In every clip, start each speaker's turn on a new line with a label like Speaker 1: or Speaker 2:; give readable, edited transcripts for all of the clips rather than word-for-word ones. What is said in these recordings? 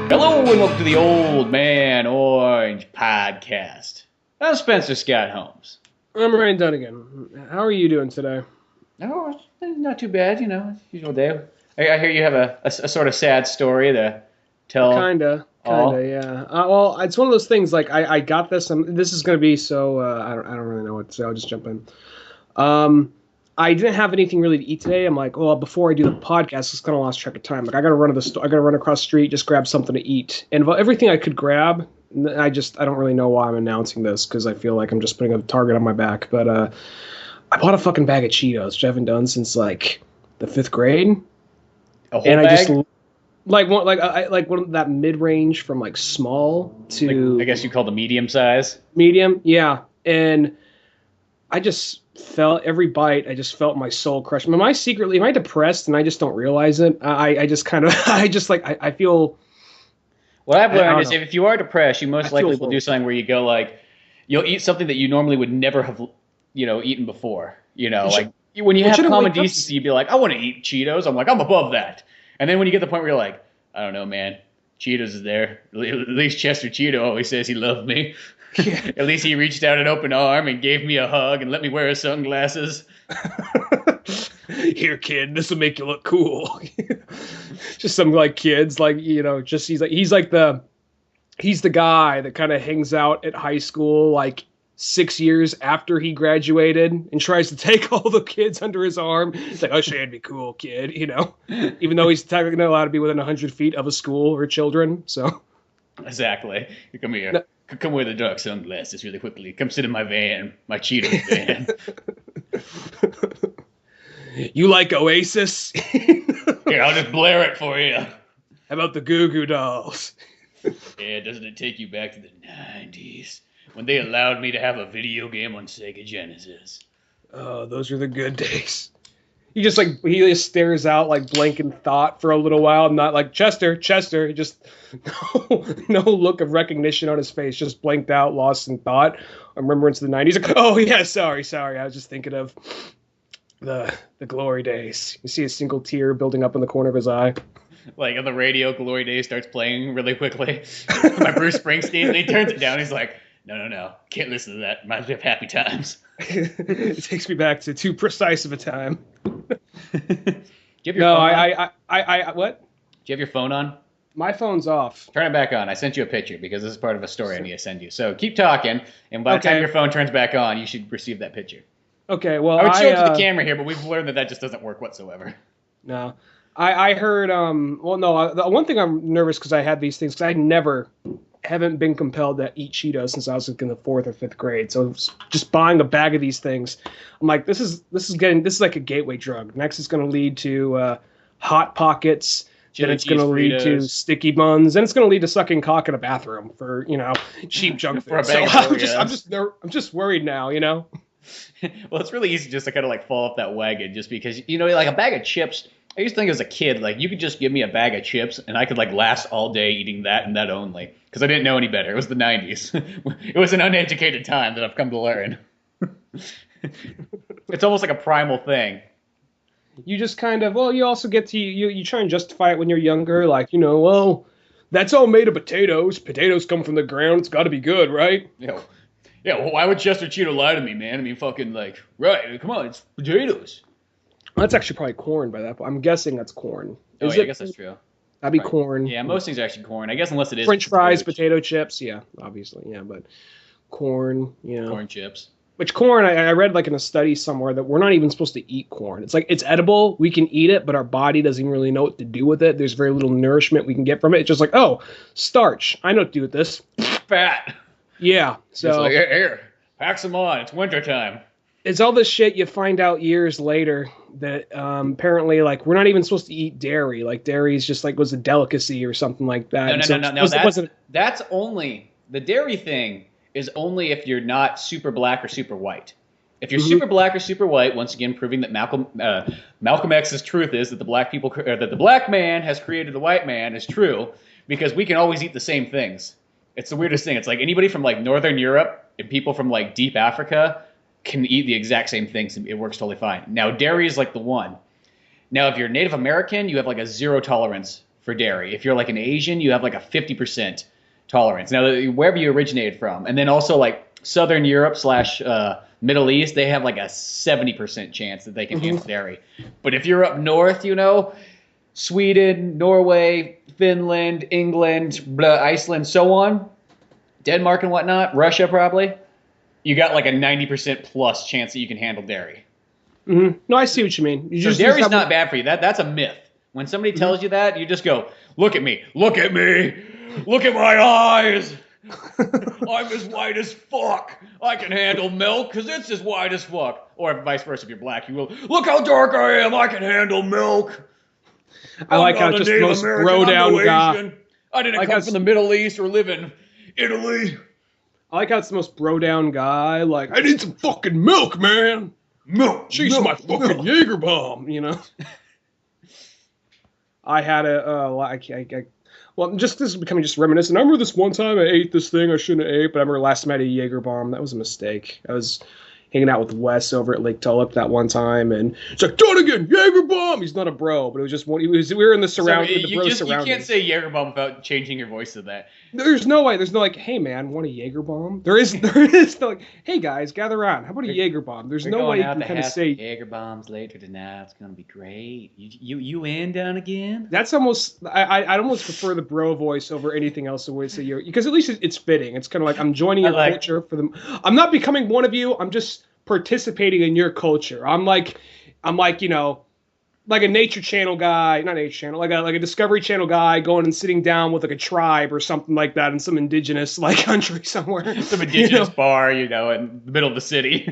Speaker 1: Hello and welcome to the Old Man Orange podcast. I'm Spencer Scott Holmes.
Speaker 2: I'm Ryan Dunigan. How are you doing today?
Speaker 1: Oh, not too bad, usual day. I hear you have a sort of sad story to tell all.
Speaker 2: Yeah. Well, it's one of those things. Like I got this, and this is going to be so. I don't really know what to say. I'll just jump in. I didn't have anything really to eat today. I'm like, well, before I do the podcast, it's kind of lost track of time. Like I got to run to the store. I got to run across the street, just grab something to eat, and everything I could grab. I don't really know why I'm announcing this because I feel like I'm just putting a target on my back. But I bought a fucking bag of Cheetos, which I haven't done since like the 5th grade.
Speaker 1: A whole bag?
Speaker 2: Like one of that mid range from like small to
Speaker 1: Like, I guess you call the medium size.
Speaker 2: medium, yeah. And I just felt every bite. I just felt my soul crush. Am I depressed and I just don't realize it? I just kind of I feel.
Speaker 1: What I've
Speaker 2: I don't
Speaker 1: learned is
Speaker 2: know.
Speaker 1: if you are depressed, you most
Speaker 2: I feel
Speaker 1: likely will do
Speaker 2: full.
Speaker 1: something where you go like, you'll eat something that you normally would never have, eaten before. Like when you
Speaker 2: Well,
Speaker 1: have
Speaker 2: shouldn't
Speaker 1: common
Speaker 2: wake up
Speaker 1: decency, you'd be like, I want to eat Cheetos. I'm like, I'm above that. And then when you get to the point where you're like, I don't know, man, Cheetos is there. At least Chester Cheeto always says he loved me.
Speaker 2: Yeah.
Speaker 1: At least he reached out an open arm and gave me a hug and let me wear his sunglasses.
Speaker 2: Here, kid, this will make you look cool. Just some like kids, like just he's the guy that kind of hangs out at high school like 6 years after he graduated and tries to take all the kids under his arm. It's like, oh, should be cool, kid, even though he's technically not allowed to be within 100 feet of a school or children. So
Speaker 1: Exactly. Come here.
Speaker 2: no.
Speaker 1: Come wear the dark sunglasses really quickly. Come sit in my van, my Cheetos van.
Speaker 2: You like Oasis?
Speaker 1: Here, I'll just blare it for you.
Speaker 2: How about the Goo Goo Dolls?
Speaker 1: Yeah, doesn't it take you back to the 90s when they allowed me to have a video game on Sega Genesis?
Speaker 2: Oh, those are the good days. He just stares out like blank in thought for a little while, not like Chester. He just no look of recognition on his face, just blanked out, lost in thought. I remember into the 90s. Like, oh yeah, sorry. I was just thinking of the glory days. You see a single tear building up in the corner of his eye.
Speaker 1: Like on the radio, Glory Days starts playing really quickly by Bruce Springsteen, and he turns it down. He's like, no, can't listen to that. Reminds me of happy times.
Speaker 2: It takes me back to too precise of a time.
Speaker 1: Do you have your
Speaker 2: No,
Speaker 1: phone on?
Speaker 2: I what?
Speaker 1: Do you have your phone on?
Speaker 2: My phone's off.
Speaker 1: Turn it back on. I sent you a picture because this is part of a story I need to send you. So keep talking, and by the time
Speaker 2: Okay.
Speaker 1: your phone turns back on, you should receive that picture.
Speaker 2: Okay, well,
Speaker 1: I would show it to the camera here, but we've learned that just doesn't work whatsoever.
Speaker 2: No, I heard. Well, no. The one thing I'm nervous because I had these things because haven't been compelled to eat Cheetos since I was like in the 4th or 5th grade. So just buying a bag of these things, I'm like, this is like a gateway drug. Next, it's going to lead to Hot Pockets. Then it's going to lead to sticky buns, and it's going to lead to sucking cock in a bathroom for cheap junk
Speaker 1: For a
Speaker 2: food.
Speaker 1: bag
Speaker 2: So
Speaker 1: of Oreos.
Speaker 2: I'm just worried now.
Speaker 1: Well, it's really easy just to kind of like fall off that wagon just because, like a bag of chips. I used to think as a kid, like you could just give me a bag of chips and I could like last all day eating that and that only because I didn't know any better. It was the 90s. It was an uneducated time that I've come to learn. It's almost like a primal thing.
Speaker 2: You just kind of you also get to you try and justify it when you're younger, like well, that's all made of potatoes. Potatoes come from the ground. It's got to be good, right?
Speaker 1: Yeah, well, why would Chester Cheeto lie to me, man? I mean, fucking like, right? Come on, it's potatoes.
Speaker 2: That's actually probably corn by that point. I'm guessing that's corn.
Speaker 1: Oh,
Speaker 2: Is
Speaker 1: yeah, I
Speaker 2: it?
Speaker 1: guess that's true.
Speaker 2: That'd be
Speaker 1: Right.
Speaker 2: corn.
Speaker 1: Yeah, most things are actually corn. I guess unless it is
Speaker 2: French fries,
Speaker 1: potato
Speaker 2: potato chips. Yeah, obviously. Yeah, but corn.
Speaker 1: corn chips.
Speaker 2: Which corn? I read like in a study somewhere that we're not even supposed to eat corn. It's like it's edible. We can eat it, but our body doesn't even really know what to do with it. There's very little nourishment we can get from it. It's just like, oh, starch. I know what to do with this.
Speaker 1: Fat.
Speaker 2: Yeah. So
Speaker 1: Just like, here, pack some on. It's wintertime.
Speaker 2: it's all this shit you find out years later that apparently like we're not even supposed to eat dairy. Like dairy is just like was a delicacy or something like that.
Speaker 1: No.
Speaker 2: It wasn't.
Speaker 1: That's only the dairy thing is only if you're not super black or super white. If you're super black or super white, once again proving that Malcolm X's truth is that that the black man has created the white man is true because we can always eat the same things. It's the weirdest thing. It's like anybody from like Northern Europe and people from like deep Africa can eat the exact same things and it works totally fine. Now dairy is like the one. Now if you're Native American, you have like a zero tolerance for dairy. If you're like an Asian, you have like a 50% tolerance. Now, wherever you originated from, and then also like Southern Europe / Middle East, they have like a 70% chance that they can handle dairy. But if you're up north, Sweden, Norway, Finland, England, Iceland, so on, Denmark and whatnot, Russia probably, you got like a 90% plus chance that you can handle dairy.
Speaker 2: Mm-hmm. No, I see what you mean.
Speaker 1: So dairy's not bad for you. That's a myth. When somebody tells you that, you just go, look at me, look at me, look at my eyes. I'm as white as fuck. I can handle milk because it's as white as fuck. Or vice versa, if you're black, you will, look how dark I am. I can handle milk.
Speaker 2: I like how it's just the most bro-down guy.
Speaker 1: I didn't come from the Middle East or live in Italy.
Speaker 2: I like how it's the most bro-down guy. Like, I need some fucking milk, man.
Speaker 1: Milk.
Speaker 2: She's my fucking Jaeger bomb, I had well, this is becoming just reminiscent. I remember this one time I ate this thing I shouldn't have ate, but I remember last time I had a Jaeger bomb. That was a mistake. I was hanging out with Wes over at Lake Tulip that one time, and it's like, Dunigan, Jaeger bomb! He's not a bro, but it was just one. We were in the surroundings.
Speaker 1: You can't say Jaeger bomb without changing your voice to that.
Speaker 2: There's no way. There's no like, hey man, want a Jaeger bomb? There is no like, hey guys, gather around. How about a Jaeger bomb? There's no way you can kind of say
Speaker 1: Jaeger bombs later tonight. It's gonna be great. You in down again?
Speaker 2: That's almost. I'd almost prefer the bro voice over anything else. The way to say you, because at least it's fitting. It's kind of like I'm joining your culture for them. I'm not becoming one of you. I'm just participating in your culture. I'm like like a Nature Channel guy, not Nature Channel, like a Discovery Channel guy going and sitting down with like a tribe or something like that in some indigenous like country somewhere.
Speaker 1: Some indigenous bar, in the middle of the city.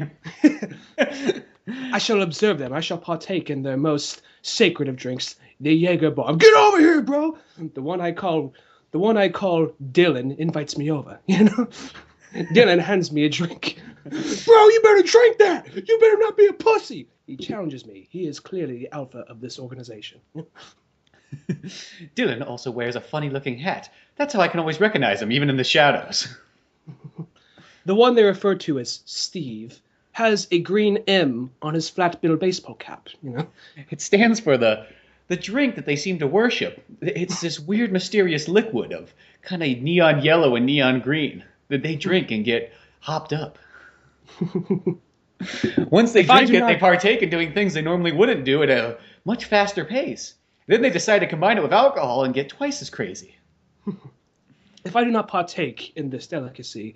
Speaker 2: I shall observe them. I shall partake in their most sacred of drinks, the Jaeger bomb. Get over here, bro. The one I call Dylan invites me over. Dylan hands me a drink. Bro, you better drink that. You better not be a pussy. He challenges me. He is clearly the alpha of this organization.
Speaker 1: Dylan also wears a funny-looking hat. That's how I can always recognize him, even in the shadows.
Speaker 2: The one they refer to as Steve has a green M on his flat-bill baseball cap.
Speaker 1: It stands for the drink that they seem to worship. It's this weird, mysterious liquid of kind of neon yellow and neon green that they drink and get hopped up. Once they drink it, they partake in doing things they normally wouldn't do at a much faster pace. Then they decide to combine it with alcohol and get twice as crazy.
Speaker 2: If I do not partake in this delicacy,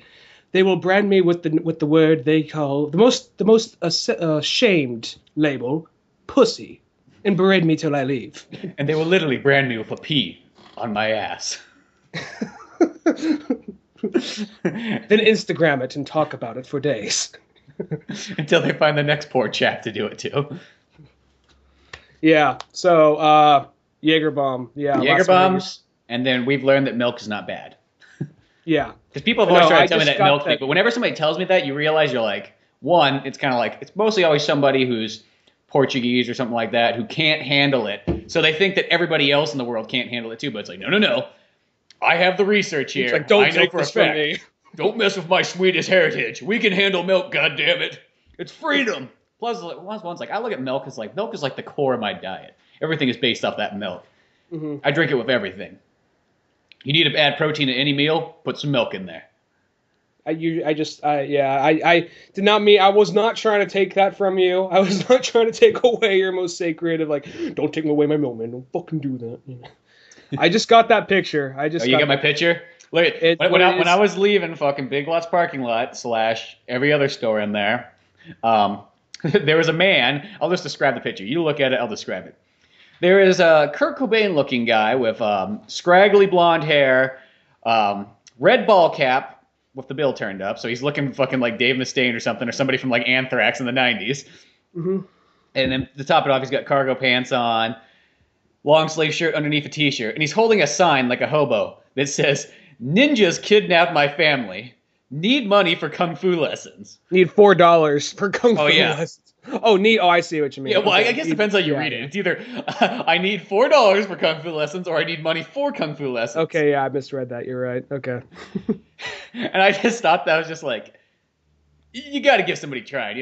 Speaker 2: they will brand me with the word they call the most shamed label, pussy, and berate me till I leave.
Speaker 1: And they will literally brand me with a P on my ass.
Speaker 2: Then Instagram it and talk about it for days.
Speaker 1: Until they find the next poor chap to do it to.
Speaker 2: Yeah, so Jaeger bomb. Yeah,
Speaker 1: Jaeger bombs, and then we've learned that milk is not bad.
Speaker 2: Yeah.
Speaker 1: Because people have always tried to tell me that milk thing, but whenever somebody tells me that, you realize you're like, one, it's kind of like, it's mostly always somebody who's Portuguese or something like that who can't handle it. So they think that everybody else in the world can't handle it too, but it's like, no. I have the researce here.
Speaker 2: It's like, don't
Speaker 1: I know
Speaker 2: take
Speaker 1: for a
Speaker 2: this from
Speaker 1: fact.
Speaker 2: me.
Speaker 1: Don't mess with my Swedish heritage. We can handle milk, goddammit. It's freedom. Plus, one's like, I look at milk as like the core of my diet. Everything is based off that milk. Mm-hmm. I drink it with everything. You need to add protein to any meal, put some milk in there.
Speaker 2: I did not mean, I was not trying to take that from you. I was not trying to take away your most sacred of like, don't take away my milk, man. Don't fucking do that. I just got that picture.
Speaker 1: You got my picture? Look at when I was leaving fucking Big Lots parking lot / every other store in there, there was a man. I'll just describe the picture. You look at it, I'll describe it. There is a Kurt Cobain looking guy with scraggly blonde hair, red ball cap with the bill turned up, so he's looking fucking like Dave Mustaine or something, or somebody from like Anthrax in the 90s. Mm-hmm. And then to top it off, he's got cargo pants on, long sleeve shirt underneath a t-shirt, and he's holding a sign like a hobo that says, "Ninjas kidnapped my family. Need money for kung fu lessons."
Speaker 2: Need $4 for kung fu lessons. Oh, I see what you mean.
Speaker 1: Yeah, well, I guess it depends how you read it. It's either I need $4 for kung fu lessons, or I need money for kung fu lessons.
Speaker 2: Okay, yeah, I misread that. You're right. Okay.
Speaker 1: And I just thought that was just like, you got to give somebody a try.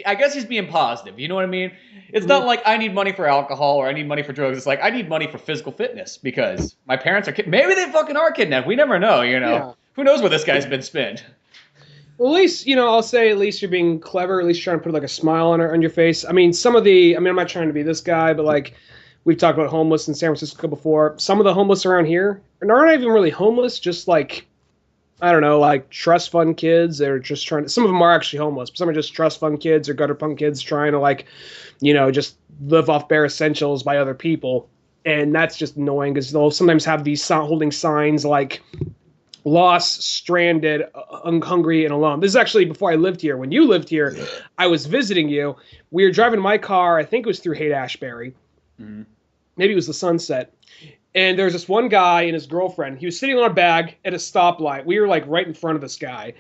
Speaker 1: I guess he's being positive. You know what I mean? It's not like I need money for alcohol or I need money for drugs. It's like I need money for physical fitness because my parents are maybe they fucking are kidnapped. We never know, you know.
Speaker 2: Yeah.
Speaker 1: Who knows where this guy's been spent?
Speaker 2: Well, at least, I'll say at least you're being clever, at least trying to put like a smile on your face. I'm not trying to be this guy, but like we've talked about homeless in San Francisco before. Some of the homeless around here aren't even really homeless, just like, I don't know, like trust fund kids. They're just some of them are actually homeless, but some are just trust fund kids or gutter punk kids trying to like, just live off bare essentials by other people. And that's just annoying because they'll sometimes have these holding signs like, lost, stranded, hungry, and alone. This is actually before I lived here. When you lived here, I was visiting you. We were driving my car. I think it was through Haight-Ashbury. Mm-hmm. Maybe it was the Sunset. And there was this one guy and his girlfriend. He was sitting on a bag at a stoplight. We were like right in front of this guy.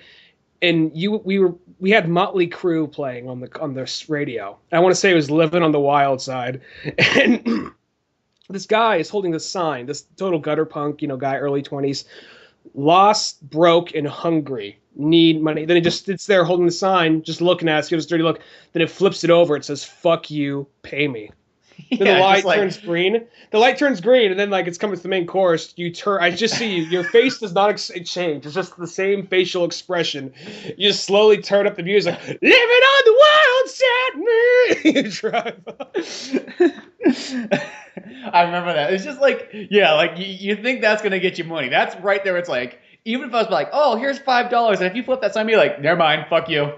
Speaker 2: And we had Motley Crue playing on this radio. I want to say it was Living on the Wild Side. And this guy is holding this sign, this total gutter punk, guy, early 20s. Lost, broke, and hungry. Need money. Then he just sits there holding the sign, just looking at us, gives us a dirty look. Then it flips it over. It says, "Fuck you, pay me." Then the light turns green. The light turns green, and then like it's coming to the main chorus. You turn. I just see you. Your face does not change. It's just the same facial expression. You just slowly turn up the music. Living on the wild side, me. You drive.
Speaker 1: I remember that. It's just like, yeah, like you think that's gonna get you money. That's right there. It's like, even if I was like, oh, here's $5, and if you flip that sign, be like, never mind, fuck you.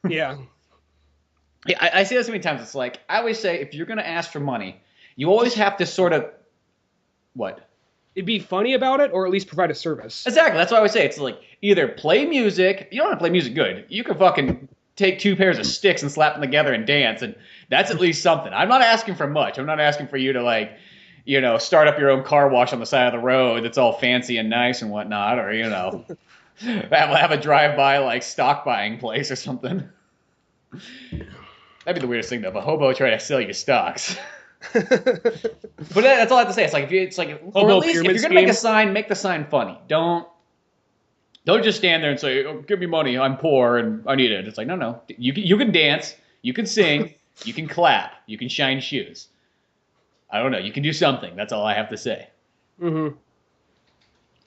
Speaker 2: Yeah.
Speaker 1: Yeah, I say this so many times. It's like, I always say, if you're gonna ask for money, you always have to sort of, what?
Speaker 2: It'd be funny about it, or at least provide a service.
Speaker 1: Exactly. That's what I always say. It's like, either play music. You don't have to play music good. You can fucking take two pairs of sticks and slap them together and dance, and that's at least something. I'm not asking for much. I'm not asking for you to like, start up your own car wash on the side of the road that's all fancy and nice and whatnot, or have a drive-by like stock buying place or something. That'd be the weirdest thing though. But hobo try to sell you stocks. But that's all I have to say. It's like, or at least if you're gonna make a sign, make the sign funny. Don't just stand there and say, oh, "Give me money. I'm poor and I need it." It's like, no. You can dance, you can sing, you can clap, you can shine shoes. I don't know. You can do something. That's all I have to say.
Speaker 2: Mm-hmm.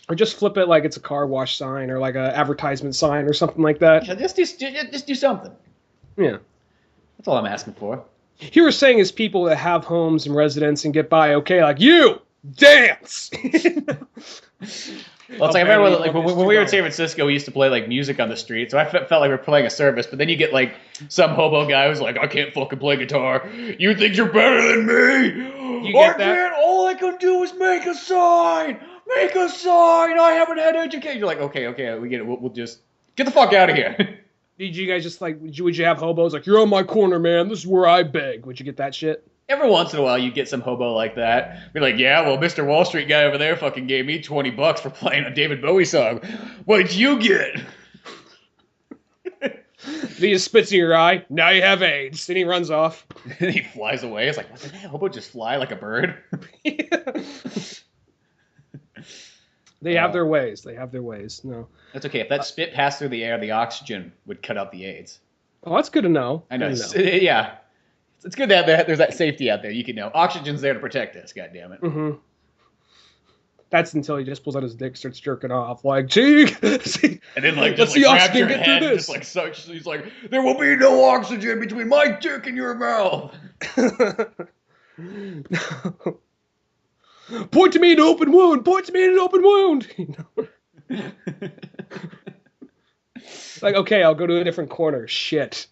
Speaker 2: Or just flip it like it's a car wash sign or like an advertisement sign or something like that.
Speaker 1: Yeah, just do something.
Speaker 2: Yeah.
Speaker 1: That's all I'm asking for.
Speaker 2: You were saying is people that have homes and residence and get by okay, like you dance.
Speaker 1: Well, it's like I remember like when we were in San Francisco, we used to play like music on the street, so I felt like we were playing a service. But then you get like some hobo guy who's like, "I can't fucking play guitar. You think you're better than me?
Speaker 2: You get that?
Speaker 1: Can't. All I can do is make a sign. Make a sign. I haven't had education." You're like, okay, we get it. We'll just get the fuck out of here.
Speaker 2: Did you guys just like? Would you have hobos like, "You're on my corner, man. This is where I beg"? Would you get that shit?
Speaker 1: Every once in a while, you get some hobo like that. Be like, "Yeah, well, Mr. Wall Street guy over there fucking gave me $20 for playing a David Bowie song. What'd you get?"
Speaker 2: He just spits in your eye. Now you have AIDS. Then he runs off.
Speaker 1: And he flies away. It's like, what, did that hobo just fly like a bird?
Speaker 2: Yeah. They have their ways. They have their ways. No.
Speaker 1: That's okay. If that spit passed through the air, the oxygen would cut out the AIDS.
Speaker 2: Oh, that's good to know.
Speaker 1: I know. Yeah. It's good that there's that safety out there. You can know. Oxygen's there to protect us, goddammit.
Speaker 2: Mm-hmm. That's until he just pulls out his dick, starts jerking off, like, gee.
Speaker 1: And then, like, just like, grabs your head, just like sucks. He's like, "There will be no oxygen between my dick and your mouth."
Speaker 2: Point to me in an open wound. Point to me in an open wound. Like, okay, I'll go to a different corner. Shit.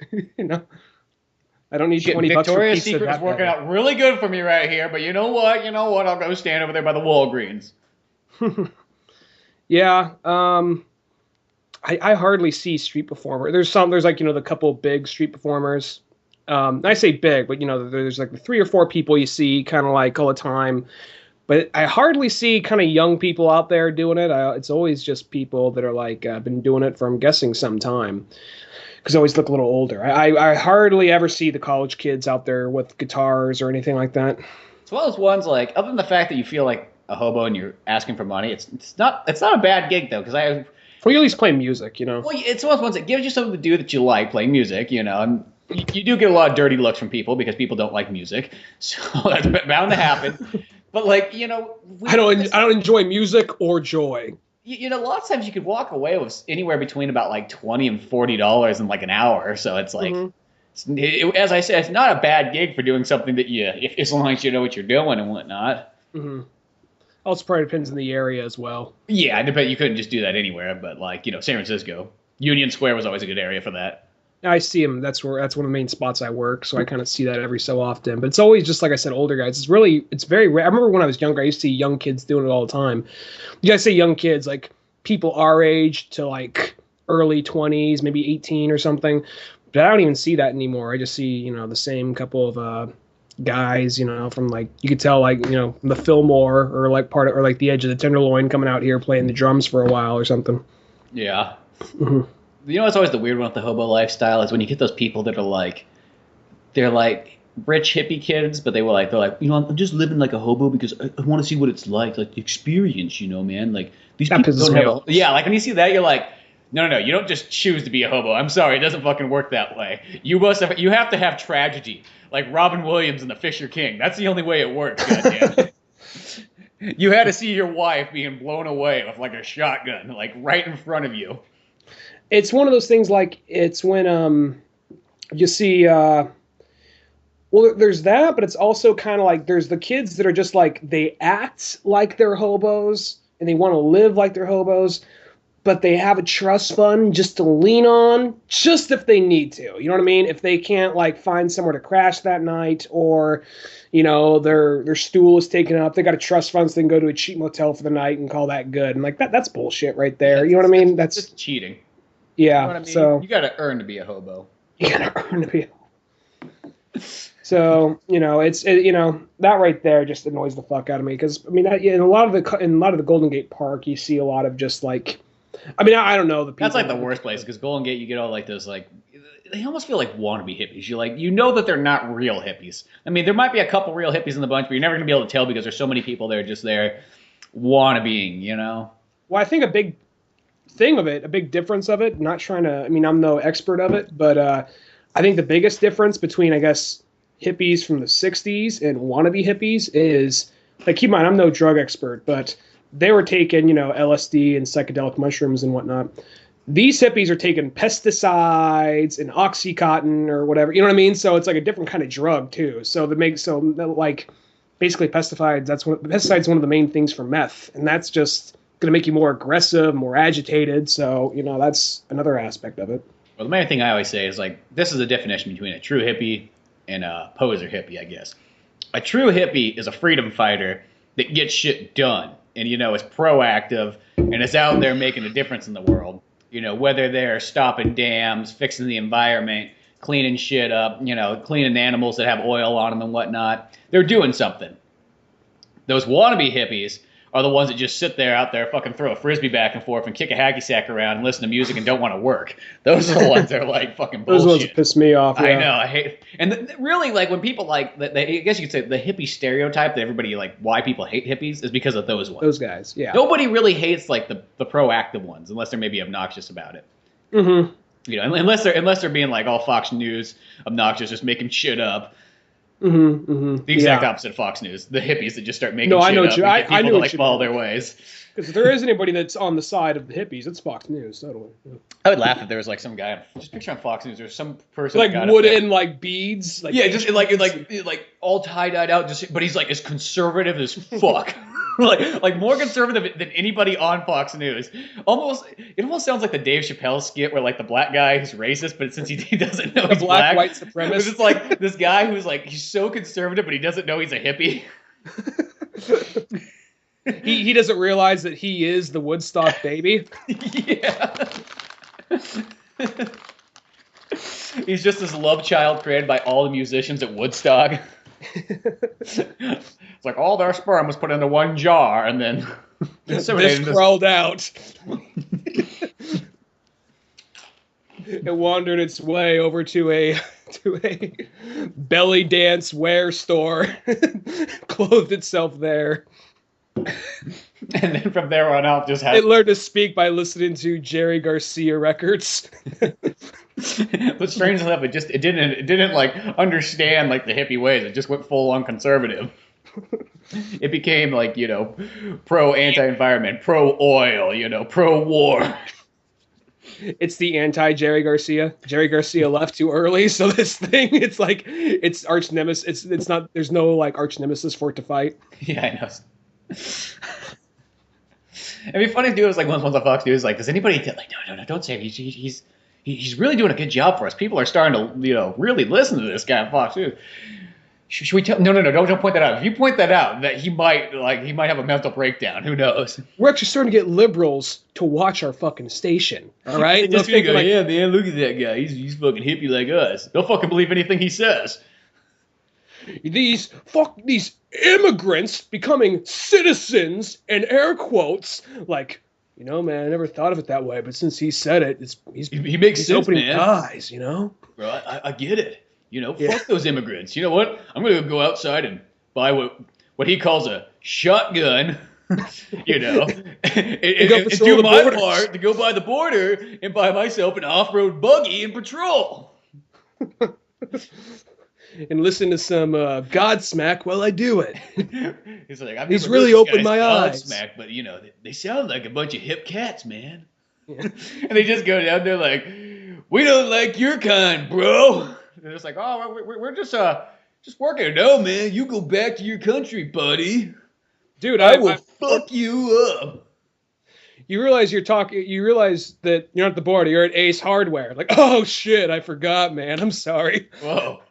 Speaker 2: I don't need $20 for
Speaker 1: Victoria's
Speaker 2: pizza.
Speaker 1: Secret's working out really good for me right here, but you know what? I'll go stand over there by the Walgreens.
Speaker 2: Yeah. I hardly see street performers. There's like, the couple big street performers. I say big, but there's like the 3 or 4 people you see kind of like all the time. But I hardly see kind of young people out there doing it. It's always just people that are like been doing it for, I'm guessing, some time. Because they always look a little older. I hardly ever see the college kids out there with guitars or anything like that.
Speaker 1: It's one of those ones, like, other than the fact that you feel like a hobo and you're asking for money, it's not a bad gig, though, because
Speaker 2: Well, you at least play music,
Speaker 1: Well, it's one of those ones that gives you something to do that you like, playing music, and you do get a lot of dirty looks from people because people don't like music, so that's bound to happen. But like,
Speaker 2: I don't enjoy music or joy.
Speaker 1: A lot of times you could walk away with anywhere between about like $20 and $40 in like an hour. So it's like, as I said, it's not a bad gig for doing something that as long as you know what you're doing and whatnot.
Speaker 2: Mm-hmm. Also, probably depends on the area as well.
Speaker 1: Yeah, I bet you couldn't just do that anywhere, but like, San Francisco, Union Square was always a good area for that.
Speaker 2: I see them. That's one of the main spots I work, so I kind of see that every so often. But it's always just like I said, older guys. It's very rare. I remember when I was younger, I used to see young kids doing it all the time. You guys say young kids, like people our age to like early 20s, maybe 18 or something. But I don't even see that anymore. I just see the same couple of guys, from like you could tell like the Fillmore or like or like the Edge of the Tenderloin coming out here playing the drums for a while or something.
Speaker 1: Yeah. Mm-hmm. It's always the weird one with the hobo lifestyle is when you get those people that are they're like rich hippie kids, but they're like, I'm just living like a hobo because I want to see what it's like the experience, man. Like these
Speaker 2: that
Speaker 1: people don't have like when you see that, you're like, no, you don't just choose to be a hobo. I'm sorry, it doesn't fucking work that way. You have to have tragedy, like Robin Williams in The Fisher King. That's the only way it works. Goddamn. You had to see your wife being blown away with like a shotgun, like right in front of you.
Speaker 2: It's one of those things like it's when you see there's that, but it's also kind of like there's the kids that are just like they act like they're hobos and they want to live like they're hobos, but they have a trust fund just to lean on just if they need to. You know what I mean? If they can't like find somewhere to crash that night or their stool is taken up, they got a trust fund so they can go to a cheap motel for the night and call that good. And like that's bullshit right there. You know what I mean? That's
Speaker 1: just cheating.
Speaker 2: Yeah,
Speaker 1: you know what I mean?
Speaker 2: So
Speaker 1: you got to earn to be a hobo.
Speaker 2: You got to earn to be a hobo. So that right there just annoys the fuck out of me because in a lot of the Golden Gate Park you see a lot of just like, I don't know the people.
Speaker 1: That's like the worst place because Golden Gate you get all like those like they almost feel like wannabe hippies. You're like that they're not real hippies. I mean there might be a couple real hippies in the bunch, but you're never gonna be able to tell because there's so many people that are just there wannabeing.
Speaker 2: Well, I think a big difference of it, not trying to, I'm no expert of it, but I think the biggest difference between, I guess, hippies from the 60s and wannabe hippies is, like, keep in mind, I'm no drug expert, but they were taking, LSD and psychedelic mushrooms and whatnot. These hippies are taking pesticides and Oxycontin or whatever, you know what I mean? So it's like a different kind of basically pesticides one of the main things for meth, and that's just going to make you more aggressive, more agitated. So, that's another aspect of it.
Speaker 1: Well, the main thing I always say is like, this is a definition between a true hippie and a poser hippie, I guess. A true hippie is a freedom fighter that gets shit done and, is proactive and is out there making a difference in the world. Whether they're stopping dams, fixing the environment, cleaning shit up, cleaning animals that have oil on them and whatnot. They're doing something. Those wannabe hippies are the ones that just sit there out there, fucking throw a frisbee back and forth and kick a hacky sack around and listen to music and don't want to work. Those are the ones that are like fucking bullshit.
Speaker 2: Those ones that piss me off. Yeah.
Speaker 1: I know. I hate. And really, like when people like, I guess you could say the hippie stereotype that everybody like why people hate hippies is because of those ones.
Speaker 2: Those guys. Yeah.
Speaker 1: Nobody really hates like the proactive ones unless they're maybe obnoxious about it.
Speaker 2: Mm-hmm.
Speaker 1: Unless they're being like all Fox News obnoxious, just making shit up.
Speaker 2: Mm-hmm, mm-hmm.
Speaker 1: The exact opposite of Fox News. The hippies that just start making shit
Speaker 2: up.
Speaker 1: I know to follow their ways.
Speaker 2: Because if there is anybody that's on the side of the hippies, it's Fox News, totally. Yeah.
Speaker 1: I would laugh if there was like some guy, just picture on Fox News, there's some person
Speaker 2: like wooden like beads, like
Speaker 1: just like all tie-dyed out, but he's like as conservative as fuck. like more conservative than anybody on Fox News. It almost sounds like the Dave Chappelle skit where like the black guy who's racist, but since he doesn't know he's black,
Speaker 2: white supremacist.
Speaker 1: It's like this guy who's like he's so conservative, but he doesn't know he's a hippie.
Speaker 2: He doesn't realize that he is the Woodstock baby.
Speaker 1: Yeah. He's just this love child created by all the musicians at Woodstock. It's like all their sperm was put into one jar and then
Speaker 2: this crawled out. It wandered its way over to a belly dance wear store, clothed itself there.
Speaker 1: And then from there on out, it learned
Speaker 2: to speak by listening to Jerry Garcia records.
Speaker 1: But strangely enough, it didn't like understand like the hippie ways. It just went full on conservative. It became like, pro anti-environment, pro oil, pro war.
Speaker 2: It's the anti Jerry Garcia. Jerry Garcia left too early, so this thing, it's like it's arch nemesis. It's not. There's no like arch nemesis for it to fight.
Speaker 1: Yeah, I know. It'd be funny to do it like once on Fox News, like, does anybody like, no, don't say it. He's really doing a good job for us. People are starting to really listen to this guy on Fox News. Should we tell? No, don't point that out. If you point that out, that he might have a mental breakdown. Who knows?
Speaker 2: We're actually starting to get liberals to watch our fucking station. All right,
Speaker 1: just gonna go, yeah, man, look at that guy. He's fucking hippie like us. They'll fucking believe anything he says.
Speaker 2: These immigrants becoming citizens in air quotes, like, man, I never thought of it that way, but since he said it,
Speaker 1: he makes sense,
Speaker 2: opening
Speaker 1: man.
Speaker 2: Eyes,
Speaker 1: Bro, I get it. Fuck those immigrants. You know what? I'm gonna go outside and buy what he calls a shotgun. and do my part to go by the border and buy myself an off-road buggy and patrol.
Speaker 2: And listen to some Godsmack while I do it.
Speaker 1: He's
Speaker 2: really opened my eyes.
Speaker 1: Godsmack, but they sound like a bunch of hip cats, man. Yeah. And they just go down there like, we don't like your kind, bro. They're just like, oh, we're just working. No, man, you go back to your country, buddy.
Speaker 2: Dude,
Speaker 1: I will fuck you up.
Speaker 2: You realize you realize that you're not at the border, you're at Ace Hardware. Like, oh shit, I forgot, man. I'm sorry.
Speaker 1: Whoa.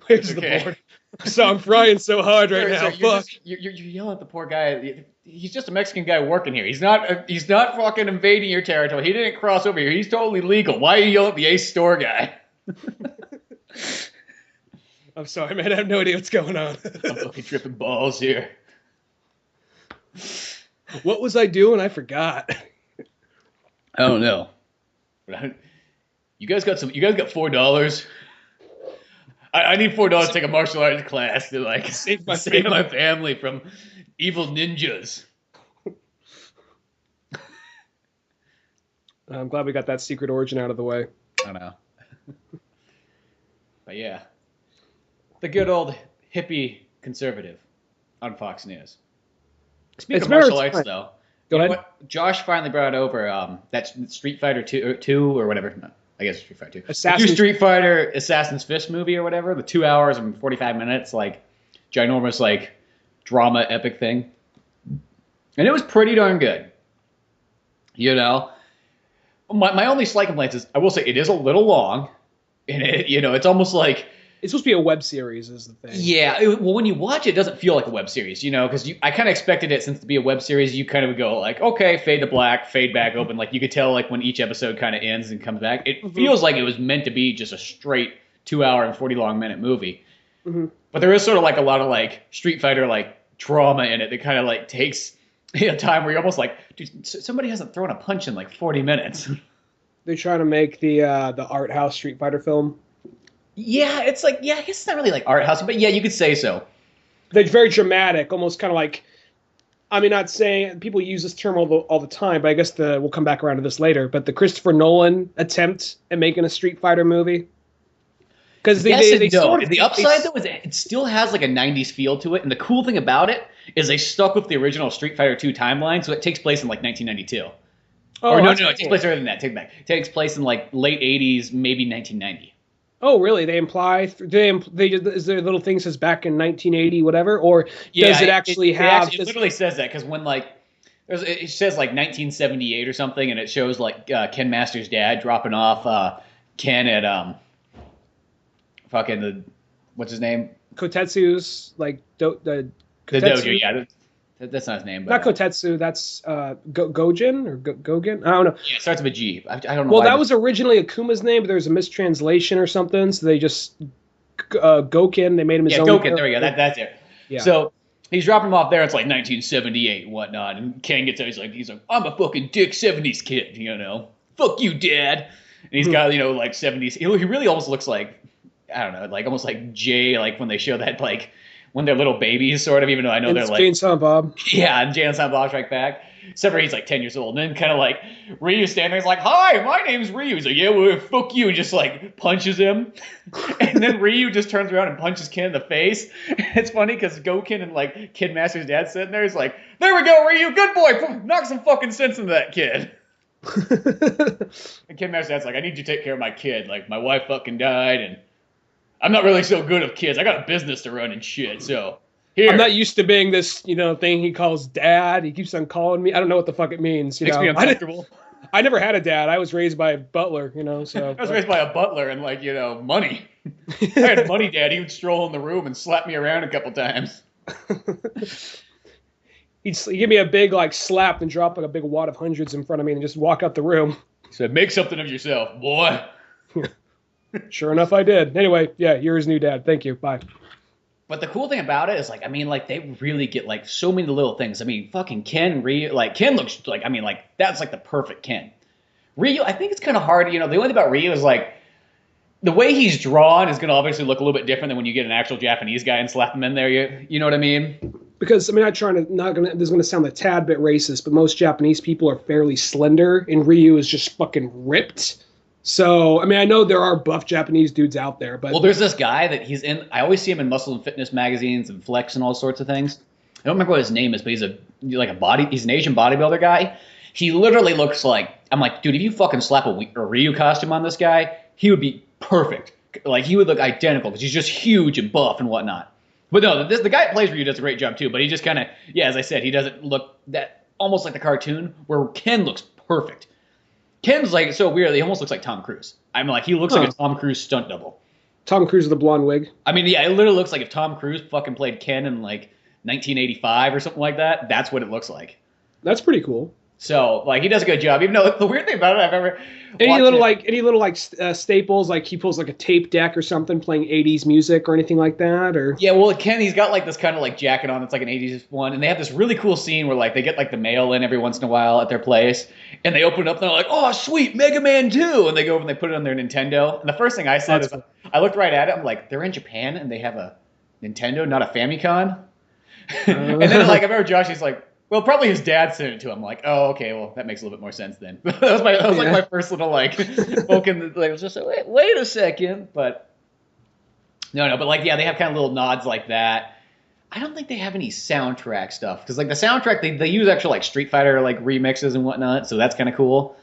Speaker 2: Where's the border? So I'm frying so hard right now. Fuck.
Speaker 1: You're yelling at the poor guy. He's just a Mexican guy working here. He's not fucking invading your territory. He didn't cross over here. He's totally legal. Why are you yelling at the Ace store guy?
Speaker 2: I'm sorry, man. I have no idea what's going on.
Speaker 1: I'm fucking tripping balls here.
Speaker 2: What was I doing? I forgot.
Speaker 1: I don't know. You guys got $4? I need $4 to take a martial arts class to like save my family from evil ninjas.
Speaker 2: I'm glad we got that secret origin out of the way.
Speaker 1: I know. But yeah, the good old hippie conservative on Fox News. Speaking of martial arts, though,
Speaker 2: go ahead.
Speaker 1: Josh finally brought over that Street Fighter 2 or whatever. No, I guess Street Fighter 2. The new Street Fighter Assassin's Fist movie or whatever. The 2 hours and 45 minutes, like ginormous, like drama epic thing, and it was pretty darn good. My only slight complaint is I will say it is a little long, and it's almost like.
Speaker 2: It's supposed to be a web series, is the thing.
Speaker 1: Yeah, well, when you watch it, it doesn't feel like a web series, because I kind of expected it since to be a web series. You kind of would go like, okay, fade to black, fade back open. Like you could tell like when each episode kind of ends and comes back. It feels like it was meant to be just a straight 2 hour and 40-minute movie. Mm-hmm. But there is sort of like a lot of like Street Fighter like trauma in it that kind of like takes time where you're almost like, dude, somebody hasn't thrown a punch in like 40 minutes.
Speaker 2: They're trying to make the art house Street Fighter film.
Speaker 1: Yeah, it's like, I guess it's not really like art house, but yeah, you could say so.
Speaker 2: They're very dramatic, almost kind of like, I mean, not saying, people use this term all the time, but I guess we'll come back around to this later, but the Christopher Nolan attempt at making a Street Fighter movie. Because they sort of,
Speaker 1: the upside, though, is it still has like a 90s feel to it, and the cool thing about it is they stuck with the original Street Fighter 2 timeline, so it takes place in like 1992. Oh, or no, it takes place earlier than that, take it back. It takes place in like late 80s, maybe 1990.
Speaker 2: Oh, really? They imply is there little thing says back in 1980 whatever, or does it actually have?
Speaker 1: It literally says that because when like it says like 1978 or something, and it shows like Ken Masters' dad dropping off Ken at what's his name?
Speaker 2: Kotetsu's like
Speaker 1: the dojo. Yeah, that's not his name. But,
Speaker 2: not Kotetsu. That's Gojin or Gogin. I don't know.
Speaker 1: Yeah, it starts with a G. I don't know.
Speaker 2: Well, that was originally Akuma's name, but there was a mistranslation or something, so they just Gokin. They made him his own.
Speaker 1: Yeah, Gokin. There we go. That's it. Yeah. So he's dropping him off there. It's like 1978 and whatnot, and Ken gets out. He's like, I'm a fucking dick 70s kid. Fuck you, Dad. And he's got like 70s. He really almost looks like, I don't know, like almost like Jay, like when they show that like. When they're little babies, sort of, even though I know they're like...
Speaker 2: Jay and Silent Bob.
Speaker 1: Yeah, and Jay and Silent Bob Strike Back. except for he's like 10 years old. And then kind of like Ryu standing there, he's like, "Hi, my name's Ryu." He's like, "Yeah, well, fuck you," and just like punches him. And then Ryu just turns around and punches Ken in the face. It's funny because Goken and like Kid Master's dad sitting there, he's like, "There we go, Ryu, good boy, knock some fucking sense into that kid." And Kid Master's dad's like, "I need you to take care of my kid. Like my wife fucking died, and I'm not really so good with kids. I got a business to run and shit, so." Here.
Speaker 2: I'm not used to being this, thing he calls dad. He keeps on calling me. I don't know what the fuck it means.
Speaker 1: Makes me uncomfortable.
Speaker 2: I never had a dad. I was raised by a butler, so.
Speaker 1: I was raised by a butler and money. I had money dad. He would stroll in the room and slap me around a couple times.
Speaker 2: He'd give me a big slap and drop a big wad of hundreds in front of me and just walk out the room.
Speaker 1: He said, "Make something of yourself, boy."
Speaker 2: Sure enough, I did. Anyway, yeah, you're his new dad. Thank you. Bye.
Speaker 1: But the cool thing about it is, they really get, so many little things. I mean, fucking Ken, Ryu, Ken looks that's, the perfect Ken. Ryu, I think it's kind of hard, the only thing about Ryu is, the way he's drawn is going to obviously look a little bit different than when you get an actual Japanese guy and slap him in there, you know what I mean? Because,
Speaker 2: this is going to sound a tad bit racist, but most Japanese people are fairly slender, and Ryu is just fucking ripped. So, I know there are buff Japanese dudes out there, but...
Speaker 1: Well, there's this guy that he's in... I always see him in muscle and fitness magazines and Flex and all sorts of things. I don't remember what his name is, but he's an Asian bodybuilder guy. He literally looks like... I'm like, dude, if you fucking slap a Ryu costume on this guy, he would be perfect. He would look identical, because he's just huge and buff and whatnot. But no, the guy that plays Ryu does a great job, too. But he just kind of... Yeah, as I said, he doesn't look that... Almost like the cartoon, where Ken looks perfect. Ken's so weird. He almost looks like Tom Cruise. He looks like a Tom Cruise stunt double.
Speaker 2: Tom Cruise with the blonde wig.
Speaker 1: Yeah, it literally looks like if Tom Cruise fucking played Ken in 1985 or something like that. That's what it looks like.
Speaker 2: That's pretty cool.
Speaker 1: So he does a good job. Even though the weird thing about it, I've ever
Speaker 2: any little staples, he pulls a tape deck or something playing 80s music or anything like that, or
Speaker 1: yeah. Well, Ken, he's got this kind of jacket on. It's an 80s one, and they have this really cool scene where they get the mail in every once in a while at their place, and they open it up and they're like, "Oh, sweet, Mega Man 2," and they go over and they put it on their Nintendo. And the first thing I said is, I looked right at it. I'm like, they're in Japan and they have a Nintendo, not a Famicom. And then I remember Josh, he's like, well, probably his dad sent it to him. I'm like, oh, okay, well, that makes a little bit more sense then. that was my first little poke in the, it was just wait a second, but no, but they have kind of little nods like that. I don't think they have any soundtrack stuff, because the soundtrack they use actual Street Fighter remixes and whatnot, so that's kind of cool.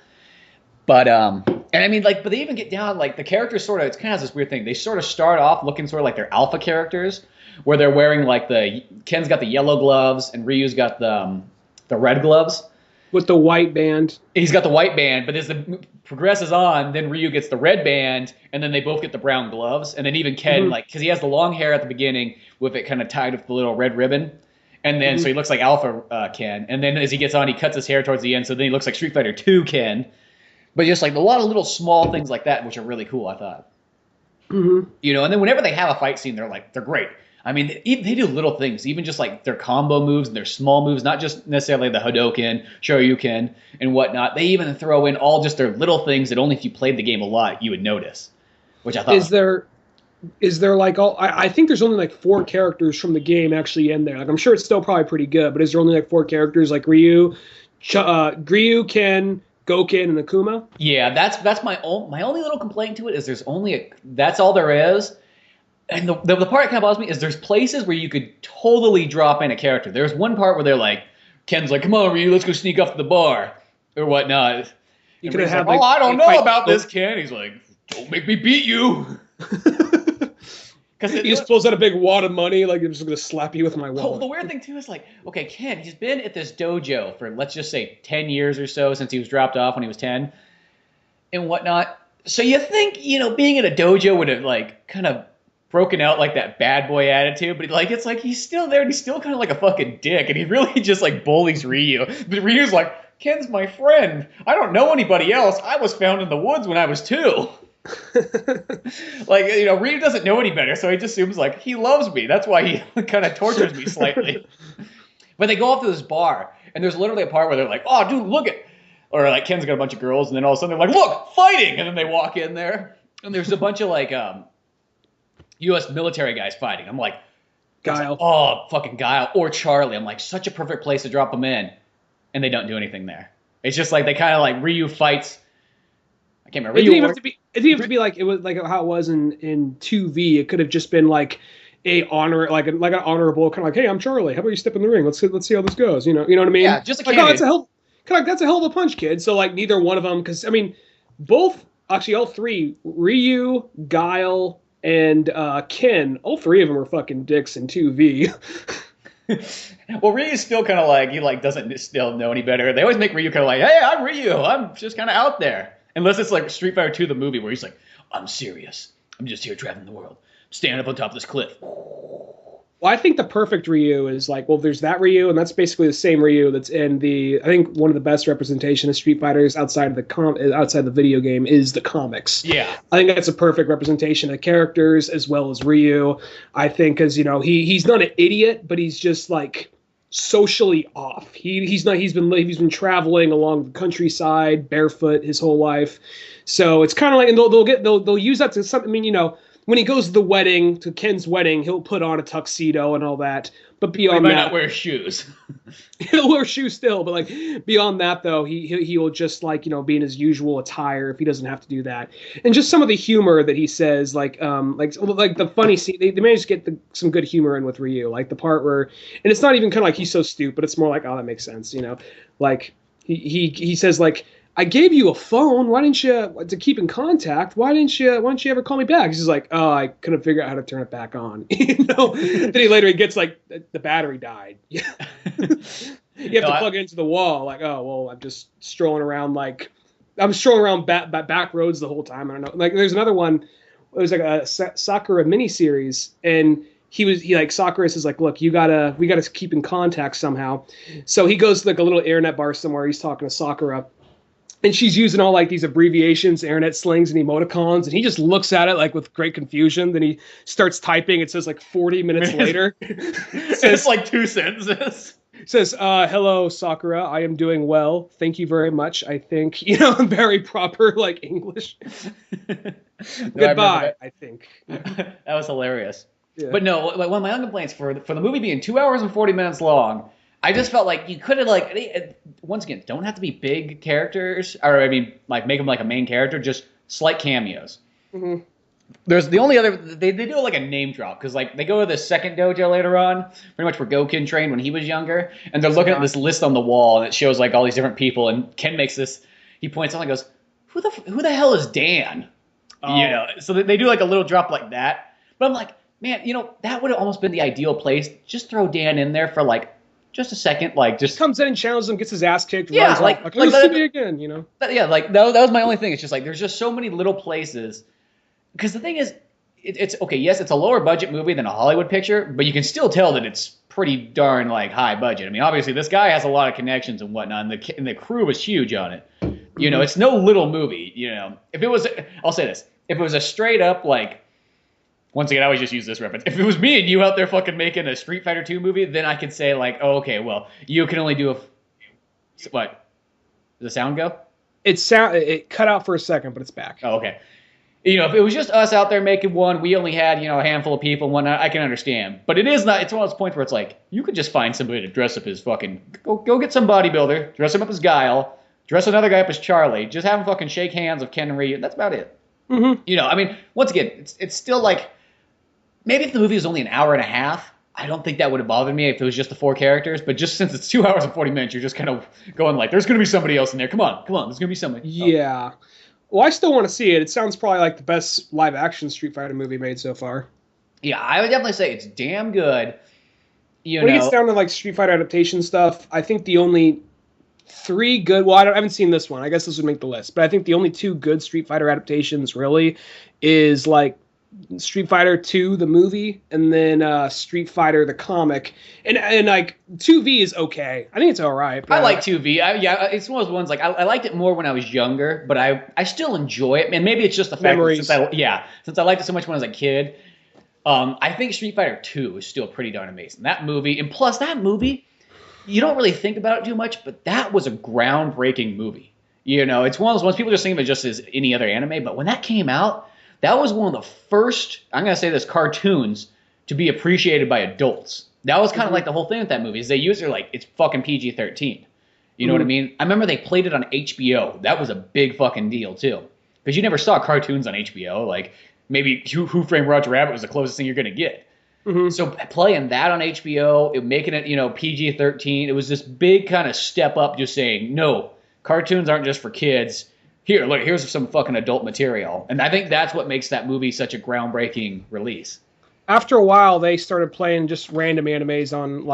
Speaker 1: But but they even get down the characters it's kind of this weird thing. They sort of start off looking sort of like they're alpha characters, where they're wearing Ken's got the yellow gloves and Ryu's got the red gloves
Speaker 2: with the white band.
Speaker 1: He's got the white band, but as the progresses on, then Ryu gets the red band, and then they both get the brown gloves, and then even Ken because he has the long hair at the beginning with it kind of tied with the little red ribbon, and then so he looks like Alpha Ken, and then as he gets on, he cuts his hair towards the end, so then he looks like Street Fighter 2 Ken. But just a lot of little small things like that, which are really cool, I thought. And then whenever they have a fight scene, they're great. They do little things, even just their combo moves and their small moves, not just necessarily the Hadouken, Shoryuken, and whatnot. They even throw in all just their little things that only if you played the game a lot you would notice, which I thought.
Speaker 2: Is there I think there's only 4 characters from the game actually in there. I'm sure it's still probably pretty good, but is there only 4 characters Ryu, Ken, Goken, and Akuma?
Speaker 1: Yeah, that's my only little complaint to it is there's only that's all there is. And the part that kind of bothers me is there's places where you could totally drop in a character. There's one part where they're Ken's come on, Ryu, let's go sneak off to the bar or whatnot. You could have I don't know about this, Ken. He's like, don't make me beat you.
Speaker 2: He just pulls out a big wad of money, I'm just going to slap you with my wallet.
Speaker 1: Well, the weird thing, too, is okay, Ken, he's been at this dojo for, let's just say, 10 years or so since he was dropped off when he was 10 and whatnot. So you think, being in a dojo would have, kind of broken out, that bad boy attitude, but, it's he's still there, and he's still kind of a fucking dick, and he really just, bullies Ryu. But Ryu's Ken's my friend. I don't know anybody else. I was found in the woods when I was 2. Ryu doesn't know any better, so he just assumes he loves me. That's why he kind of tortures me slightly. But they go off to this bar, and there's literally a part where they're oh, dude, look at, or Ken's got a bunch of girls, and then all of a sudden they're look, fighting, and then they walk in there, and there's a bunch of U.S. military guys fighting. I'm
Speaker 2: Guile.
Speaker 1: Oh, fucking Guile or Charlie. I'm such a perfect place to drop them in. and they don't do anything there. It's just like they kind of like Ryu fights. I can't remember.
Speaker 2: It didn't even have to be. It didn't have to be like it was like how it was in 2V. It could have just been like a honor, like an honorable kind of like, hey, I'm Charlie. How about you step in the ring? Let's see how this goes. You know what I mean?
Speaker 1: Yeah, just a
Speaker 2: like,
Speaker 1: cameo.
Speaker 2: oh, that's a hell of a punch, kid. So like neither one of them, because I mean, both actually all three, Ryu, Guile, and Ken, all three of them were fucking dicks in 2V.
Speaker 1: Well, Ryu's still kind of like, he like doesn't still know any better. They always make Ryu kind of like, hey, I'm Ryu. I'm just kind of out there. Unless it's like Street Fighter 2, the movie, where he's like, I'm serious. I'm just here traveling the world. Standing up on top of this cliff.
Speaker 2: Well, I think the perfect Ryu is like, well, there's that Ryu, and that's basically the same Ryu that's in I think one of the best representation of Street Fighters outside the video game is the comics.
Speaker 1: Yeah.
Speaker 2: I think that's a perfect representation of characters as well as Ryu. I think because, he's not an idiot, but he's just like socially off. He's been traveling along the countryside barefoot his whole life. So it's kind of like, and they'll use that to something. I mean, when he goes to the wedding, to Ken's wedding, he'll put on a tuxedo and all that. But beyond
Speaker 1: he might
Speaker 2: that,
Speaker 1: not wear shoes.
Speaker 2: He'll wear shoes still. But like beyond that, though, he will just like be in his usual attire if he doesn't have to do that. And just some of the humor that he says, like the funny scene, they managed to get some good humor in with Ryu, like the part where, and it's not even kind of like he's so stupid. It's more like, oh, that makes sense, like he says like, I gave you a phone. Why didn't you, to keep in contact? Why didn't you ever call me back? He's just like, oh, I couldn't figure out how to turn it back on. Then he gets like the battery died. You have to plug it into the wall. Like, oh, well, I'm just strolling around back roads the whole time. I don't know. Like, there's another one. It was like a Sakura miniseries, and Sakura says like, look, we gotta keep in contact somehow. So he goes to like a little internet bar somewhere. He's talking to Sakura. And she's using all like these abbreviations, internet slings, and emoticons, and he just looks at it like with great confusion. Then he starts typing. It says like 40 minutes later.
Speaker 1: It's like 2 sentences.
Speaker 2: Says, hello, Sakura. I am doing well. Thank you very much. I think, very proper like English. Goodbye, I think.
Speaker 1: That was hilarious.
Speaker 2: Yeah.
Speaker 1: But no, like, one of my own complaints for the movie being 2 hours and 40 minutes long, I just felt like you could have once again, don't have to be big characters, or I mean, like make them like a main character, just slight cameos.
Speaker 2: Mm-hmm.
Speaker 1: There's the only other they do like a name drop because like they go to the second dojo later on, pretty much where Goken trained when he was younger, and they're looking at this list on the wall and it shows like all these different people, and Ken makes this. He points out and goes, "Who the hell is Dan?" Oh. So they do like a little drop like that. But I'm like, man, that would have almost been the ideal place. Just throw Dan in there for like. Just a second, like just
Speaker 2: comes in and challenges him, gets his ass kicked.
Speaker 1: Yeah, like
Speaker 2: that again,
Speaker 1: Yeah, like that was my only thing. It's just like there's just so many little places. Because the thing is, it's okay. Yes, it's a lower budget movie than a Hollywood picture, but you can still tell that it's pretty darn like high budget. I mean, obviously this guy has a lot of connections and whatnot, and the crew was huge on it. It's no little movie. If it was, I'll say this: if it was a straight up like. Once again, I always just use this reference. If it was me and you out there fucking making a Street Fighter 2 movie, then I could say like, oh, okay, well, you can only do what? Does the sound go?
Speaker 2: It cut out for a second, but it's back.
Speaker 1: Oh, okay. If it was just us out there making one, we only had, a handful of people and whatnot, I can understand. But it's one of those points where it's like, you could just find somebody to dress up as fucking, go get some bodybuilder, dress him up as Guile, dress another guy up as Charlie, just have him fucking shake hands with Ken and Ryu. That's about it.
Speaker 2: Mm-hmm.
Speaker 1: I mean, once again, it's still like, maybe if the movie was only an hour and a half, I don't think that would have bothered me if it was just the 4 characters. But just since it's 2 hours and 40 minutes, you're just kind of going like, there's going to be somebody else in there. Come on, there's going to be somebody.
Speaker 2: Yeah. Well, I still want to see it. It sounds probably like the best live-action Street Fighter movie made so far.
Speaker 1: Yeah, I would definitely say it's damn good.
Speaker 2: When it gets down to like Street Fighter adaptation stuff, I think the only 3 good. Well, I haven't seen this one. I guess this would make the list. But I think the only 2 good Street Fighter adaptations really is like Street Fighter 2 the movie, and then Street Fighter the comic, and like 2V is okay. I think it's all right.
Speaker 1: I like 2V. It's one of those ones like I liked it more when I was younger, but I still enjoy it. And maybe it's just the fact that since I liked it so much when I was a kid, I think Street Fighter 2 is still pretty darn amazing. That movie, and plus that movie, you don't really think about it too much, but that was a groundbreaking movie. It's one of those ones people just think of it just as any other anime, but when that came out. That was one of the first, I'm going to say this, cartoons to be appreciated by adults. That was kind of like the whole thing with that movie, is they used it like, it's fucking PG-13. You know what I mean? I remember they played it on HBO. That was a big fucking deal too, because you never saw cartoons on HBO. Like maybe Who Framed Roger Rabbit was the closest thing you're gonna get. So playing that on HBO, making it PG-13, it was this big kind of step up, just saying no, cartoons aren't just for kids. Here, look, here's some fucking adult material, and I think that's what makes that movie such a groundbreaking release.
Speaker 2: After a while, they started playing just random animes on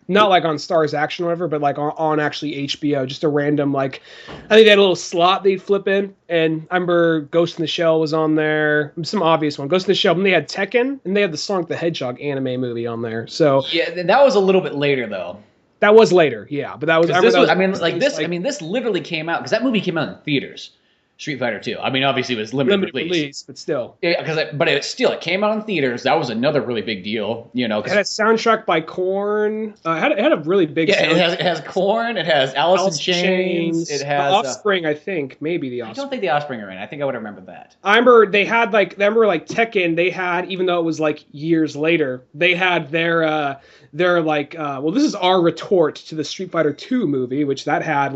Speaker 2: not like on Stars Action or whatever, but like on actually HBO, just a random I think they had a little slot they'd flip in, and I remember Ghost in the Shell was on there, some obvious one, Ghost in the Shell, and they had Tekken, and they had the Sonic the Hedgehog anime movie on there. So
Speaker 1: yeah, that was a little bit later though.
Speaker 2: That was later, yeah, but that was.
Speaker 1: This literally came out because that movie came out in theaters. Street Fighter 2. I mean, obviously it was limited release,
Speaker 2: but still.
Speaker 1: It came out in theaters. That was another really big deal, It
Speaker 2: had a soundtrack by Korn. It had a really big.
Speaker 1: It has Korn. It has Alice in Chains. It has
Speaker 2: Offspring. I think maybe the Offspring.
Speaker 1: I don't think the Offspring are in. I think I would remember that.
Speaker 2: I remember they had Tekken. They had, even though it was years later, they had their this is our retort to the Street Fighter 2 movie, which that had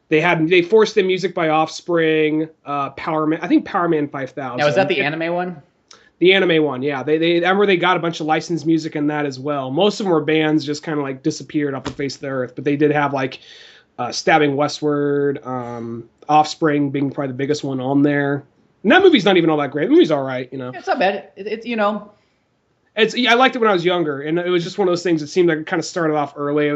Speaker 2: They forced the music by Offspring, Power Man. I think Power Man 5000.
Speaker 1: Now, is that the anime one?
Speaker 2: The anime one, yeah. I remember they got a bunch of licensed music in that as well. Most of them were bands just kind of disappeared off the face of the earth, but they did have Stabbing Westward, Offspring being probably the biggest one on there. And that movie's not even all that great. The movie's all right,
Speaker 1: It's not bad.
Speaker 2: I liked it when I was younger, and it was just one of those things that seemed like it kind of started off early.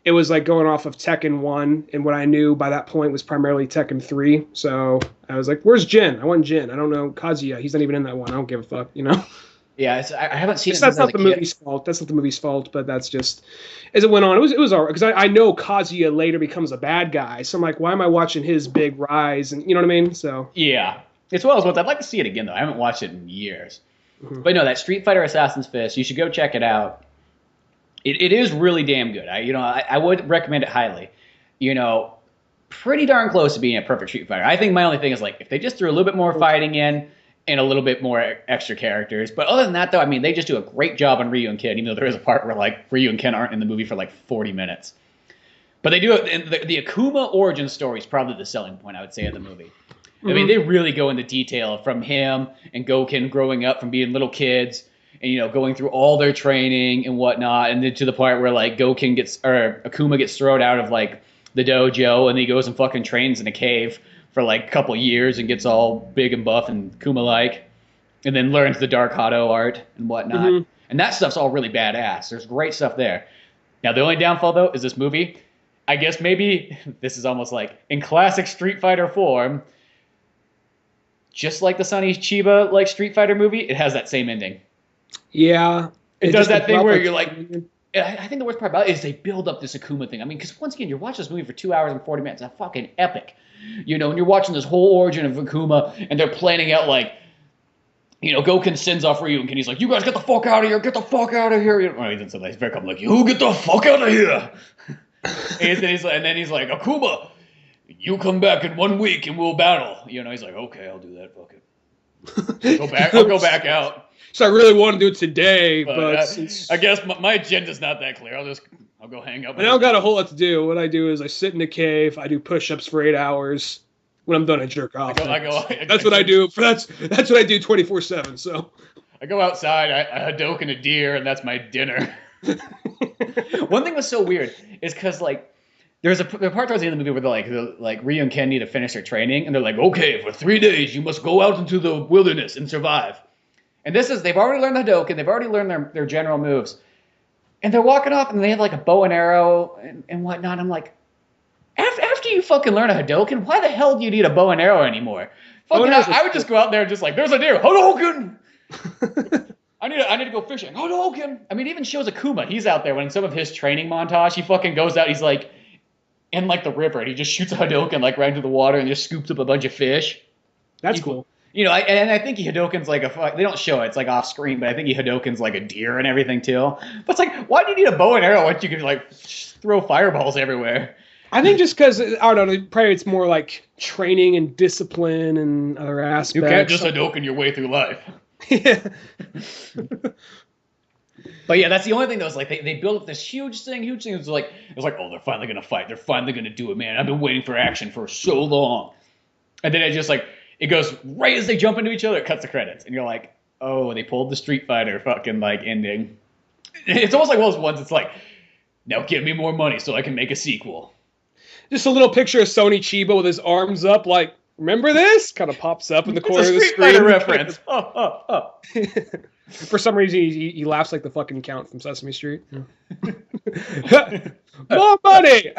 Speaker 2: It was going off of Tekken 1, and what I knew by that point was primarily Tekken 3. So I was like, where's Jin? I want Jin. I don't know Kazuya. He's not even in that one. I don't give a fuck,
Speaker 1: Yeah, I haven't seen it.
Speaker 2: That's not the movie's fault. That's not the movie's fault, but that's just, as it went on, it was all right. Because I know Kazuya later becomes a bad guy. So I'm like, why am I watching his big rise? And you know what I mean? So
Speaker 1: yeah. It's one of those ones. I'd like to see it again, though. I haven't watched it in years. But no, that Street Fighter Assassin's Fist, you should go check it out. It is really damn good. I would recommend it highly. Pretty darn close to being a perfect Street Fighter. I think my only thing is if they just threw a little bit more fighting in and a little bit more extra characters. But other than that, though, they just do a great job on Ryu and Ken, even though there is a part where Ryu and Ken aren't in the movie for 40 minutes. But they do it. The Akuma origin story is probably the selling point, I would say, of the movie. They really go into detail from him and Goken growing up from being little kids. And, going through all their training and whatnot, and then to the part where Akuma gets thrown out of the dojo, and he goes and fucking trains in a cave for a couple years and gets all big and buff and Kuma-like, and then learns the Dark Hado art and whatnot. And that stuff's all really badass. There's great stuff there. Now the only downfall though is this movie. I guess maybe this is almost in classic Street Fighter form. Just like the Sonny Chiba Street Fighter movie, it has that same ending.
Speaker 2: Yeah.
Speaker 1: It does that thing where you're I think the worst part about it is they build up this Akuma thing. Because once again, you're watching this movie for 2 hours and 40 minutes. It's fucking epic. And you're watching this whole origin of Akuma, and they're planning out Goken sends off Ryu, and he's like, you guys get the fuck out of here, get the fuck out of here. He doesn't say that. He's very calm, you get the fuck out of here. and then he's like, Akuma, you come back in 1 week and we'll battle. He's like, okay, I'll do that. Fuck it. I'll go back out.
Speaker 2: So I really want to do it today, but
Speaker 1: I guess my agenda's not that clear. I'll go hang up.
Speaker 2: I don't got a whole lot to do. What I do is I sit in a cave. I do push-ups for 8 hours. When I'm done, I jerk off. That's what I do. That's what I do 24/7. So
Speaker 1: I go outside. I Hadoken a deer, and that's my dinner. One thing was so weird is because there's a part towards the end of the movie where they're Ryu and Ken need to finish their training, and they're okay, for 3 days you must go out into the wilderness and survive. And they've already learned the Hadoken, they've already learned their general moves. And they're walking off, and they have a bow and arrow and whatnot. I'm after you fucking learn a Hadoken, why the hell do you need a bow and arrow anymore? I would just go out there and just there's a deer, Hadoken! I need to go fishing, Hadoken! It even shows Akuma. He's out there when in some of his training montage, he fucking goes out, he's in the river, and he just shoots a Hadoken right into the water and just scoops up a bunch of fish.
Speaker 2: That's cool.
Speaker 1: I think he Hadoken's they don't show it, it's off screen, but I think he Hadoken's a deer and everything too. But it's why do you need a bow and arrow when you can throw fireballs everywhere?
Speaker 2: I think just because, I don't know, probably it's more training and discipline and other aspects.
Speaker 1: You can't just Hadoken your way through life.
Speaker 2: Yeah.
Speaker 1: But yeah, that's the only thing that was like they built up this huge thing. It was like, oh, they're finally gonna fight. They're finally gonna do it, man. I've been waiting for action for so long. And then it goes right as they jump into each other. It cuts the credits, and you're like, oh, they pulled the Street Fighter fucking like ending. It's almost like one of those ones. It's like, now give me more money so I can make a sequel.
Speaker 2: Just a little picture of Sony Chiba with his arms up, like, remember this? Kind of pops up in the corner of the screen.
Speaker 1: Fighter reference.
Speaker 2: For some reason, he laughs like the fucking Count from Sesame Street. More money!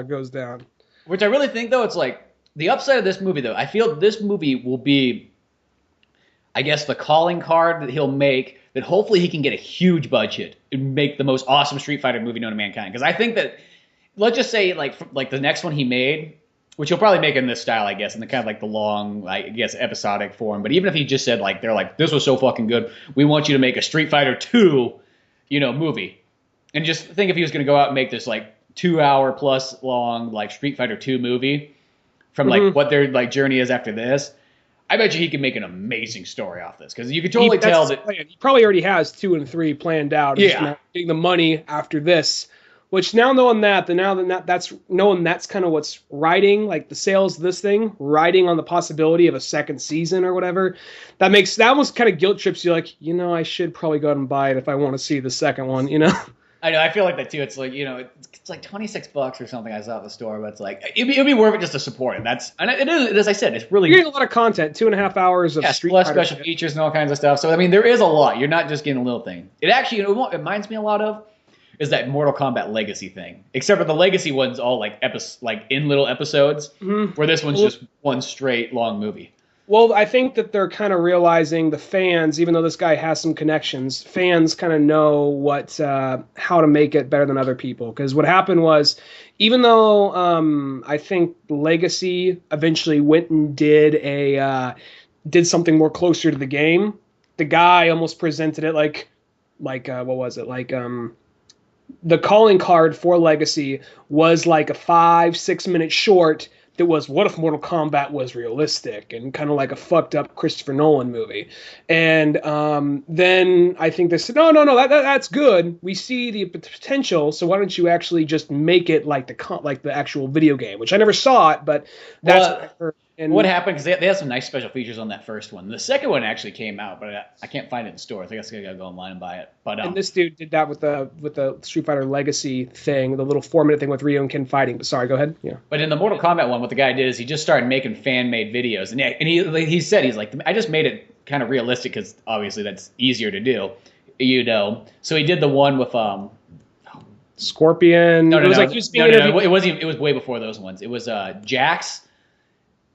Speaker 2: Goes down.
Speaker 1: Which I really think, though, it's like, the upside of this movie, though, I feel this movie will be, I guess, the calling card that he'll make, that hopefully he can get a huge budget and make the most awesome Street Fighter movie known to mankind. Because I think that, let's just say, like the next one he made, which he'll probably make in this style, I guess, in the kind of like the long, I guess, episodic form. But even if he just said, like, they're like, this was so fucking good, we want you to make a Street Fighter 2, movie. And just think if he was going to go out and make this, like, 2-hour plus long, like, Street Fighter 2 movie from, like, what their, like, journey is after this, I bet you he could make an amazing story off this. Because you could totally tell that...
Speaker 2: He probably already has 2 and 3 planned out.
Speaker 1: Yeah.
Speaker 2: Just not getting the money after this. Which now knowing that, that's kind of what's riding, like the sales of this thing, riding on the possibility of a second season or whatever. That almost kind of guilt trips you, like, I should probably go out and buy it if I want to see the second one,
Speaker 1: I know, I feel like that too. It's like, it's like $26 or something I saw at the store, but it's like, it'd be worth it just to support it. And it is, as I said, it's really...
Speaker 2: You're getting a lot of content, 2.5 hours of Street
Speaker 1: plus
Speaker 2: Fighter
Speaker 1: special features and all kinds of stuff. So, I mean, there is a lot. You're not just getting a little thing. It actually, what it reminds me a lot of is that Mortal Kombat Legacy thing. Except for the Legacy one's all like in little episodes, where this one's just one straight long movie.
Speaker 2: Well, I think that they're kind of realizing the fans, even though this guy has some connections, fans kind of know how to make it better than other people. Because what happened was, even though I think Legacy eventually went and did something more closer to the game, the guy almost presented it like what was it? The calling card for Legacy was like a 5-6 minute short that was, what if Mortal Kombat was realistic, and kind of like a fucked up Christopher Nolan movie. And then I think they said, no, that's good. We see the potential, so why don't you actually just make it like the actual video game, which I never saw it, but that's what I heard. And
Speaker 1: what happened, because they had some nice special features on that first one. The second one actually came out, but I can't find it in stores. I guess I gotta go online and buy it. But
Speaker 2: and this dude did that with the Street Fighter Legacy thing, the little 4-minute thing with Ryo and Ken fighting. But sorry, go ahead. Yeah.
Speaker 1: But in the Mortal Kombat one, what the guy did is he just started making fan-made videos, and he said, he's like, I just made it kind of realistic because obviously that's easier to do, So he did the one with
Speaker 2: Scorpion.
Speaker 1: No. It wasn't. It was way before those ones. It was Jax.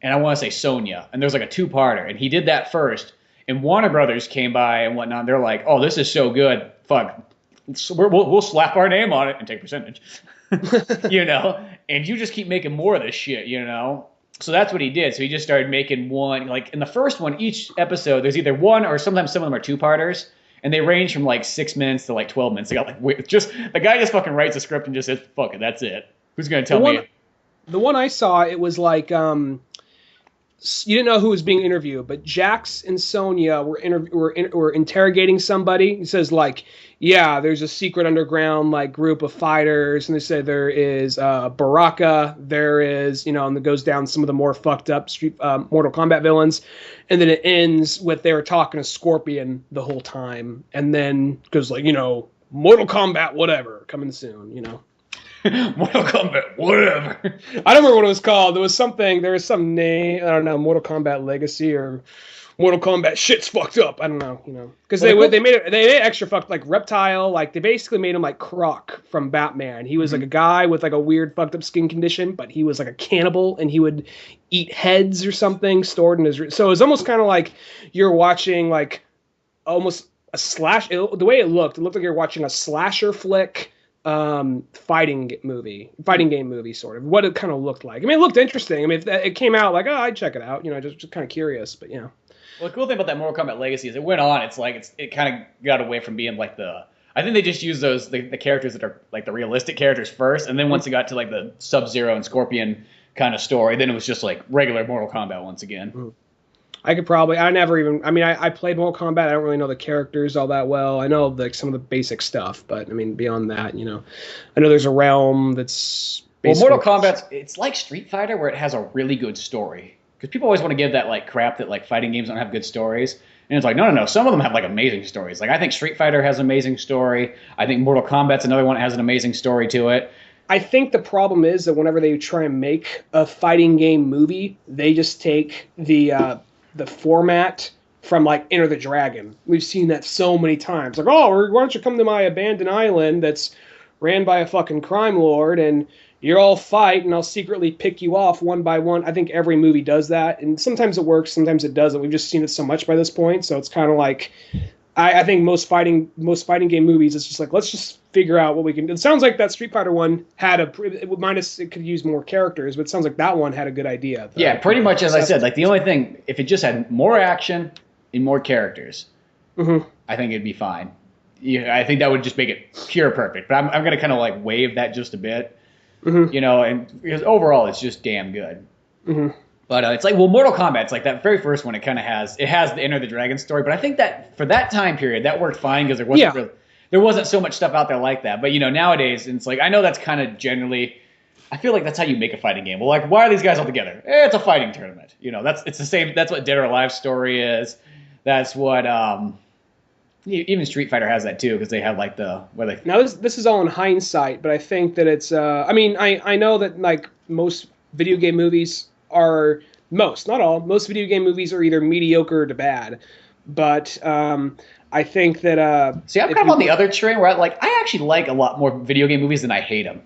Speaker 1: And I want to say Sonya, and there's like a 2-parter, and he did that first, and Warner Brothers came by and whatnot, and they're like, oh, this is so good, fuck, we'll slap our name on it and take percentage, and you just keep making more of this shit, so that's what he did. So he just started making one, like in the first one, each episode, there's either one or sometimes some of them are 2-parters, and they range from like 6 minutes to like 12 minutes. They got the guy just fucking writes a script and just says, fuck it, that's it. Who's going to tell me?
Speaker 2: The one I saw, it was like, you didn't know who was being interviewed, but Jax and Sonya were interrogating somebody. He says, like, yeah, there's a secret underground like group of fighters, and they say there is Baraka, there is, and it goes down some of the more fucked up Mortal Kombat villains, and then it ends with they were talking to Scorpion the whole time, and then goes like, Mortal Kombat whatever coming soon,
Speaker 1: Mortal Kombat, whatever.
Speaker 2: I don't remember what it was called. There was some name, I don't know, Mortal Kombat Legacy or Mortal Kombat shit's fucked up. I don't know, because they made it extra fucked, like Reptile, like they basically made him like Croc from Batman. He was like a guy with like a weird fucked up skin condition, but he was like a cannibal and he would eat heads or something stored in his. So it was almost kind of like you're watching like almost a the way it looked like you're watching a slasher flick. Fighting game movie sort of what it kind of looked like. I mean, it looked interesting. I mean, if it came out like, oh, I'd check it out, just kind of curious, but
Speaker 1: Well, the cool thing about that Mortal Kombat Legacy is it went on. It's like it kind of got away from being like I think they just used the characters that are like the realistic characters first, and then once it got to like the Sub-Zero and Scorpion kind of story, then it was just like regular Mortal Kombat once again.
Speaker 2: I could probably. I never even. I mean, I played Mortal Kombat. I don't really know the characters all that well. I know like some of the basic stuff, but I mean, beyond that, I know there's a realm that's
Speaker 1: Well,
Speaker 2: basically.
Speaker 1: Mortal Kombat's it's like Street Fighter where it has a really good story. Because people always want to give that like crap that like fighting games don't have good stories. And it's like, no, no, no. Some of them have like amazing stories. Like I think Street Fighter has an amazing story. I think Mortal Kombat's another one that has an amazing story to it.
Speaker 2: I think the problem is that whenever they try and make a fighting game movie, they just take the format from like Enter the Dragon. We've seen that so many times. Like, oh, why don't you come to my abandoned island that's ran by a fucking crime lord and you're all fight and I'll secretly pick you off one by one. I think every movie does that, and sometimes it works, sometimes it doesn't. We've just seen it so much by this point, so it's kind of like I think most fighting game movies, it's just like let's just figure out what we can do. It sounds like that Street Fighter one had it could use more characters, but it sounds like that one had a good idea.
Speaker 1: Yeah, pretty much as I said. Like the only thing, if it just had more action and more characters, I think it'd be fine. Yeah, I think that would just make it pure perfect. But I'm going to kind of like waive that just a bit, and because overall it's just damn good. But it's like, well, Mortal Kombat, it's like that very first one. It kind of has the Enter the Dragon story, but I think that for that time period that worked fine because there wasn't so much stuff out there like that. But nowadays it's like I know that's kind of generally. I feel like that's how you make a fighting game. Well, like, why are these guys all together? It's a fighting tournament. It's the same. That's what Dead or Alive story is. That's what even Street Fighter has that too because they have like
Speaker 2: Now this is all in hindsight, but I think that it's. I mean, I know that like most video game movies are not all. Most video game movies are either mediocre to bad, but I think that.
Speaker 1: See, I'm kind of on the other train where I actually like a lot more video game movies than I hate them.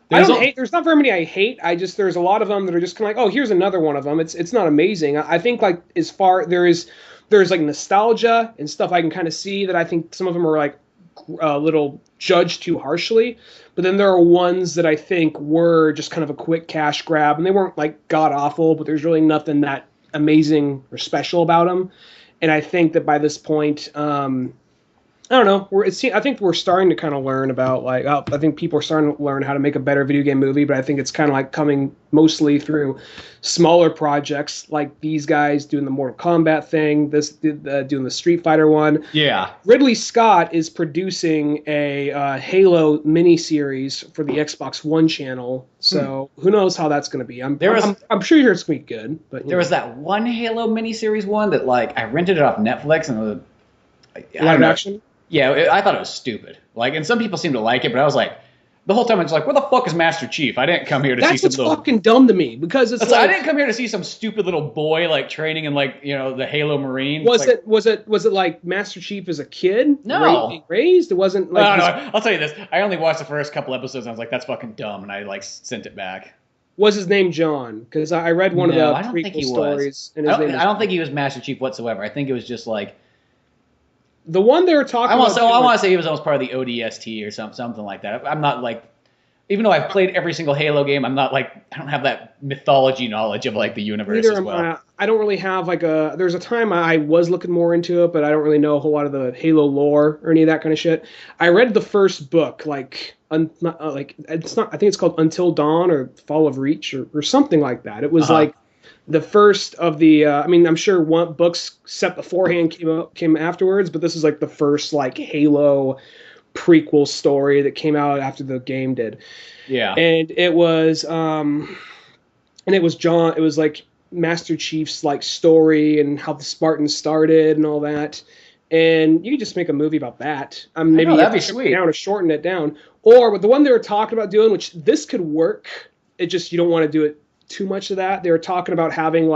Speaker 2: There's not very many I hate. There's a lot of them that are just kind of like, oh, here's another one of them. It's not amazing. I think like as far there's like nostalgia and stuff I can kind of see that I think some of them are like a little judged too harshly. But then there are ones that I think were just kind of a quick cash grab and they weren't like god awful, but there's really nothing that amazing or special about them. And I think that by this point, I don't know. I think we're starting to kind of learn about I think people are starting to learn how to make a better video game movie, but I think it's kind of like coming mostly through smaller projects like these guys doing the Mortal Kombat thing, doing the Street Fighter one.
Speaker 1: Yeah.
Speaker 2: Ridley Scott is producing a Halo miniseries for the Xbox One channel, so who knows how that's going to be. I'm sure it's going to be good. But
Speaker 1: there was that one Halo miniseries one that I rented it off Netflix and it was
Speaker 2: live action.
Speaker 1: Yeah, I thought it was stupid. And some people seem to like it, but I was like, the whole time I was like, where the fuck is Master Chief? I didn't come here to see some
Speaker 2: little... That's fucking dumb to me, because it's
Speaker 1: I didn't come here to see some stupid little boy, training in, the Halo Marines.
Speaker 2: Was it like Master Chief as a kid?
Speaker 1: No.
Speaker 2: Raised? It wasn't like...
Speaker 1: No, I'll tell you this. I only watched the first couple episodes, and I was like, that's fucking dumb, and I, sent it back.
Speaker 2: Was his name John? Because I read one of the prequel stories.
Speaker 1: And I don't think he was Master Chief whatsoever. I think it was just,
Speaker 2: the one they were talking about...
Speaker 1: I want to say he was almost part of the ODST or something like that. I'm not, even though I've played every single Halo game, I'm not, I don't have that mythology knowledge of, the universe as well.
Speaker 2: I don't really have, there's a time I was looking more into it, but I don't really know a whole lot of the Halo lore or any of that kind of shit. I read the first book, I think it's called Until Dawn or Fall of Reach or something like that. It was the first of the I'm sure one books set beforehand came afterwards, but this is the first Halo prequel story that came out after the game did.
Speaker 1: Yeah.
Speaker 2: And it was John, it was Master Chief's story and how the Spartans started and all that. And you could just make a movie about that. Maybe
Speaker 1: that'd be sweet.
Speaker 2: Down or shorten it down. Or the one they were talking about doing, which this could work, it just you don't want to do it too much of that. They were talking about having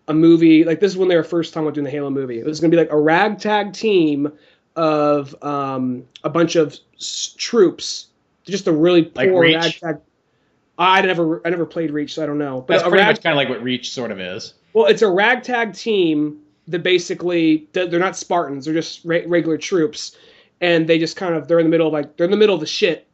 Speaker 2: a movie, this is when they were first talking about doing the Halo movie. It was going to be a ragtag team of a bunch of troops, just a really poor ragtag. I never played Reach, so I don't know. But
Speaker 1: that's pretty much kind of like what Reach sort of is.
Speaker 2: Well, it's a ragtag team that basically they're not Spartans; they're just regular troops, and they just they're in the middle of the shit.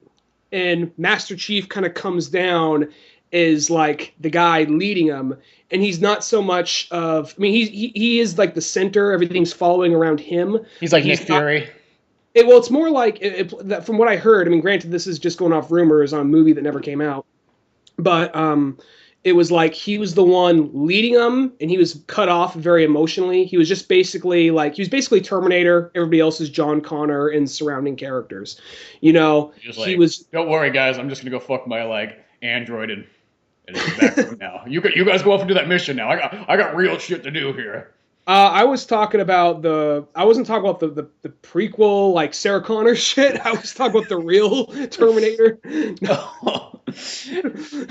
Speaker 2: And Master Chief kind of comes down is the guy leading them, and he's not so much of. He is the center. Everything's following around him.
Speaker 1: He's like Nick Fury.
Speaker 2: It's more from what I heard. Granted, this is just going off rumors on a movie that never came out, but it was like he was the one leading them, and he was cut off very emotionally. He was just basically like he was basically Terminator. Everybody else is John Connor and surrounding characters. You know,
Speaker 1: Just
Speaker 2: he
Speaker 1: like,
Speaker 2: was.
Speaker 1: don't worry, guys. I'm just gonna go fuck my like android and it's the back room now. You guys go off and do that mission now. I got real shit to do here.
Speaker 2: I was talking about I wasn't talking about the prequel like Sarah Connor shit. I was talking about the real Terminator. No,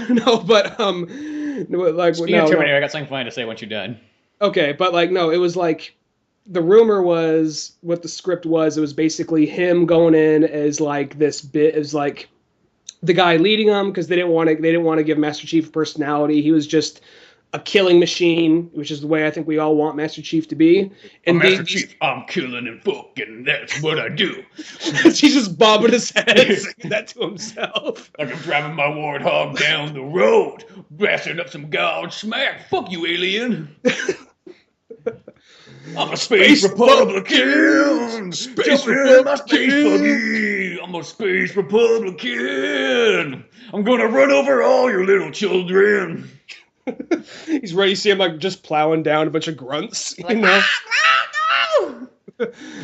Speaker 2: no, but like
Speaker 1: Speaking of Terminator, I got something funny to say once you're done.
Speaker 2: Okay, but like no, it was like the rumor was what the script was. It was basically him going in as like this bit as like the guy leading them because they didn't want to give Master Chief a personality. He was just a killing machine, which is the way I think we all want Master Chief to be. And
Speaker 1: Master Chief, I'm killing and fucking. That's what I do.
Speaker 2: He's just bobbing his head, saying that to himself.
Speaker 1: Like I'm driving my warthog down the road, blasting up some gouge smack. Fuck you, alien. I'm a space Republican.
Speaker 2: Space
Speaker 1: Republican. My space buggy. I'm a space Republican. I'm gonna run over all your little children.
Speaker 2: He's ready to see him like just plowing down a bunch of grunts, you know.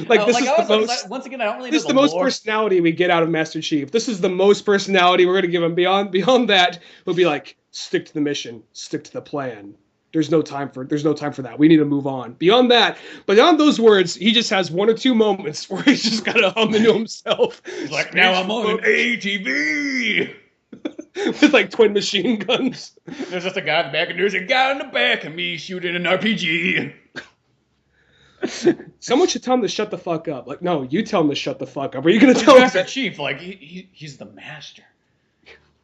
Speaker 2: Like this is the most.
Speaker 1: Once again, I don't really.
Speaker 2: This is the most personality we get out of Master Chief. This is the most personality we're gonna give him. Beyond that, we'll be like, stick to the mission, stick to the plan. There's no time for that. We need to move on. Beyond that, beyond those words, he just has one or two moments where he's just gotta hum into himself.
Speaker 1: He's like, now I'm on an ATV.
Speaker 2: With like twin machine guns.
Speaker 1: There's just a guy in the back, and there's a guy in the back, and me shooting an RPG.
Speaker 2: Someone should tell him to shut the fuck up. Like, no, you tell him to shut the fuck up. Are you gonna tell him?
Speaker 1: Master Chief, like he's the master.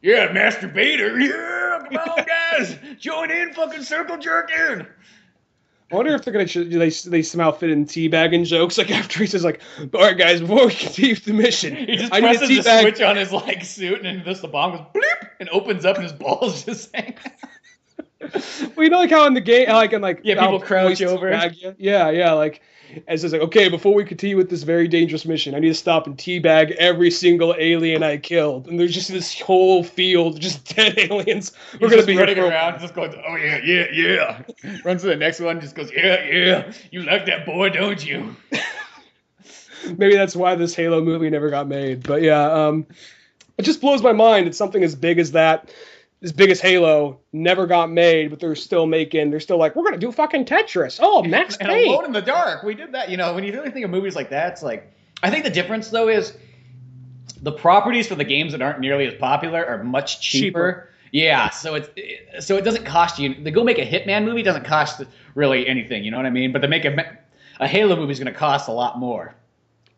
Speaker 1: Yeah, Master Vader. Yeah, come on, guys, join in, fucking circle jerking.
Speaker 2: I wonder if they're gonna they somehow fit in teabagging jokes like after he says like, all right guys, before we continue the mission,
Speaker 1: he just presses the switch on his like suit and just the bomb goes bloop and opens up and his balls just hang.
Speaker 2: Well, you know like how in the game
Speaker 1: people crouch over.
Speaker 2: Yeah, like as it's like, okay, before we continue with this very dangerous mission, I need to stop and teabag every single alien I killed. And there's just this whole field of just dead aliens.
Speaker 1: We're gonna be running around, just going, oh yeah. Runs to the next one, just goes, yeah. You like that boy, don't you?
Speaker 2: Maybe that's why this Halo movie never got made. But yeah, it just blows my mind. It's something as big as that. As big as Halo never got made, but they're still like, we're going to do fucking Tetris. Oh, Max Payne.
Speaker 1: And Alone in the Dark. We did that. You know, when you really think of movies like that, it's like, I think the difference, though, is the properties for the games that aren't nearly as popular are much cheaper. Yeah, so it doesn't cost you. To go make a Hitman movie doesn't cost really anything, you know what I mean? But to make a Halo movie is going to cost a lot more.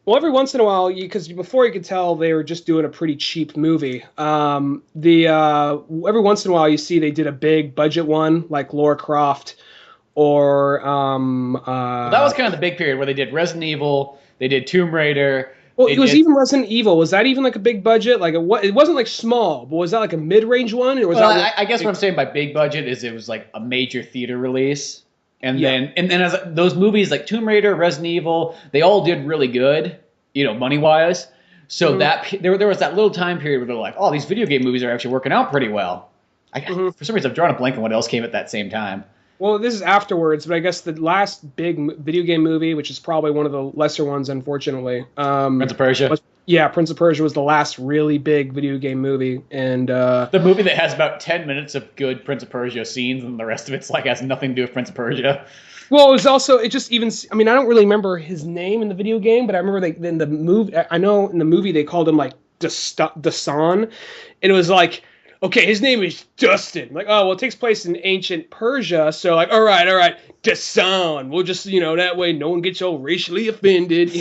Speaker 2: Well, every once in a while, because before you could tell they were just doing a pretty cheap movie. Every once in a while you see they did a big budget one like Lara Croft, or
Speaker 1: well, that was kind of the big period where they did Resident Evil, they did Tomb Raider.
Speaker 2: Well, it was even Resident Evil. Was that even like a big budget? Like it wasn't like small, but was that like a mid-range one? Or was that
Speaker 1: I guess what I'm saying by big budget is it was like a major theater release. And then as those movies like Tomb Raider, Resident Evil, they all did really good, you know, money-wise. So that there was that little time period where they're like, oh, these video game movies are actually working out pretty well. For some reason, I've drawn a blank on what else came at that same time.
Speaker 2: Well, this is afterwards, but I guess the last big video game movie, which is probably one of the lesser ones, unfortunately.
Speaker 1: Prince of Persia.
Speaker 2: Prince of Persia was the last really big video game movie, and
Speaker 1: the movie that has about 10 minutes of good Prince of Persia scenes, and the rest of it's like has nothing to do with Prince of Persia.
Speaker 2: Well, I don't really remember his name in the video game, but I remember in the movie. I know in the movie they called him like Dasan, and it was like, okay, his name is Dustin. Like, oh, well, it takes place in ancient Persia, so like, all right, Dasan. We'll just, that way no one gets all racially offended,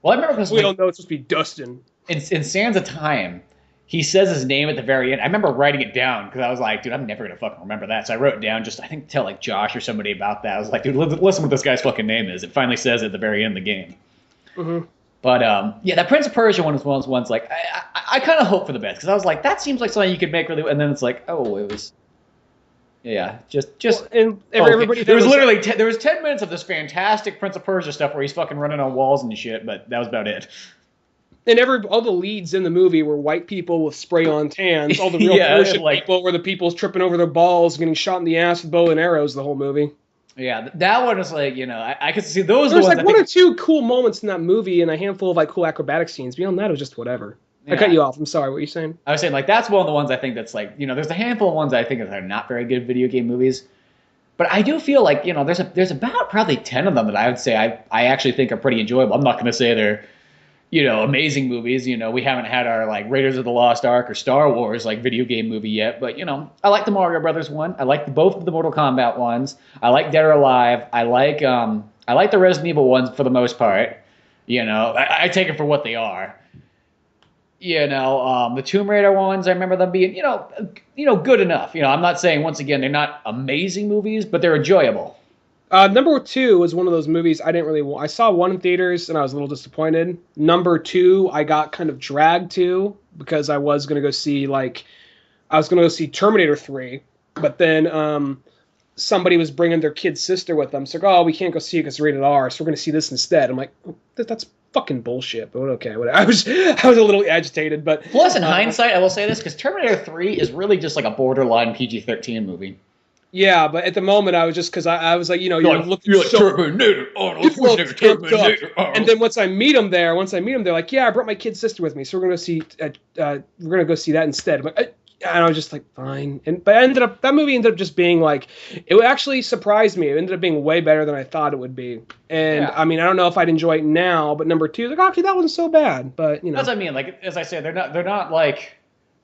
Speaker 1: Well, I remember because
Speaker 2: we don't know it's supposed to be Dustin.
Speaker 1: In Sands of Time, he says his name at the very end. I remember writing it down because I was like, dude, I'm never gonna fucking remember that. So I wrote it down just, I think, to tell like Josh or somebody about that. I was like, dude, listen what this guy's fucking name is. It finally says it at the very end of the game. Mm-hmm. But that Prince of Persia one was one of those ones like I kind of hope for the best because I was like, that seems like something you could make really. And then it's like, oh, it was. Yeah, just. Well,
Speaker 2: and everybody.
Speaker 1: There was literally there was 10 minutes of this fantastic Prince of Persia stuff where he's fucking running on walls and shit, but that was about it.
Speaker 2: And all the leads in the movie were white people with spray-on tans. All the real
Speaker 1: Yeah,
Speaker 2: Persian
Speaker 1: like-
Speaker 2: people were the people tripping over their balls, getting shot in the ass with bow and arrows the whole movie.
Speaker 1: Yeah, that one is like, I could see those.
Speaker 2: There's
Speaker 1: the ones
Speaker 2: like
Speaker 1: I
Speaker 2: one
Speaker 1: think,
Speaker 2: or two cool moments in that movie and a handful of like cool acrobatic scenes. Beyond that, it was just whatever. I cut
Speaker 1: Yeah.
Speaker 2: you off. I'm sorry. What were you saying?
Speaker 1: I was saying like that's one of the ones I think that's like, there's a handful of ones I think that are not very good video game movies. But I do feel like, there's about probably 10 of them that I would say I actually think are pretty enjoyable. I'm not going to say they're, amazing movies. We haven't had our like Raiders of the Lost Ark or Star Wars like video game movie yet. But, I like the Mario Brothers one. I like both of the Mortal Kombat ones. I like Dead or Alive. I like the Resident Evil ones for the most part. I take it for what they are. The Tomb Raider ones, I remember them being, good enough. I'm not saying, once again, they're not amazing movies, but they're enjoyable.
Speaker 2: Number 2 was one of those movies I didn't really want. I saw one in theaters and I was a little disappointed. Number 2, I got kind of dragged to because I was going to go see Terminator 3, but then somebody was bringing their kid sister with them. So like, oh, we can't go see it because it's rated R, so we're going to see this instead. I'm like, oh, that's fucking bullshit, but okay, whatever. I was a little agitated, but
Speaker 1: plus in hindsight, I will say this because Terminator 3 is really just like a borderline PG-13 movie.
Speaker 2: Yeah, but at the moment I was just because I was like, you're looking
Speaker 1: like
Speaker 2: so
Speaker 1: Terminator Arnold Schwarzenegger, Terminator Arnold.
Speaker 2: And then once I meet them, they're like, yeah, I brought my kid sister with me, so we're gonna go see that instead. But and I was just like, fine. But that movie ended up just being like, it actually surprised me. It ended up being way better than I thought it would be. And I mean, I don't know if I'd enjoy it now, but number 2 is like, okay, that wasn't so bad. But that's
Speaker 1: what I mean. Like as I said, they're not like,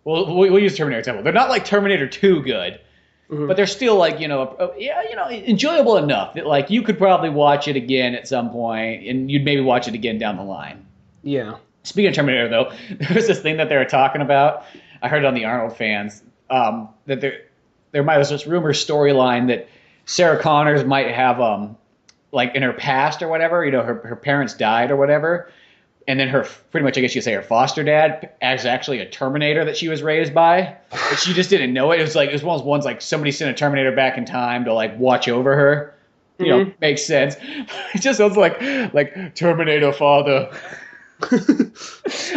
Speaker 1: well, we'll use Terminator example. They're not like Terminator 2 good, but they're still like, enjoyable enough that like you could probably watch it again at some point, and you'd maybe watch it again down the line.
Speaker 2: Yeah.
Speaker 1: Speaking of Terminator, though, there was this thing that they were talking about. I heard it on the Arnold fans that there might have this rumor storyline that Sarah Connors might have like in her past or whatever, her parents died or whatever, and then her pretty much I guess you could say her foster dad is actually a Terminator that she was raised by, but she just didn't know it. It was one of those ones like somebody sent a Terminator back in time to like watch over her. Makes sense. It just sounds like Terminator father.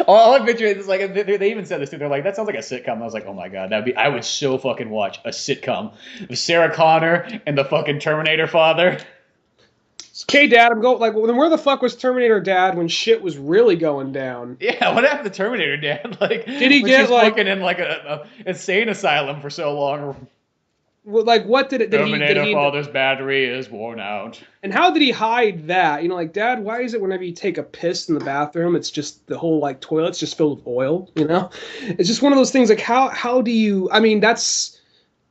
Speaker 1: All I picture is like they even said this too. They're like, that sounds like a sitcom. I was like, oh my god, I would so fucking watch a sitcom with Sarah Connor and the fucking Terminator father.
Speaker 2: Okay, Dad, I'm going like, well, then where the fuck was Terminator Dad when shit was really going down?
Speaker 1: Yeah, what happened to Terminator Dad? Like,
Speaker 2: did he get like
Speaker 1: fucking in like a insane asylum for so long?
Speaker 2: Well, like, what did
Speaker 1: Terminator father's battery is worn out.
Speaker 2: And how did he hide that? Like, Dad, why is it whenever you take a piss in the bathroom, it's just the whole, like, toilet's just filled with oil, It's just one of those things, like, how do you, I mean,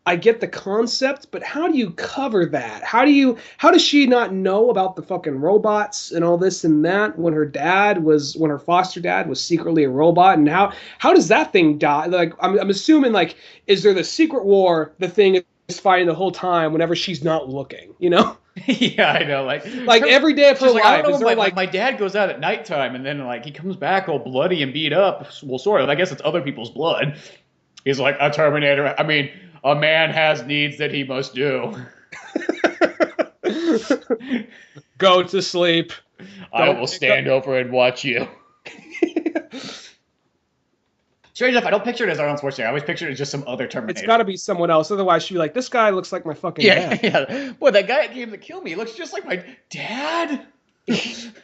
Speaker 2: I get the concept, but how do you cover that? How does she not know about the fucking robots and all this and that when her foster dad was secretly a robot? And how does that thing die? Like, I'm assuming, like, is there the secret war, the thing is fighting the whole time whenever she's not looking,
Speaker 1: Yeah, I know. Like
Speaker 2: every day of her life.
Speaker 1: I don't know, my dad goes out at nighttime and then like he comes back all bloody and beat up. Well, sort of. I guess it's other people's blood. He's like a Terminator. I mean, a man has needs that he must do.
Speaker 2: Go to sleep.
Speaker 1: I will stand over and watch you. Strange enough, I don't picture it as Arnold Schwarzenegger. I always picture it as just some other Terminator.
Speaker 2: It's got to be someone else. Otherwise, she'd be like, this guy looks like my fucking dad.
Speaker 1: Yeah. Boy, that guy that came to kill me looks just like my dad.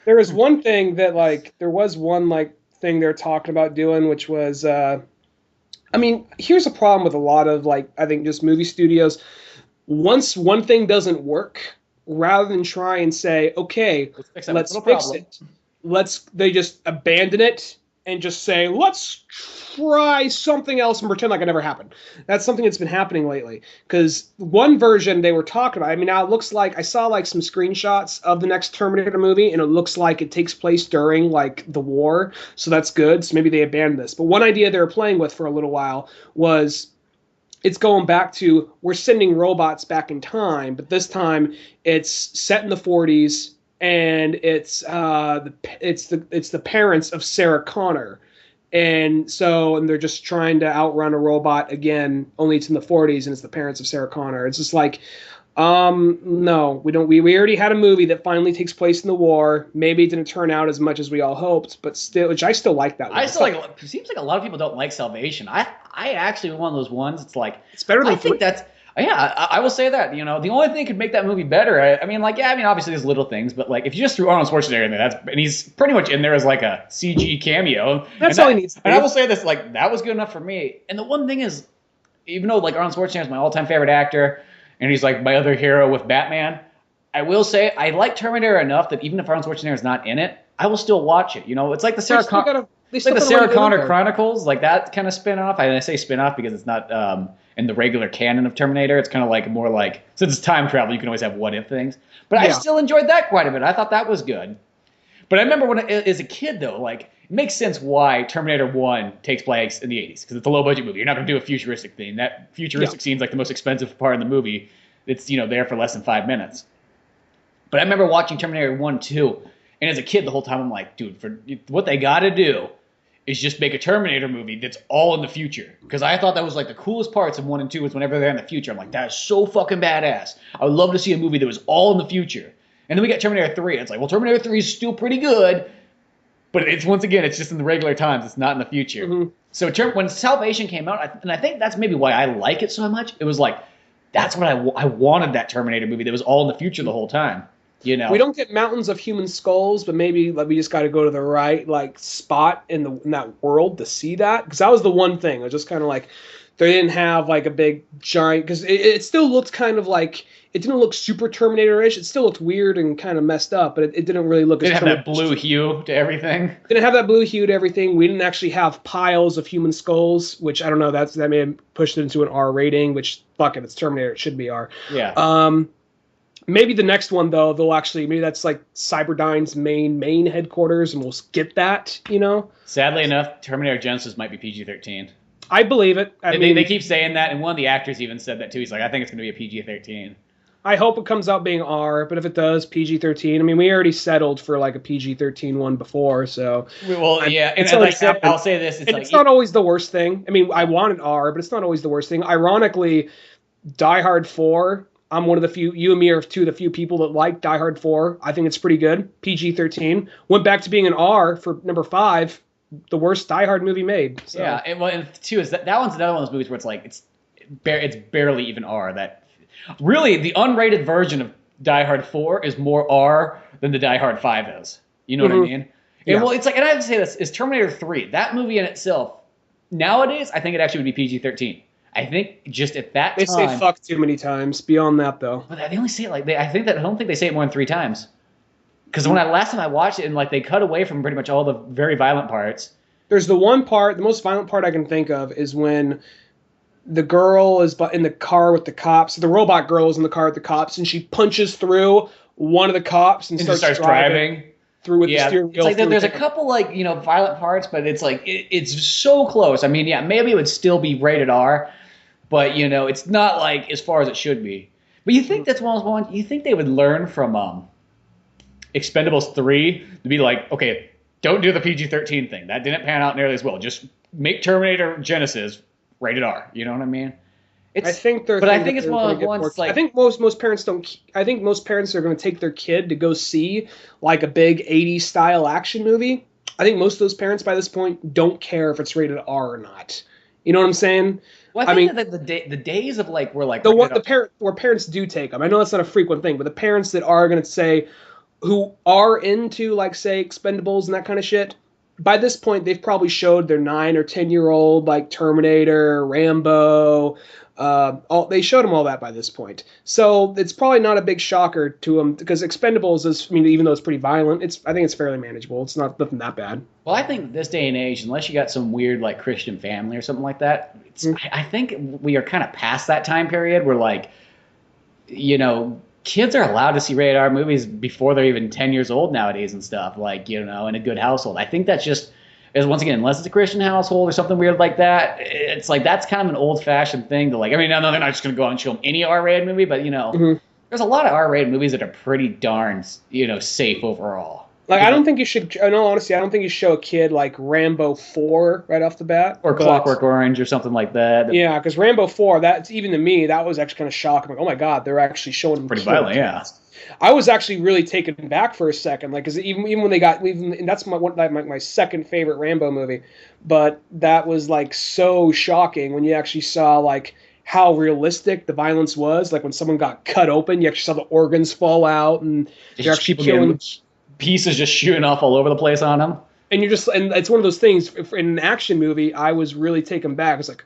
Speaker 2: There was one thing that, like, thing they're talking about doing, which was, I mean, here's a problem with a lot of, like, I think just movie studios. Once one thing doesn't work, rather than try and say, okay, let's fix it. They just abandon it and just say, let's try something else and pretend like it never happened. That's something that's been happening lately. Because one version they were talking about, I mean, now it looks like, I saw like some screenshots of the next Terminator movie, and it looks like it takes place during like the war. So that's good. So maybe they abandoned this. But one idea they were playing with for a little while was, it's going back to, we're sending robots back in time, but this time it's set in the 40s, and it's the parents of Sarah Connor, and they're just trying to outrun a robot again, only it's in the 40s, and it's the parents of Sarah Connor. It's just like, No, we don't. We already had a movie that finally takes place in the war. Maybe it didn't turn out as much as we all hoped, but still, which I still like that one.
Speaker 1: I still like. It seems like a lot of people don't like Salvation. I actually one of those ones. It's like
Speaker 2: it's better than
Speaker 1: I think that's. Yeah, I will say that. You know, the only thing that could make that movie better. I mean, like, yeah, I mean, obviously there's little things, but like, if you just threw Arnold Schwarzenegger in there, and he's pretty much in there as like a CG cameo.
Speaker 2: That's all he needs to
Speaker 1: And
Speaker 2: be.
Speaker 1: I will say this, like, that was good enough for me. And the one thing is, even though like Arnold Schwarzenegger is my all-time favorite actor, and he's like my other hero with Batman, I will say I like Terminator enough that even if Arnold Schwarzenegger is not in it, I will still watch it. You know, it's like the Sarah Connor Chronicles, like that kind of spin-off. I say spin-off because it's not in the regular canon of Terminator. It's kind of like more like, since it's time travel, you can always have what-if things. But I still enjoyed that quite a bit. I thought that was good. But I remember when as a kid, though, like, it makes sense why Terminator 1 takes place in the 80s, because it's a low-budget movie. You're not going to do a futuristic thing. That futuristic scene's like the most expensive part in the movie. It's, you know, there for less than 5 minutes. But I remember watching Terminator 1, too, and as a kid, the whole time, I'm like, dude, for what they got to do is just make a Terminator movie that's all in the future. Because I thought that was like the coolest parts of 1 and 2 was whenever they're in the future. I'm like, that is so fucking badass. I would love to see a movie that was all in the future. And then we got Terminator 3. And it's like, well, Terminator 3 is still pretty good, but it's once again, it's just in the regular times. It's not in the future. Mm-hmm. So when Salvation came out, and I think that's maybe why I like it so much. It was like, that's what I wanted, that Terminator movie that was all in the future the whole time. You know,
Speaker 2: we don't get mountains of human skulls, but maybe like we just got to go to the right like spot in that world to see that, because that was the one thing. I was just kind of like, they didn't have like a big giant, because it still looked kind of like, it didn't look super Terminator-ish. It still looked weird and kind of messed up, but it didn't really look.
Speaker 1: Didn't have that blue hue to everything.
Speaker 2: Didn't have that blue hue to everything. We didn't actually have piles of human skulls, which I don't know. That may have pushed it into an R rating, which fuck it, it's Terminator. It should be R.
Speaker 1: Yeah.
Speaker 2: Maybe the next one, though, maybe that's like Cyberdyne's main headquarters, and we'll skip that, you know?
Speaker 1: Sadly enough, Terminator Genisys might be PG-13.
Speaker 2: I believe it.
Speaker 1: They keep saying that, and one of the actors even said that, too. He's like, I think it's going to be a PG-13.
Speaker 2: I hope it comes out being R, but if it does, PG-13. I mean, we already settled for like a PG-13 one before, so...
Speaker 1: Well, yeah, and I'll say this.
Speaker 2: It's not always the worst thing. I mean, I wanted R, but it's not always the worst thing. Ironically, Die Hard 4... I'm one of the few, you and me are two of the few people that like Die Hard 4. I think it's pretty good. PG-13. Went back to being an R for number 5, the worst Die Hard movie made. So.
Speaker 1: Yeah, and two is that one's another one of those movies where it's like, it's barely even R. That really, the unrated version of Die Hard 4 is more R than the Die Hard 5 is. You know what I mean?
Speaker 2: Yeah.
Speaker 1: And well, it's like, and I have to say this, is Terminator 3. That movie in itself, nowadays, I think it actually would be PG-13. I think just at that time...
Speaker 2: They say fuck too many times. Beyond that, though.
Speaker 1: But they only say it like... I don't think they say it more than 3 times. Because last time I watched it, and like they cut away from pretty much all the very violent parts.
Speaker 2: There's the one part, the most violent part I can think of is when the girl is in the car with the cops. The robot girl is in the car with the cops, and she punches through one of the cops and starts driving. Through with the steering wheel.
Speaker 1: It's like there's a couple like, you know, violent parts, but it's like it's so close. I mean, yeah, maybe it would still be rated R, but you know, it's not like as far as it should be. But you think that's one of those ones, you think they would learn from Expendables 3 to be like, okay, don't do the PG-13 thing. That didn't pan out nearly as well. Just make Terminator Genisys rated R. You know what I mean?
Speaker 2: I think it's one of the ones. Like, I think most parents don't. I think most parents are going to take their kid to go see like a big '80s style action movie. I think most of those parents by this point don't care if it's rated R or not. You know what I'm saying?
Speaker 1: Well, I think that the days of like where
Speaker 2: parents do take them. I know that's not a frequent thing, but the parents that are going to say, who are into like say Expendables and that kind of shit. By this point, they've probably showed their 9 or 10-year-old like Terminator, Rambo. They showed them all that by this point, so it's probably not a big shocker to them because Expendables is, I mean, even though it's pretty violent, I think it's fairly manageable. It's nothing that bad.
Speaker 1: Well, I think this day and age, unless you got some weird like Christian family or something like that, I think we are kind of past that time period where like, you know, kids are allowed to see rated R movies before they're even 10 years old nowadays and stuff, like, you know, in a good household. I think that's just. Is once again, unless it's a Christian household or something weird like that, it's like that's kind of an old-fashioned thing to like. I mean, no, they're not just going to go out and show them any R-rated movie, but you know, there's a lot of R-rated movies that are pretty darn, you know, safe overall.
Speaker 2: Like, I don't think you should. In all honesty, I don't think you show a kid like Rambo 4 right off the bat,
Speaker 1: or Clockwork Orange or something like that.
Speaker 2: Yeah, because Rambo 4, that's even to me, that was actually kind of shocking. Like, oh my god, they're actually showing them
Speaker 1: pretty violent. Yeah.
Speaker 2: I was actually really taken back for a second, like, because even when they got, and that's my second favorite Rambo movie, but that was like so shocking when you actually saw like how realistic the violence was. Like when someone got cut open, you actually saw the organs fall out, and they're actually killing
Speaker 1: pieces just shooting off all over the place on them.
Speaker 2: And it's one of those things. In an action movie, I was really taken back. I was like,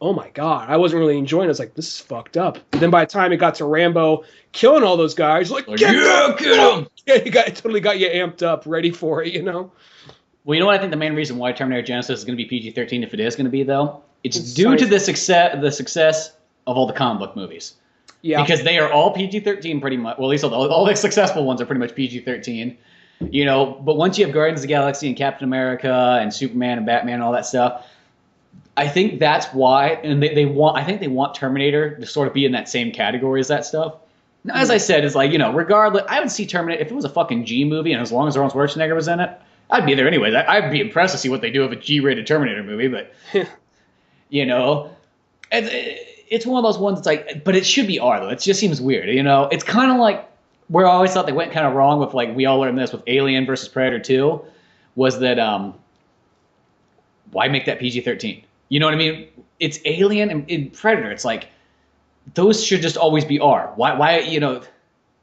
Speaker 2: oh my god, I wasn't really enjoying it. I was like, this is fucked up. But then by the time it got to Rambo killing all those guys, get him! Yeah, it totally got you amped up, ready for it, you know?
Speaker 1: Well, you know what I think the main reason why Terminator Genisys is going to be PG-13, if it is going to be, though? It's due to the success of all the comic book movies. Yeah. Because they are all PG-13 pretty much. Well, at least all the successful ones are pretty much PG-13. You know, but once you have Guardians of the Galaxy and Captain America and Superman and Batman and all that stuff, I think that's why, and I think they want Terminator to sort of be in that same category as that stuff. Now, as I said, it's like, you know, regardless, I would see Terminator, if it was a fucking G movie and as long as Arnold Schwarzenegger was in it, I'd be there anyways. I'd be impressed to see what they do with a G-rated Terminator movie, but, you know, it's one of those ones that's like, but it should be R, though. It just seems weird, you know? It's kind of like, where I always thought they went kind of wrong with, like, we all learned this with Alien versus Predator 2, was that, why make that PG-13? You know what I mean? It's Alien and Predator. It's like, those should just always be R. Why, you know?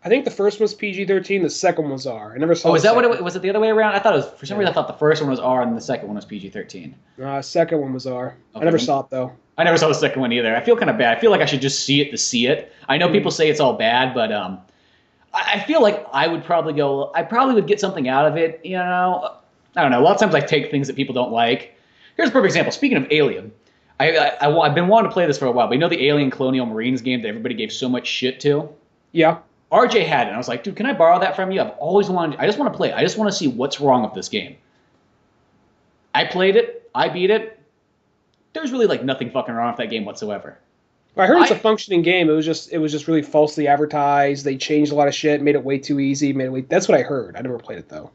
Speaker 2: I think the first one was PG-13, the second one was R. I never saw.
Speaker 1: Oh, is that what it was? It the other way around? I thought it was, for some reason, I thought the first one was R and the second one was PG-13.
Speaker 2: Second one was R.
Speaker 1: Okay.
Speaker 2: I never saw it, though.
Speaker 1: I never saw the second one either. I feel kind of bad. I feel like I should just see it to see it. I know people say it's all bad, but, I feel like I probably would get something out of it, you know? I don't know. A lot of times I take things that people don't like. Here's a perfect example. Speaking of Alien, I've been wanting to play this for a while, but you know the Alien Colonial Marines game that everybody gave so much shit to?
Speaker 2: Yeah.
Speaker 1: RJ had it, and I was like, dude, can I borrow that from you? I've always wanted, I just want to play it. I just want to see what's wrong with this game. I played it. I beat it. There's really like nothing fucking wrong with that game whatsoever.
Speaker 2: I heard it's a functioning game. It was just really falsely advertised. They changed a lot of shit, made it way too easy. That's what I heard. I never played it though.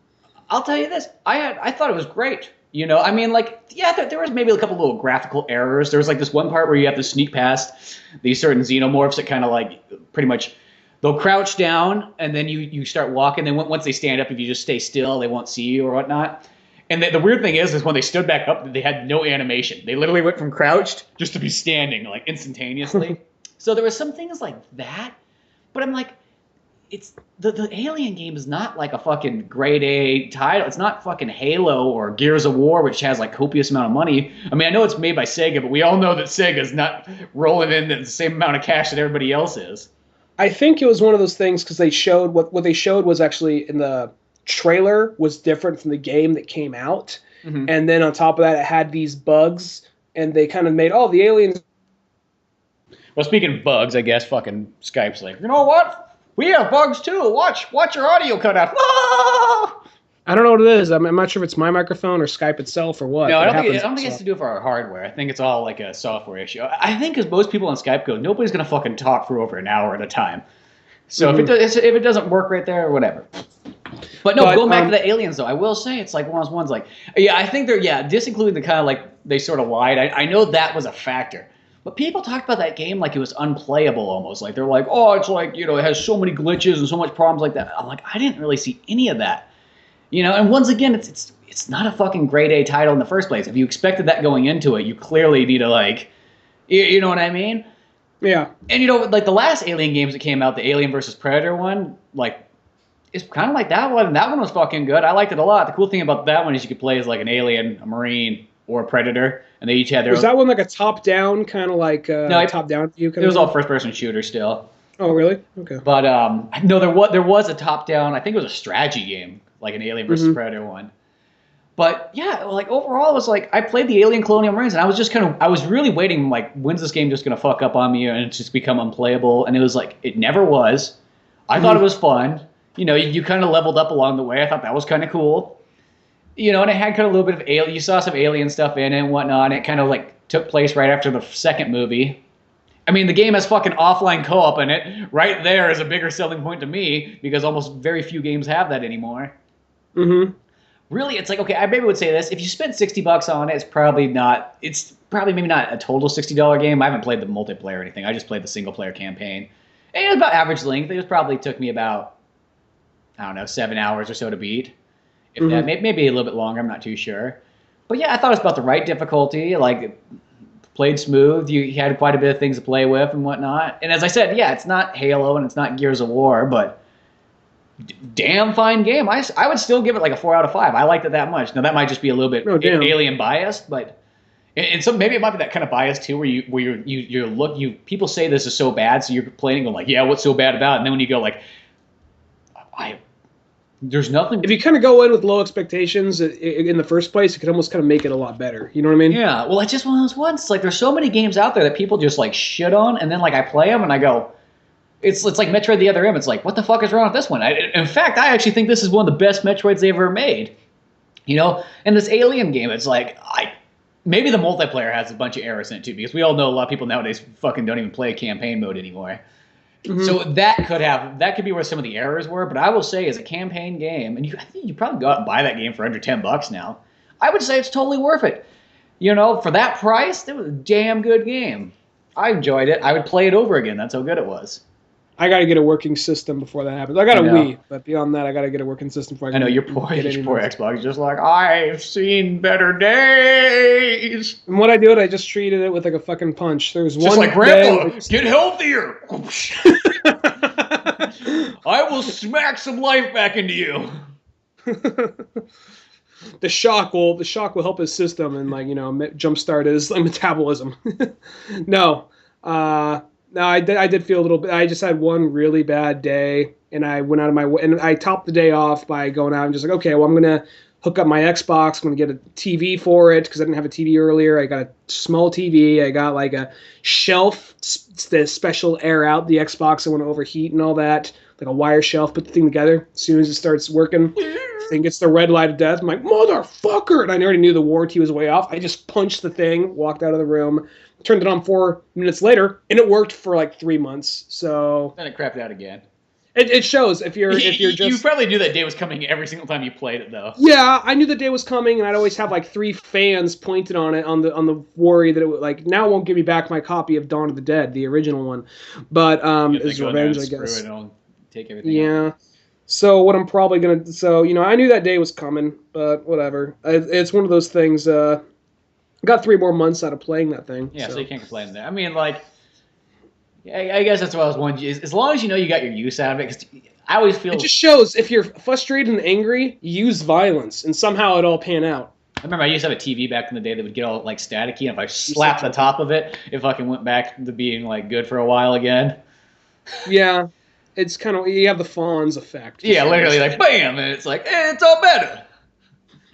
Speaker 1: I'll tell you this. I thought it was great. You know, I mean, like, yeah, there was maybe a couple little graphical errors. There was like this one part where you have to sneak past these certain xenomorphs that kind of like pretty much they'll crouch down and then you start walking. Then once they stand up, if you just stay still, they won't see you or whatnot. And the weird thing is when they stood back up, they had no animation. They literally went from crouched just to be standing, like, instantaneously. So there were some things like that. But I'm like, it's the Alien game is not like a fucking grade A title. It's not fucking Halo or Gears of War, which has, like, copious amount of money. I mean, I know it's made by Sega, but we all know that Sega's not rolling in the same amount of cash that everybody else is.
Speaker 2: I think it was one of those things because they showed what they showed was actually in the trailer was different from the game that came out. Mm-hmm. And then on top of that, it had these bugs, and they kind of made, the aliens.
Speaker 1: Well, speaking of bugs, I guess fucking Skype's like, you know what? We have bugs too. Watch your audio cut out. Ah!
Speaker 2: I don't know what it is. I'm not sure if it's my microphone or Skype itself or what.
Speaker 1: No, I don't think it has to do with our hardware. I think it's all like a software issue. I think as most people on Skype go, nobody's going to fucking talk for over an hour at a time. So if it doesn't work right there, whatever. But going back to the aliens, though, I will say it's like one of those ones like, I think disincluding the kind of like they sort of lied. I know that was a factor. But people talked about that game like it was unplayable almost. Like they're like, it's like, it has so many glitches and so much problems like that. I'm like, I didn't really see any of that. And once again, it's not a fucking grade A title in the first place. If you expected that going into it, you clearly need to like, you know what I mean?
Speaker 2: Yeah.
Speaker 1: And like the last Alien games that came out, the Alien versus Predator one, like, it's kind of like that one. That one was fucking good. I liked it a lot. The cool thing about that one is you could play as like an alien, a marine, or a predator, and they each had their.
Speaker 2: Was that one like a top-down kind of like top-down view?
Speaker 1: It was all first-person shooter still.
Speaker 2: Oh, really? Okay.
Speaker 1: But no, there was a top-down. I think it was a strategy game, like an Alien versus Predator one. But yeah, like overall, it was like I played the Alien Colonial Marines, and I was just I was really waiting, like, when's this game just gonna fuck up on me and it's just become unplayable? And it was like it never was. I thought it was fun. You kind of leveled up along the way. I thought that was kind of cool. And it had kind of a little bit of alien. You saw some alien stuff in it and whatnot. And it kind of like took place right after the second movie. I mean, the game has fucking offline co-op in it. Right there is a bigger selling point to me because almost very few games have that anymore.
Speaker 2: Mm-hmm.
Speaker 1: Really, it's like, okay, I maybe would say this: if you spend $60 on it, it's probably not. It's probably maybe not a total $60 game. I haven't played the multiplayer or anything. I just played the single player campaign. And it was about average length. It was probably took me about, I don't know, 7 hours or so to beat. If that, maybe a little bit longer. I'm not too sure. But yeah, I thought it was about the right difficulty. Like, played smooth. You had quite a bit of things to play with and whatnot. And as I said, yeah, it's not Halo and it's not Gears of War, but damn fine game. I would still give it like a 4 out of 5. I liked it that much. Now that might just be a little bit alien biased, but and so maybe it might be that kind of bias too, where you people say this is so bad, so you're playing and going like, yeah, what's so bad about it? And then when you go like, there's nothing.
Speaker 2: If you kind of go in with low expectations in the first place, it could almost kind of make it a lot better. You know what I mean?
Speaker 1: Yeah. Well, it's just one of those ones. It's like there's so many games out there that people just like shit on, and then like I play them and I go, it's like Metroid the Other M. It's like, what the fuck is wrong with this one? In fact, I actually think this is one of the best Metroids they ever made. You know, and this Alien game, it's like maybe the multiplayer has a bunch of errors in it too, because we all know a lot of people nowadays fucking don't even play campaign mode anymore. Mm-hmm. So that could be where some of the errors were. But I will say, as a campaign game, and I think you probably go out and buy that game for under $10 now. I would say it's totally worth it. You know, for that price, it was a damn good game. I enjoyed it. I would play it over again. That's how good it was.
Speaker 2: I got to get a working system before that happens. I got a Wii, but beyond that, I got to get a working system before I can.
Speaker 1: I know your poor Xbox is just like, I've seen better days.
Speaker 2: And what I do, I just treated it with like a fucking punch. There's one.
Speaker 1: Just like Grandpa, get healthier. I will smack some life back into you.
Speaker 2: The shock will help his system and jumpstart his metabolism. No. No, I did feel a little bit. I just had one really bad day, and I went out of my way, and I topped the day off by going out and just like, okay, well, I'm gonna hook up my Xbox. I'm gonna get a TV for it because I didn't have a TV earlier. I got a small TV. I got like a shelf, the special air out the Xbox. I want to overheat and all that, like a wire shelf. Put the thing together. As soon as it starts working, thing gets the red light of death. I'm like, motherfucker! And I already knew the warranty was way off. I just punched the thing, walked out of the room. Turned it on 4 minutes later, and it worked for like 3 months. So
Speaker 1: then it crapped out again.
Speaker 2: It shows if you're just.
Speaker 1: You probably knew that day was coming every single time you played it, though.
Speaker 2: Yeah, I knew the day was coming, and I'd always have like 3 fans pointed on it on the worry that it would now it won't give me back my copy of Dawn of the Dead, the original one, but it's revenge, I guess.
Speaker 1: Take everything.
Speaker 2: Yeah. Out. So what I'm probably gonna I knew that day was coming, but whatever. It's one of those things. Got 3 more months out of playing that thing.
Speaker 1: Yeah, so you can't complain there. I mean, like, I guess that's what I was wondering. As long as you know you got your use out of it, because I always feel...
Speaker 2: It just shows if you're frustrated and angry, use violence, and somehow it'll pan out.
Speaker 1: I remember I used to have a TV back in the day that would get all, like, staticky, and if I slapped the top of it, it fucking went back to being, like, good for a while again.
Speaker 2: Yeah, it's kind of... You have the Fonz effect.
Speaker 1: Yeah, literally, like, bam! And it's like, it's all better!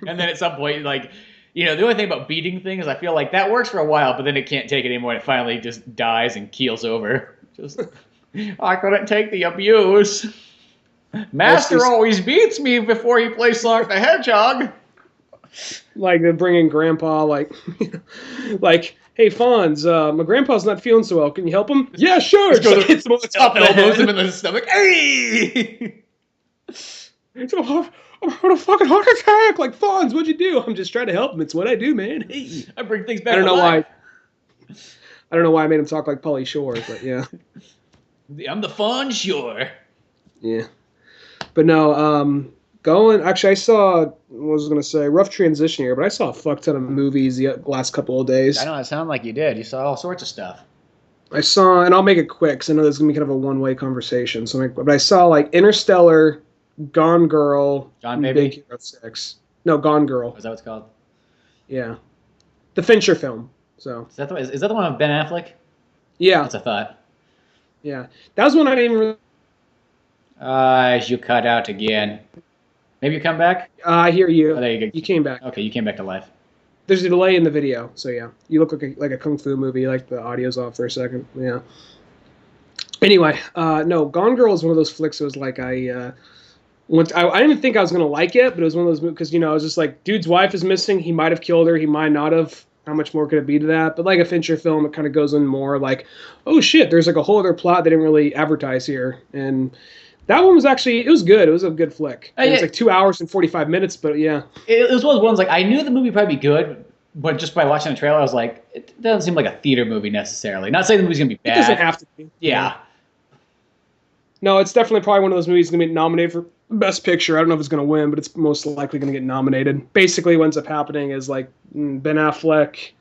Speaker 1: And then at some point, like... the only thing about beating things, I feel like that works for a while, but then it can't take it anymore, and it finally just dies and keels over. Just, I couldn't take the abuse. Master always beats me before he plays Sonic the Hedgehog.
Speaker 2: Like, they're bringing Grandpa, like, hey, Fonz, my grandpa's not feeling so well. Can you help him? Yeah, sure. Just hits him on the top of the
Speaker 1: elbows him in the stomach. Hey!
Speaker 2: I'm having a fucking heart attack. Like, Fonz, what'd you do? I'm just trying to help him. It's what I do, man. Hey,
Speaker 1: I bring things back.
Speaker 2: I don't know why I made him talk like Pauly Shore, but yeah.
Speaker 1: I'm the Fawn Shore.
Speaker 2: Yeah, but no. Actually, I saw. What was I gonna say? Rough transition here, but I saw a fuck ton of movies the last couple of days.
Speaker 1: I know it sounded like you did. You saw all sorts of stuff.
Speaker 2: I saw, and I'll make it quick because I know this is gonna be kind of a one-way conversation. But I saw like Interstellar. Gone Girl,
Speaker 1: Gone Baby?
Speaker 2: Big Hero 6. No, Gone Girl.
Speaker 1: Is that what it's called?
Speaker 2: Yeah, the Fincher film. So
Speaker 1: is that the one with Ben Affleck?
Speaker 2: Yeah,
Speaker 1: that's a thought.
Speaker 2: Yeah, that was one I didn't even.
Speaker 1: As you cut out again. Maybe you come back.
Speaker 2: I hear you.
Speaker 1: Oh, there you go.
Speaker 2: You came back.
Speaker 1: Okay, you came back to life.
Speaker 2: There's a delay in the video, so yeah, you look like a kung fu movie. Like the audio's off for a second. Yeah. Anyway, no, Gone Girl is one of those flicks. It was like I didn't even think I was going to like it, but it was one of those movies because, I was just like, dude's wife is missing. He might have killed her. He might not have. How much more could it be to that? But like a Fincher film, it kind of goes in more like, oh shit, there's like a whole other plot they didn't really advertise here. And That one was actually, it was good. It was a good flick. It
Speaker 1: Yeah.
Speaker 2: was like 2 hours and 45 minutes, but yeah.
Speaker 1: It was one of those ones like I knew the movie would probably be good, but just by watching the trailer, I was like, it doesn't seem like a theater movie necessarily. Not saying the movie's gonna be bad.
Speaker 2: It doesn't have to be.
Speaker 1: Yeah.
Speaker 2: No, it's definitely probably one of those movies going to be nominated for Best Picture. I don't know if it's going to win, but it's most likely going to get nominated. Basically, what ends up happening is like Ben Affleck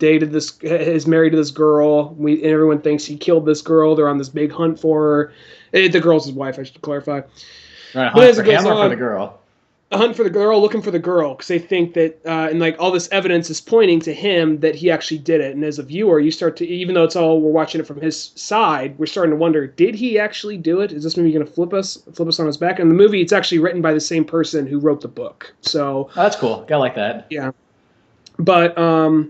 Speaker 2: is married to this girl. And everyone thinks he killed this girl. They're on this big hunt for her. The girl's his wife, I should clarify.
Speaker 1: Right, a hunt for him or for the girl?
Speaker 2: A hunt for the girl, looking for the girl, because they think that, and like all this evidence is pointing to him that he actually did it. And as a viewer, you start to, even though it's all we're watching it from his side, we're starting to wonder, did he actually do it? Is this movie going to flip us on his back? And the movie, it's actually written by the same person who wrote the book. So
Speaker 1: that's cool. I like that.
Speaker 2: Yeah. But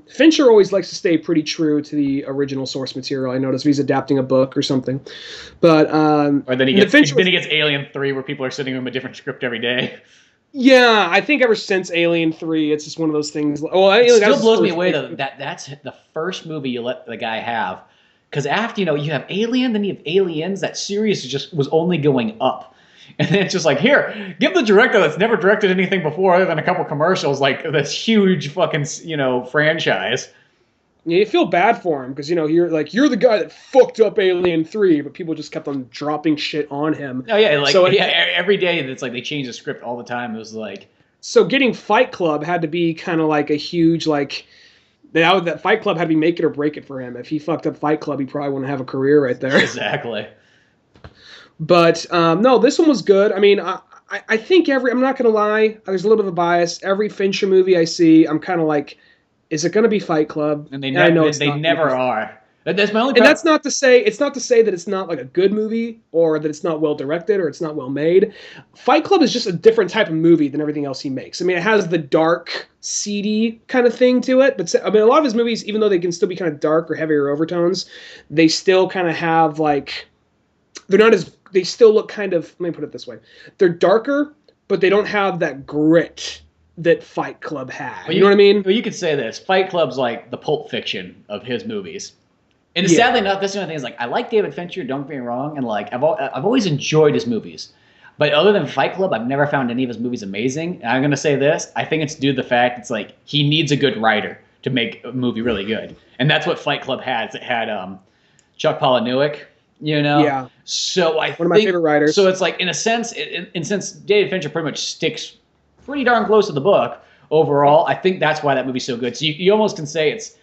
Speaker 2: Fincher always likes to stay pretty true to the original source material. I notice if he's adapting a book or something. But
Speaker 1: or then he gets Alien 3, where people are sending him a different script every day.
Speaker 2: Yeah, I think ever since Alien 3, it's just one of those things.
Speaker 1: It still blows me away though that's the first movie you let the guy have, because after you have Alien, then you have Aliens. That series just was only going up, and then it's just like, here, give the director that's never directed anything before other than a couple commercials like this huge fucking franchise.
Speaker 2: Yeah, you feel bad for him because you're the guy that fucked up Alien 3, but people just kept on dropping shit on him.
Speaker 1: Oh yeah, every day it's like they change the script all the time. It was like,
Speaker 2: so getting Fight Club had to be kind of like a huge that Fight Club had to be make it or break it for him. If he fucked up Fight Club, he probably wouldn't have a career right there.
Speaker 1: Exactly.
Speaker 2: But no, this one was good. I mean, I think I'm not gonna lie, there's a little bit of a bias. Every Fincher movie I see, I'm kind of like, is it going to be Fight Club?
Speaker 1: And they never are. That's my only.
Speaker 2: And that's not to say that it's not like a good movie or that it's not well directed or it's not well made. Fight Club is just a different type of movie than everything else he makes. I mean, it has the dark, seedy kind of thing to it, but I mean, a lot of his movies, even though they can still be kind of dark or heavier overtones, they still kind of have they still look kind of. Let me put it this way: they're darker, but they don't have that grit that Fight Club had. You know what I mean?
Speaker 1: Well, you could say this. Fight Club's like the Pulp Fiction of his movies. And sadly enough, that's the only thing is like, I like David Fincher, don't get me wrong, and like I've always enjoyed his movies. But other than Fight Club, I've never found any of his movies amazing. And I'm going to say this. I think it's due to the fact it's like he needs a good writer to make a movie really good. And that's what Fight Club has. It had Chuck Palahniuk,
Speaker 2: Yeah.
Speaker 1: So
Speaker 2: one of my favorite writers.
Speaker 1: So it's like, in a sense, since David Fincher pretty much sticks pretty darn close to the book overall, I think that's why that movie's so good. So you almost can say it's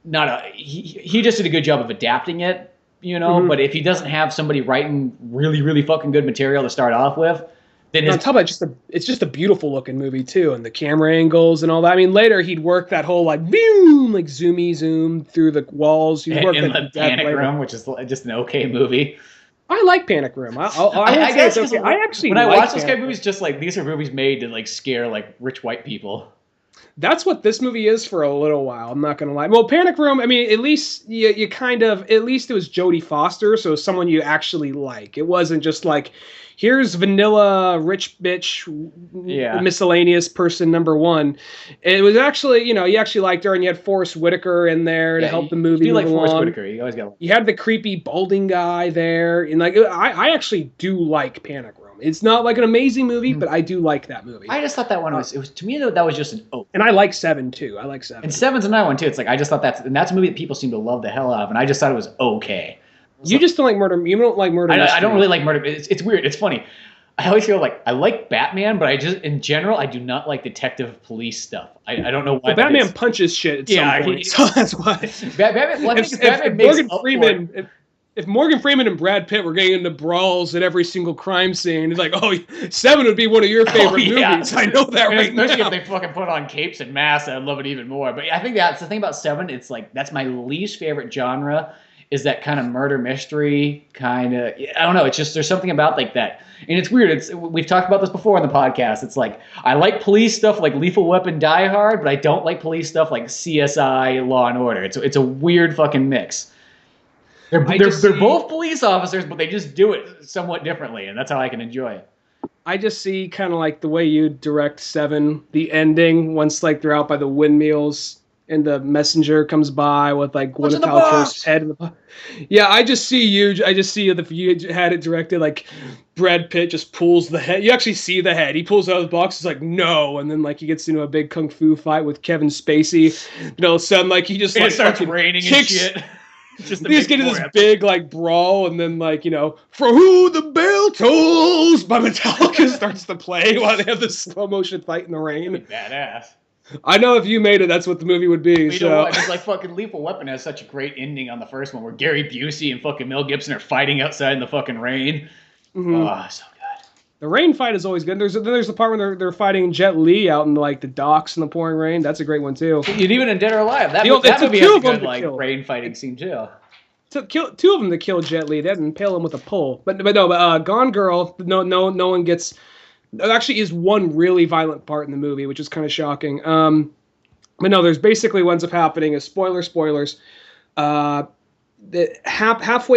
Speaker 1: not he just did a good job of adapting it,
Speaker 2: Mm-hmm.
Speaker 1: But if he doesn't have somebody writing really, really fucking good material to start off with, then
Speaker 2: on top of it's just a beautiful looking movie too, and the camera angles and all that. I mean, later he'd work that whole zoomy zoom through the walls.
Speaker 1: In the Panic Room, which is just an okay movie.
Speaker 2: I like Panic Room. I guess it's okay. I actually
Speaker 1: when I watch those kind of movies, just like these are movies made to like scare like rich white people.
Speaker 2: That's what this movie is for a little while. I'm not gonna lie. Well, Panic Room. I mean, at least you kind of at least it was Jodie Foster, so someone you actually like. It wasn't just like, here's vanilla rich bitch miscellaneous person number one. It was actually, you actually liked her, and you had Forrest Whitaker in there to help the movie move along.
Speaker 1: Forrest Whitaker. You always got.
Speaker 2: You had the creepy balding guy there, and like I actually do like Panic Room. It's not like an amazing movie, but I do like that movie.
Speaker 1: I just thought that one was to me that was just an
Speaker 2: And I like 7 too. I like 7.
Speaker 1: And 7's another one too. It's like I just thought that's a movie that people seem to love the hell out of, and I just thought it was okay.
Speaker 2: You just don't like murder. You don't like murder.
Speaker 1: I don't really like murder. It's weird. It's funny. I always feel like I like Batman, but I just in general I do not like detective police stuff. I don't know why.
Speaker 2: Well, Batman punches shit at some point, so that's why. If Morgan Freeman and Brad Pitt were getting into brawls at every single crime scene, it's like, 7 would be one of your favorite movies. I know that right
Speaker 1: especially
Speaker 2: now.
Speaker 1: If they fucking put on capes and masks, I'd love it even more. But I think that's the thing about 7. It's like that's my least favorite genre. Is that kind of murder mystery kind of? I don't know. It's just there's something about like that, and it's weird. We've talked about this before on the podcast. It's like I like police stuff like Lethal Weapon, Die Hard, but I don't like police stuff like CSI, Law and Order. It's a weird fucking mix. They're both police officers, but they just do it somewhat differently, and that's how I can enjoy it.
Speaker 2: I just see kind of like the way you direct 7, the ending once like they're out by the windmills. and the messenger comes by with like
Speaker 1: What's in
Speaker 2: Gwyneth
Speaker 1: the
Speaker 2: Paltrow's
Speaker 1: box?
Speaker 2: head in the box. Yeah, I just see you if you had it directed like Brad Pitt just pulls the head. You actually see the head. He pulls out of the box. He's like, no, and then like he gets into a big kung fu fight with Kevin Spacey. All of a sudden, like he just
Speaker 1: And
Speaker 2: like
Speaker 1: it starts
Speaker 2: fucking
Speaker 1: raining
Speaker 2: kicks.
Speaker 1: and shit. Just to
Speaker 2: They just
Speaker 1: make
Speaker 2: get
Speaker 1: it
Speaker 2: into
Speaker 1: more
Speaker 2: this
Speaker 1: epic.
Speaker 2: big like brawl, and then like for who the bell tolls by Metallica starts to play while they have this slow motion fight in the rain.
Speaker 1: That'd be badass.
Speaker 2: I know if you made it, that's what the movie would be.
Speaker 1: But you know what? It's like fucking Lethal Weapon has such a great ending on the first one where Gary Busey and fucking Mel Gibson are fighting outside in the fucking rain. Oh, so good.
Speaker 2: The rain fight is always good. There's the part where they're fighting Jet Li out in like the docks in the pouring rain. That's a great one too.
Speaker 1: And even in Dead or Alive, that
Speaker 2: It took
Speaker 1: movie
Speaker 2: two
Speaker 1: has a
Speaker 2: of them
Speaker 1: good
Speaker 2: to
Speaker 1: like
Speaker 2: kill.
Speaker 1: rain fighting scene too.
Speaker 2: Took two of them to kill Jet Li. They didn't impale him with a pole. But Gone Girl. No one gets. There actually is one really violent part in the movie, which is kind of shocking. But no, there's basically what ends up happening is spoilers. Halfway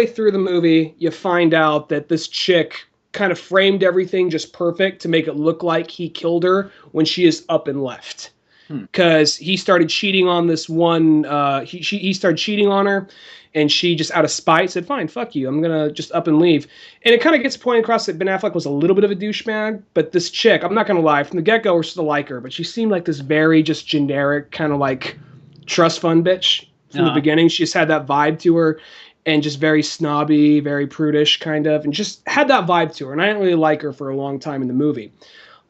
Speaker 2: through the movie, you find out that this chick kind of framed everything just perfect to make it look like he killed her when she is up and left. Because he started cheating on this one. He started cheating on her, and she just out of spite said, "Fine, fuck you. I'm gonna just up and leave." And it kind of gets pointed across that Ben Affleck was a little bit of a douchebag, but this chick, I'm not gonna lie, from the get go, we're still like her, but she seemed like this very just generic kind of like trust fund bitch from the beginning. She just had that vibe to her, and just very snobby, very prudish kind of, and just had that vibe to her. And I didn't really like her for a long time in the movie.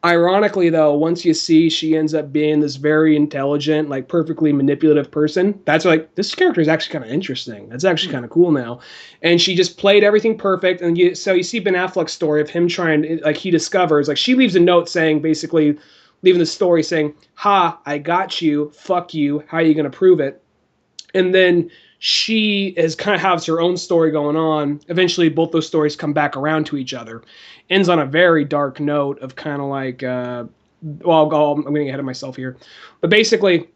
Speaker 2: Ironically, though, once you see she ends up being this very intelligent, like perfectly manipulative person, that's like, this character is actually kind of interesting. That's actually kind of cool now. And she just played everything perfect. And so you see Ben Affleck's story of him trying, like he discovers, like she leaves a note saying, basically leaving the story saying, "Ha, I got you, fuck you, how are you going to prove it?" And then she is kind of has her own story going on. Eventually, both those stories come back around to each other. Ends on a very dark note of kind of like, I'm getting ahead of myself here. But basically,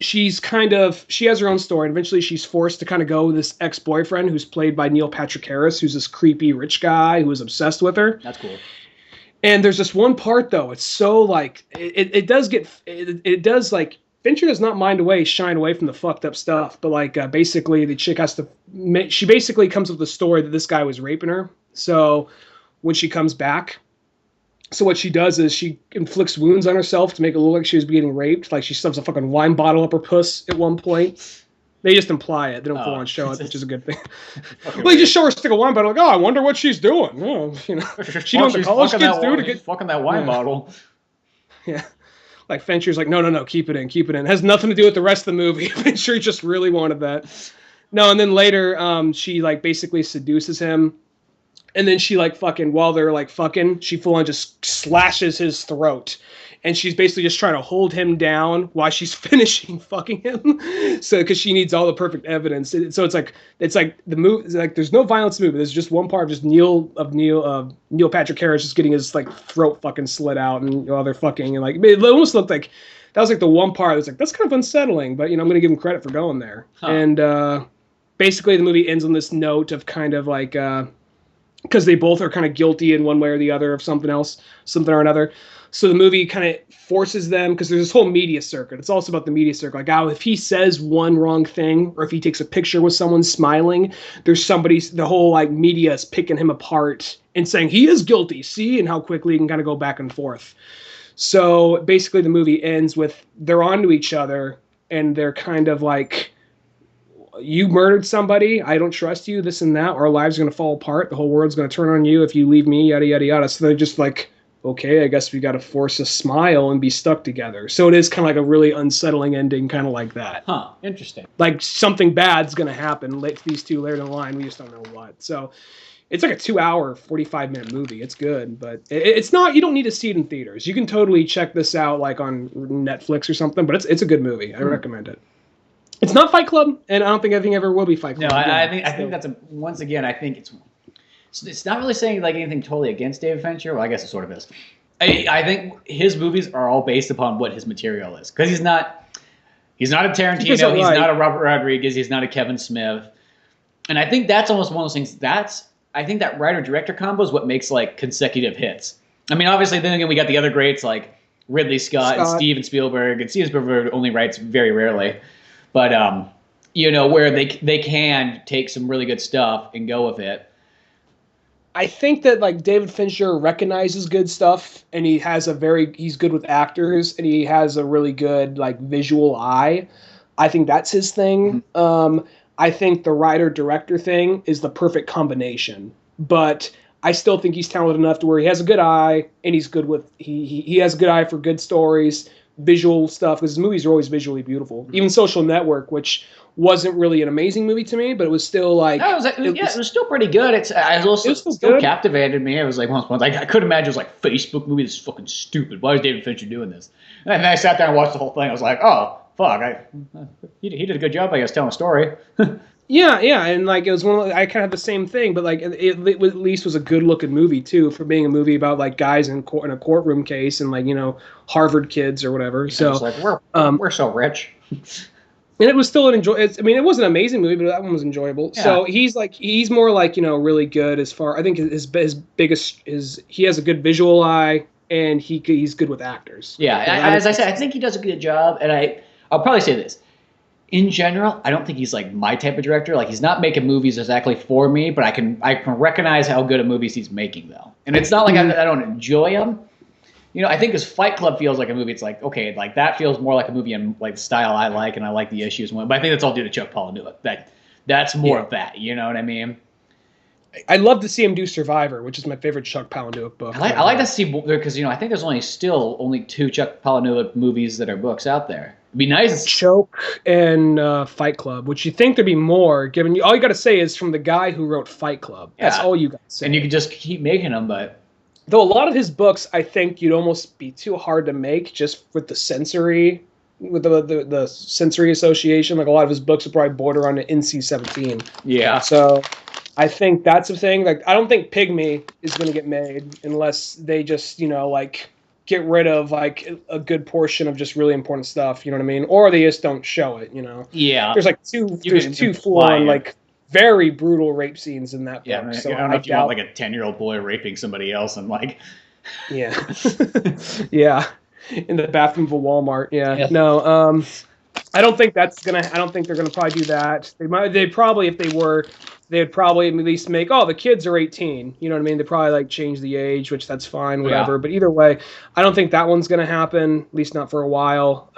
Speaker 2: she has her own story. And eventually, she's forced to kind of go with this ex-boyfriend who's played by Neil Patrick Harris, who's this creepy rich guy who is obsessed with her.
Speaker 1: That's cool.
Speaker 2: And there's this one part, though. It's so like, it does like, Fincher does not mind shying away from the fucked up stuff, but like basically the chick she basically comes up with the story that this guy was raping her. So when she comes back, so what she does is she inflicts wounds on herself to make it look like she was getting raped. Like she stuffs a fucking wine bottle up her puss at one point. They just imply it. They don't full on show it, which is a good thing. Well, they just show her stick a wine bottle, like, oh, I wonder what she's doing. Oh, she knows what the college kids do to get
Speaker 1: fucking that wine bottle.
Speaker 2: Yeah. Like Fincher's like, no, keep it in. It has nothing to do with the rest of the movie. Fincher just really wanted that. No, and then later, she like basically seduces him, and then she like fucking while they're like fucking, she full on just slashes his throat, and she's basically just trying to hold him down while she's finishing fucking him. So because she needs all the perfect evidence, so it's like the movie, like there's no violence in the movie. There's just one part of just Neil Patrick Harris just getting his like throat fucking slit out, and while they're fucking, and like it almost looked like that was like the one part that's like that's kind of unsettling, but I'm gonna give him credit for going there. And basically the movie ends on this note of kind of like because they both are kind of guilty in one way or the other of something or another. So the movie kind of forces them, because there's this whole media circuit. It's also about the media circuit. Like, if he says one wrong thing, or if he takes a picture with someone smiling, the whole like media is picking him apart and saying he is guilty. See, and how quickly he can kind of go back and forth. So basically the movie ends with they're onto each other, and they're kind of like, you murdered somebody, I don't trust you, this and that, our lives are going to fall apart, the whole world's going to turn on you if you leave me, yada, yada, yada. So they're just like, okay, I guess we got to force a smile and be stuck together. So it is kind of like a really unsettling ending, kind of like that.
Speaker 1: Huh, interesting.
Speaker 2: Like something bad's going to happen, these two later in the line, we just don't know what. So it's like a 2-hour, 45-minute movie. It's good, but it's not, you don't need to see it in theaters. You can totally check this out like on Netflix or something, but it's a good movie. I recommend it. It's not Fight Club, and I don't think anything ever will be Fight Club.
Speaker 1: No, I think that's once again, I think it's not really saying like anything totally against David Fincher. Well, I guess it sort of is. I think his movies are all based upon what his material is, because he's not a Tarantino, he's not a Robert Rodriguez, he's not a Kevin Smith, and I think that's almost one of those things. I think that writer-director combo is what makes like consecutive hits. I mean, obviously, then again, we got the other greats like Ridley Scott and Steven Spielberg, and Steven Spielberg only writes very rarely, but where they can take some really good stuff and go with it.
Speaker 2: I think that like David Fincher recognizes good stuff, and he's good with actors, and he has a really good like visual eye. I think that's his thing. I think the writer director thing is the perfect combination, but I still think he's talented enough to where he has a good eye, and he's good with he has a good eye for good stories, visual stuff, because his movies are always visually beautiful. Even Social Network, which wasn't really an amazing movie to me, but it was still like
Speaker 1: it was still pretty good. It still captivated me. It was like once I couldn't imagine it was like Facebook movie. This is fucking stupid. Why is David Fincher doing this? And then I sat there and watched the whole thing. I was like, oh fuck, he did a good job, I guess, telling a story.
Speaker 2: Yeah, and like it was I kind of have the same thing, but like it at least was a good looking movie too, for being a movie about like guys in a courtroom case and like Harvard kids or whatever. Yeah, so
Speaker 1: like we're so rich.
Speaker 2: And it was still it wasn't an amazing movie, but that one was enjoyable. Yeah. So he's more like really good as far. I think his biggest he has a good visual eye, and he's good with actors.
Speaker 1: Yeah, as I said, I think he does a good job, and I'll probably say this. In general, I don't think he's like my type of director. Like he's not making movies exactly for me, but I can recognize how good at movies he's making though. And it's not like I don't enjoy them. I think this Fight Club feels like a movie. It's like, okay, like that feels more like a movie in like the style I like, and I like the issues. But I think that's all due to Chuck Palahniuk. That's more of that. You know what I mean?
Speaker 2: I'd love to see him do Survivor, which is my favorite Chuck Palahniuk book.
Speaker 1: I like to see, because I think there's only 2 Chuck Palahniuk movies that are books out there. It'd be nice.
Speaker 2: Choke and Fight Club, which you think there'd be more, given all you got to say is from the guy who wrote Fight Club. That's all you got to say.
Speaker 1: And you can just keep making them, but
Speaker 2: though a lot of his books, I think you'd almost be too hard to make just with the sensory association. Like a lot of his books would probably border on the NC-17.
Speaker 1: Yeah.
Speaker 2: So I think that's the thing. Like I don't think Pygmy is going to get made unless they just like get rid of like a good portion of just really important stuff. You know what I mean? Or they just don't show it.
Speaker 1: Yeah.
Speaker 2: There's like two full-on like very brutal rape scenes in that book.
Speaker 1: Yeah, so I don't know if you want like a 10-year-old boy raping somebody else and like.
Speaker 2: Yeah. Yeah. In the bathroom of a Walmart. Yeah. No. I don't think they're gonna probably do that. They'd probably, if they were, they'd probably at least make, the kids are 18. You know what I mean? They probably like change the age, which that's fine, whatever. Yeah. But either way, I don't think that one's gonna happen, at least not for a while.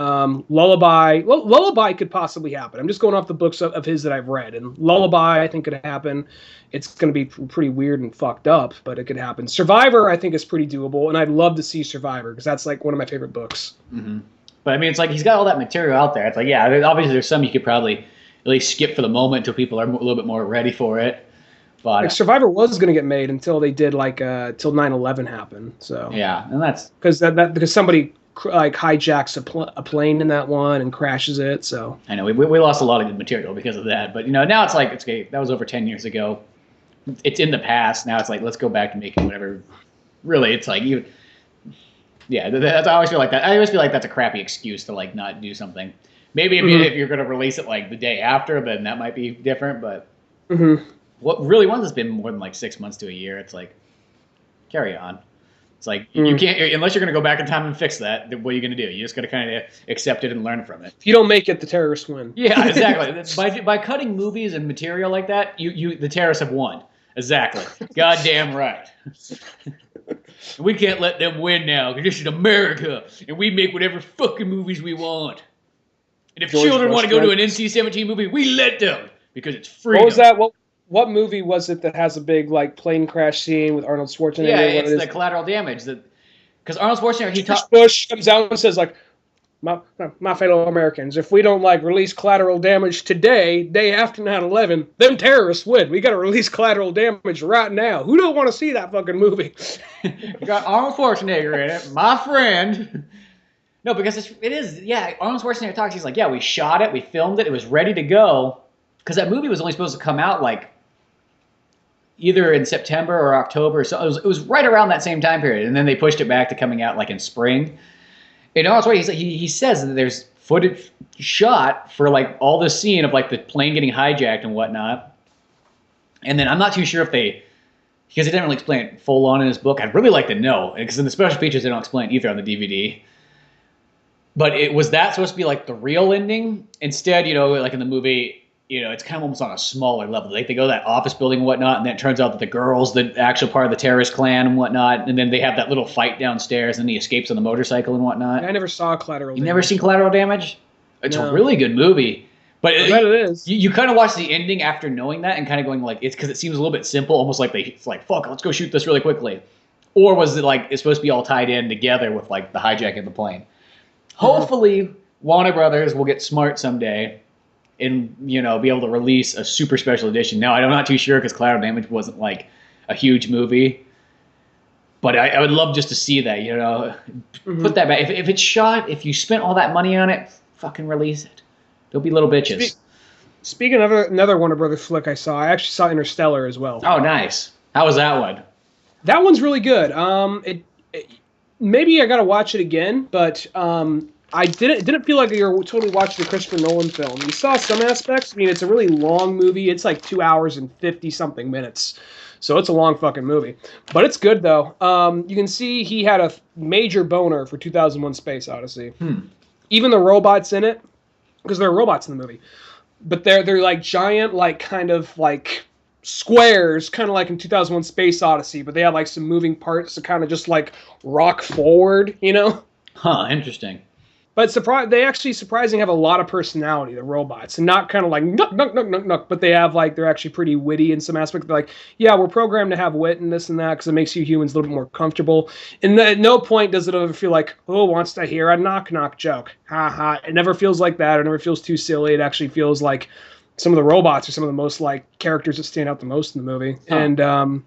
Speaker 2: Lullaby could possibly happen. I'm just going off the books of his that I've read, and Lullaby I think could happen. It's going to be pretty weird and fucked up, but it could happen. Survivor I think is pretty doable, and I'd love to see Survivor because that's like one of my favorite books.
Speaker 1: Mm-hmm. But I mean, it's like he's got all that material out there. It's like, yeah, obviously there's some you could probably at least skip for the moment until people are a little bit more ready for it. But
Speaker 2: like Survivor was going to get made until they did like till 9/11 happened. So
Speaker 1: yeah, and that's
Speaker 2: because somebody like hijacks a plane in that one and crashes it. So
Speaker 1: I know we lost a lot of good material because of that. But now it's like that was over 10 years ago. It's in the past. Now it's like let's go back to making whatever. Really, it's like you. Yeah, I always feel like that. I always feel like that's a crappy excuse to like not do something. Maybe if you're going to release it like the day after, then that might be different. But what really once it's been more than like 6 months to a year, it's like carry on. It's like you can't unless you're going to go back in time and fix that. What are you going to do? You just got to kind of accept it and learn from it.
Speaker 2: If you don't make it, the terrorists win.
Speaker 1: Yeah, exactly. by cutting movies and material like that, the terrorists have won. Exactly. Goddamn right. We can't let them win now because this is America and we make whatever fucking movies we want. And if children want to go to an NC-17 movie, we let them because it's freedom.
Speaker 2: What was that? What movie was it that has a big like plane crash scene with Arnold Schwarzenegger?
Speaker 1: Yeah, it's the Collateral Damage. Because Arnold Schwarzenegger,
Speaker 2: Bush comes out and says like, my fellow Americans, if we don't like release Collateral Damage today, day after 9/11, them terrorists win. We got to release Collateral Damage right now. Who don't want to see that fucking movie?
Speaker 1: You got Arnold Schwarzenegger in it, my friend. No, because it is. Arnold Schwarzenegger talks. He's like, yeah, we shot it, we filmed it, it was ready to go. Because that movie was only supposed to come out like either in September or October. So it was right around that same time period, and then they pushed it back to coming out like in spring. And also, he says that there's footage shot for like all this scene of like the plane getting hijacked and whatnot. And then I'm not too sure if because he didn't really explain it full on in his book. I'd really like to know because in the special features they don't explain either on the DVD. But was that supposed to be like the real ending? Instead, like in the movie, it's kind of almost on a smaller level. Like they go to that office building and whatnot, and then it turns out that the girl's the actual part of the terrorist clan and whatnot. And then they have that little fight downstairs, and he escapes on the motorcycle and whatnot.
Speaker 2: I never saw Collateral Damage.
Speaker 1: You never seen Collateral Damage? It's a really good movie. But
Speaker 2: I bet it is.
Speaker 1: You kind of watch the ending after knowing that and kind of going like, it's because it seems a little bit simple, almost like it's like, fuck, let's go shoot this really quickly. Or was it like it's supposed to be all tied in together with like the hijacking of the plane? Hopefully, Warner Brothers will get smart someday and, be able to release a super special edition. Now, I'm not too sure because Collateral Damage wasn't like a huge movie. But I would love just to see that, Put that back. If it's shot, if you spent all that money on it, fucking release it. Don't be little bitches.
Speaker 2: Speaking of another Warner Brothers flick I actually saw Interstellar as well.
Speaker 1: Oh, nice. How was that one?
Speaker 2: That one's really good. Maybe I gotta watch it again, but I didn't feel like you're totally watching a Christopher Nolan film. You saw some aspects. I mean, it's a really long movie. It's like 2 hours and 50-something minutes. So it's a long fucking movie. But it's good, though. You can see he had a major boner for 2001 Space Odyssey. Even the robots in it, because there are robots in the movie, but they're like giant, like kind of like squares, kind of like in 2001 Space Odyssey, but they have like some moving parts to kind of just like rock forward,
Speaker 1: Huh, interesting.
Speaker 2: But they actually surprisingly have a lot of personality, the robots, and not kind of like nuck, nuck, nuck, nuck, nuck, but they have like, they're actually pretty witty in some aspects. They're like, yeah, we're programmed to have wit and this and that because it makes you humans a little bit more comfortable. And at no point does it ever feel like, oh, wants to hear a knock knock joke. Ha ha. It never feels like that. It never feels too silly. It actually feels like some of the robots are some of the most like characters that stand out the most in the movie. Huh. And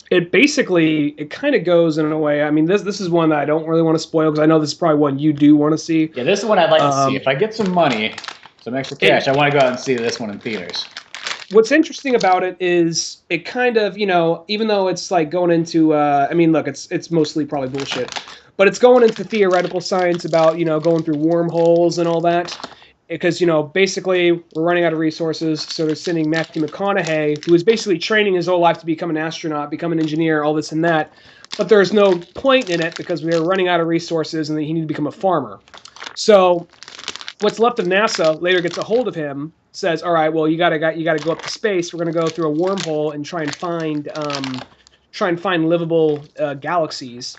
Speaker 2: it kind of goes in a way. I mean, this is one that I don't really want to spoil because I know this is probably one you do want to see.
Speaker 1: Yeah, this is one I'd like to see. If I get some money, some extra cash, I want to go out and see this one in theaters.
Speaker 2: What's interesting about it is it kind of, even though it's like going into, I mean, look, it's mostly probably bullshit, but it's going into theoretical science about, going through wormholes and all that. Because, basically, we're running out of resources, so they're sending Matthew McConaughey, who is basically training his whole life to become an astronaut, become an engineer, all this and that. But there's no point in it because we are running out of resources and he needs to become a farmer. So what's left of NASA later gets a hold of him, says, all right, well, you gotta go up to space. We're going to go through a wormhole and try and find livable galaxies.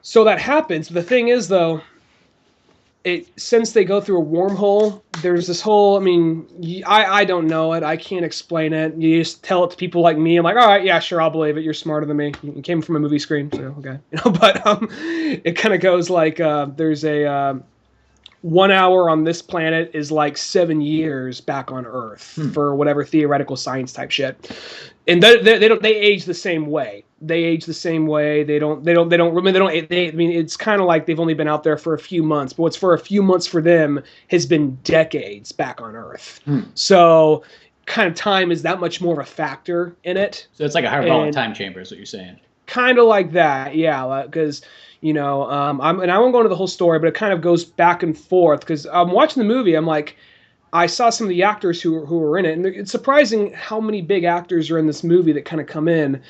Speaker 2: So that happens. The thing is, though, since they go through a wormhole, there's this whole, I mean, I don't know it. I can't explain it. You just tell it to people like me. I'm like, all right, yeah, sure, I'll believe it. You're smarter than me. You came from a movie screen, so okay. But it kind of goes like there's a 1 hour on this planet is like 7 years back on Earth for whatever theoretical science type shit. And they age the same way. They age the same way. I mean, it's kind of like they've only been out there for a few months, but what's for a few months for them has been decades back on Earth. So kind of time is that much more of a factor in it.
Speaker 1: So it's like a hyperbolic time chamber is what you're saying.
Speaker 2: Kind of like that, yeah, because and I won't go into the whole story, but it kind of goes back and forth because I'm watching the movie. I'm like, I saw some of the actors who were in it, and it's surprising how many big actors are in this movie that kind of come in.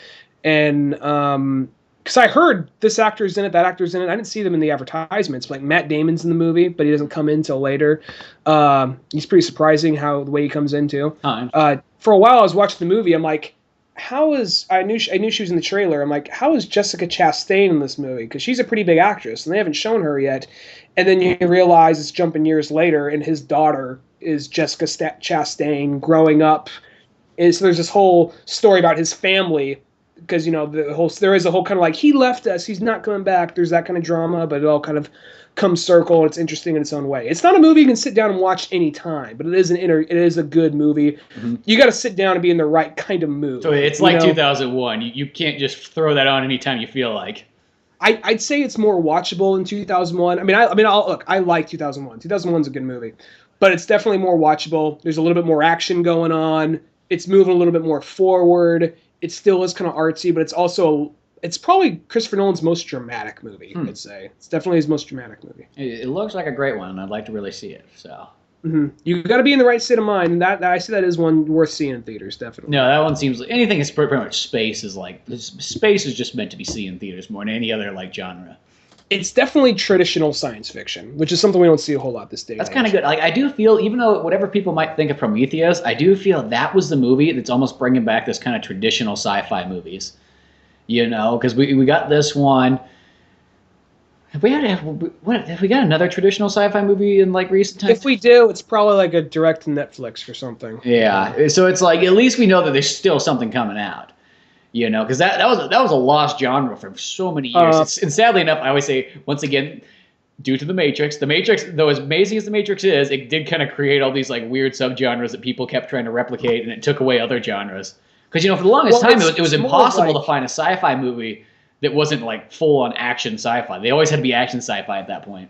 Speaker 2: And because I heard this actor's in it, that actor's in it. I didn't see them in the advertisements. Like Matt Damon's in the movie, but he doesn't come in till later. He's pretty surprising the way he comes into. For a while, I was watching the movie. I'm like, I knew she was in the trailer. I'm like, how is Jessica Chastain in this movie? Because she's a pretty big actress, and they haven't shown her yet. And then you realize it's jumping years later, and his daughter is Jessica Chastain growing up. And so there's this whole story about his family. Because, there is a whole kind of like, he left us, he's not coming back. There's that kind of drama, but it all kind of comes circle, and it's interesting in its own way. It's not a movie you can sit down and watch any time, but it is a good movie. Mm-hmm. You got to sit down and be in the right kind of mood.
Speaker 1: So it's like 2001. You can't just throw that on anytime you feel like.
Speaker 2: I'd say it's more watchable than 2001. I like 2001. 2001's a good movie, but it's definitely more watchable. There's a little bit more action going on. It's moving a little bit more forward. It still is kind of artsy, but it's probably Christopher Nolan's most dramatic movie, I'd say. It's definitely his most dramatic movie.
Speaker 1: It looks like a great one, and I'd like to really see it. So
Speaker 2: you got to be in the right state of mind, and that I see that is one worth seeing in theaters, definitely.
Speaker 1: No, that one seems like anything is pretty much space is just meant to be seen in theaters more than any other like genre.
Speaker 2: It's definitely traditional science fiction, which is something we don't see a whole lot this day.
Speaker 1: That's kind of good. Like I do feel, even though whatever people might think of Prometheus, I do feel that was the movie that's almost bringing back this kind of traditional sci-fi movies. Because we got this one. Have we got another traditional sci-fi movie in like recent times?
Speaker 2: If we do, it's probably like a direct to Netflix or something.
Speaker 1: Yeah. So it's like at least we know that there's still something coming out. Because that was a lost genre for so many years. And sadly enough, I always say once again, due to the Matrix, though as amazing as the Matrix is, it did kind of create all these like weird subgenres that people kept trying to replicate, and it took away other genres. Because for the longest time, it was impossible to find a sci-fi movie that wasn't like full on action sci-fi. They always had to be action sci-fi at that point.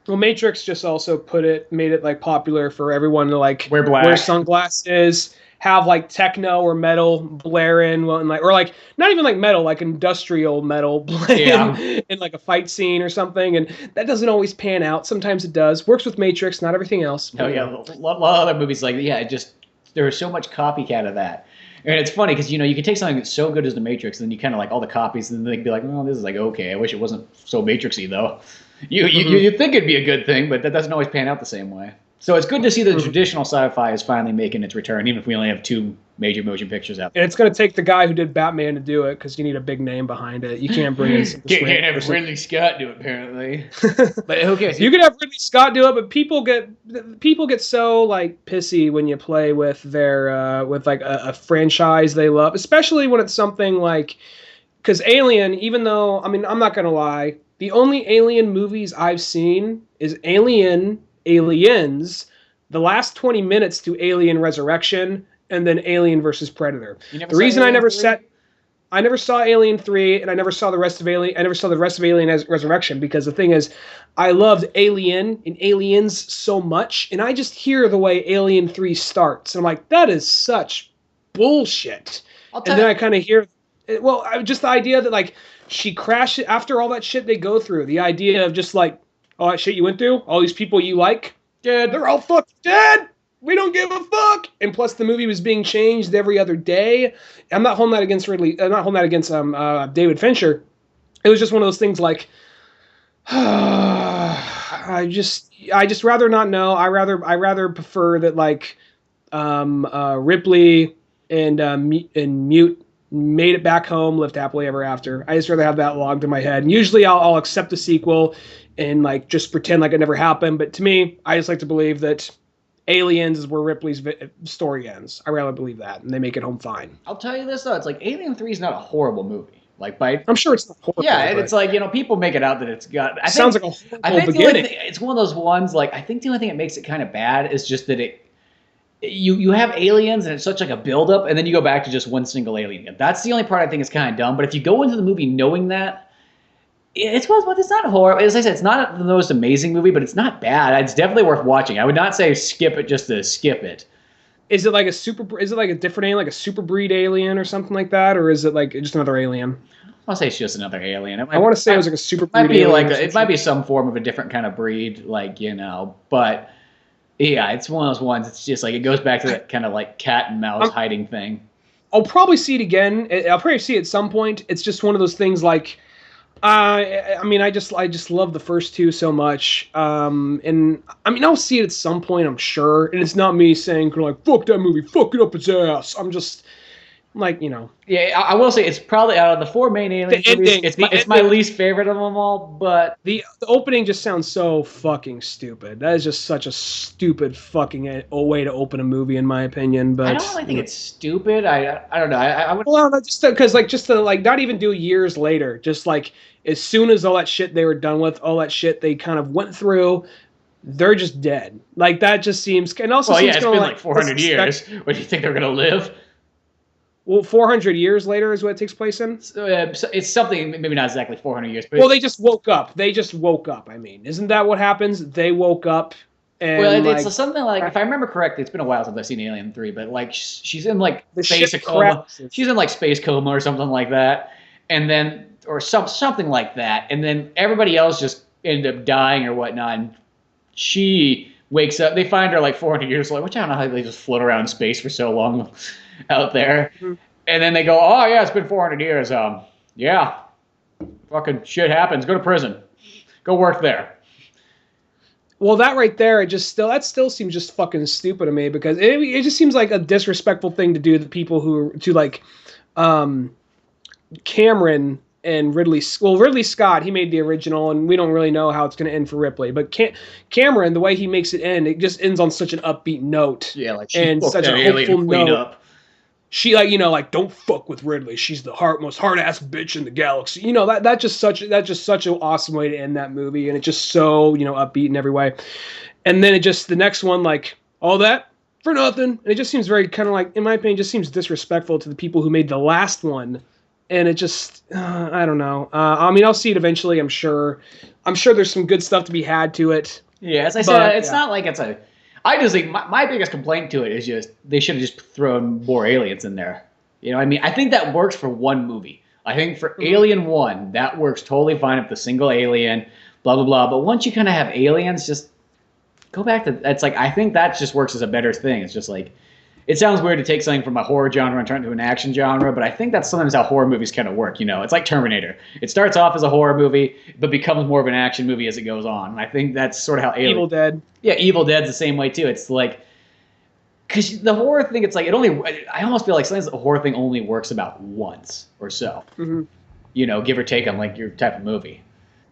Speaker 2: Well, Matrix just also made it like popular for everyone to like
Speaker 1: wear
Speaker 2: sunglasses, have like techno or metal blaring, or like not even like metal, like industrial metal blaring in like a fight scene or something. And that doesn't always pan out. Sometimes it does. Works with Matrix, not everything else.
Speaker 1: Oh yeah, a lot of other movies like there was so much copycat of that. And it's funny because, you can take something that's so good as The Matrix, and then you kind of like all the copies, and then they'd be like, well, this is like, okay, I wish it wasn't so Matrixy, though. You'd think it'd be a good thing, but that doesn't always pan out the same way. So it's good to see that traditional sci-fi is finally making its return, even if we only have 2 major motion pictures out there.
Speaker 2: And it's going to take the guy who did Batman to do it, because you need a big name behind it. You can't bring in...
Speaker 1: Can't have Ridley Scott do it, apparently. But okay,
Speaker 2: you could have Ridley Scott do it, but people get so like pissy when you play with their with like a franchise they love, especially when it's something like, because Alien, even though I'm not gonna lie, the only Alien movies I've seen is Aliens, the last 20 minutes to Alien Resurrection, and then Alien versus Predator. The reason I never saw Alien 3, and I never saw the rest of Alien Resurrection, because the thing is, I loved Alien and Aliens so much, and I just hear the way Alien 3 starts, and I'm like, that is such bullshit. And then I kind of hear, just the idea that like she crashed after all that shit they go through, the idea of just like, all that shit you went through, all these people you like, dead, they're all fucking dead. We don't give a fuck. And plus, the movie was being changed every other day. I'm not holding that against Ridley. I'm not holding that against David Fincher. It was just one of those things like, I just rather not know. I rather prefer that like Ripley and Mute made it back home, lived happily ever after. I just rather have that logged in my head. And usually I'll accept the sequel and like just pretend like it never happened. But to me, I just like to believe that Aliens is where Ripley's story ends. I rather believe that, and they make it home fine.
Speaker 1: I'll tell you this though, it's like Alien 3 is not a horrible movie. Like
Speaker 2: I'm sure it's not horrible.
Speaker 1: Yeah, it's like people make it out that it's got.
Speaker 2: Sounds like a horrible beginning.
Speaker 1: It's one of those ones. Like I think the only thing that makes it kind of bad is just that you have aliens and it's such like a buildup, and then you go back to just one single alien. That's the only part I think is kind of dumb. But if you go into the movie knowing that. It's not horrible. As I said, it's not the most amazing movie, but it's not bad. It's definitely worth watching. I would not say skip it just to skip it.
Speaker 2: Is it like a different alien, like a super breed alien or something like that, or is it like just another alien?
Speaker 1: I'll say it's just another alien.
Speaker 2: I want to say it was like a super breed
Speaker 1: alien. It might be some form of a different kind of breed, but yeah, it's one of those ones. It's just like it goes back to that kind of like cat and mouse hiding thing.
Speaker 2: I'll probably see it again. I'll probably see it at some point. It's just one of those things like. I just love the first 2 so much. And I'll see it at some point, I'm sure. And it's not me saying like, fuck that movie, fuck it up its ass. I'm just like,
Speaker 1: Yeah, I will say it's probably out of the 4 main Alien movies, it's my least favorite of them all, but...
Speaker 2: The opening just sounds so fucking stupid. That is just such a stupid fucking way to open a movie, in my opinion. But
Speaker 1: I don't really think it's stupid. I don't know. I would...
Speaker 2: Well, just because, just to not even do years later, just like, as soon as all that shit they were done with, all that shit they kind of went through... They're just dead. Like, that just seems... And also
Speaker 1: it's been like 400 years. What do you think they're going to live?
Speaker 2: Well, 400 years later is what it takes place in?
Speaker 1: So it's something, maybe not exactly 400 years. But
Speaker 2: they just woke up. Isn't that what happens? They woke up and...
Speaker 1: Well, it's something like, if I remember correctly, it's been a while since I've seen Alien 3, but like she's in like space coma. She's in like space coma or something like that. And then, or something like that. And then everybody else just ended up dying or whatnot. And she wakes up. They find her like 400 years later, which I don't know how they just float around space for so long out there. Mm-hmm. And then they go, oh, yeah, it's been 400 years. Yeah. Fucking shit happens. Go to prison. Go work there.
Speaker 2: Well, that right there, that still seems just fucking stupid to me because it just seems like a disrespectful thing to do to people um, Cameron and Ridley Scott, he made the original, and we don't really know how it's going to end for Ripley. But Cameron, the way he makes it end, it just ends on such an upbeat note.
Speaker 1: Yeah, like she
Speaker 2: and
Speaker 1: fucked
Speaker 2: such
Speaker 1: that
Speaker 2: a
Speaker 1: alien
Speaker 2: hopeful
Speaker 1: queen
Speaker 2: note.
Speaker 1: up.
Speaker 2: She don't fuck with Ridley. She's the most hard ass bitch in the galaxy. That's just such an awesome way to end that movie, and it's just so upbeat in every way. And then the next one, like all that for nothing, and it just seems very kind of like, in my opinion, just seems disrespectful to the people who made the last one. And it just, I don't know. I mean, I'll see it eventually. I'm sure there's some good stuff to be had to it.
Speaker 1: Yeah, as I said, it's not like it's a. I just think my biggest complaint to it is just they should have just thrown more aliens in there. I mean, I think that works for one movie. I think for Alien 1, that works totally fine if the single alien, blah, blah, blah. But once you kind of have aliens, just go back to, that's like, I think that just works as a better thing. It's just like, it sounds weird to take something from a horror genre and turn it into an action genre, but I think that's sometimes how horror movies kind of work. It's like Terminator. It starts off as a horror movie, but becomes more of an action movie as it goes on. And I think that's sort of how
Speaker 2: Evil Dead.
Speaker 1: Yeah, Evil Dead's the same way too. It's like, because the horror thing, it's like, I almost feel like sometimes the horror thing only works about once or so. Mm-hmm. Give or take on like your type of movie.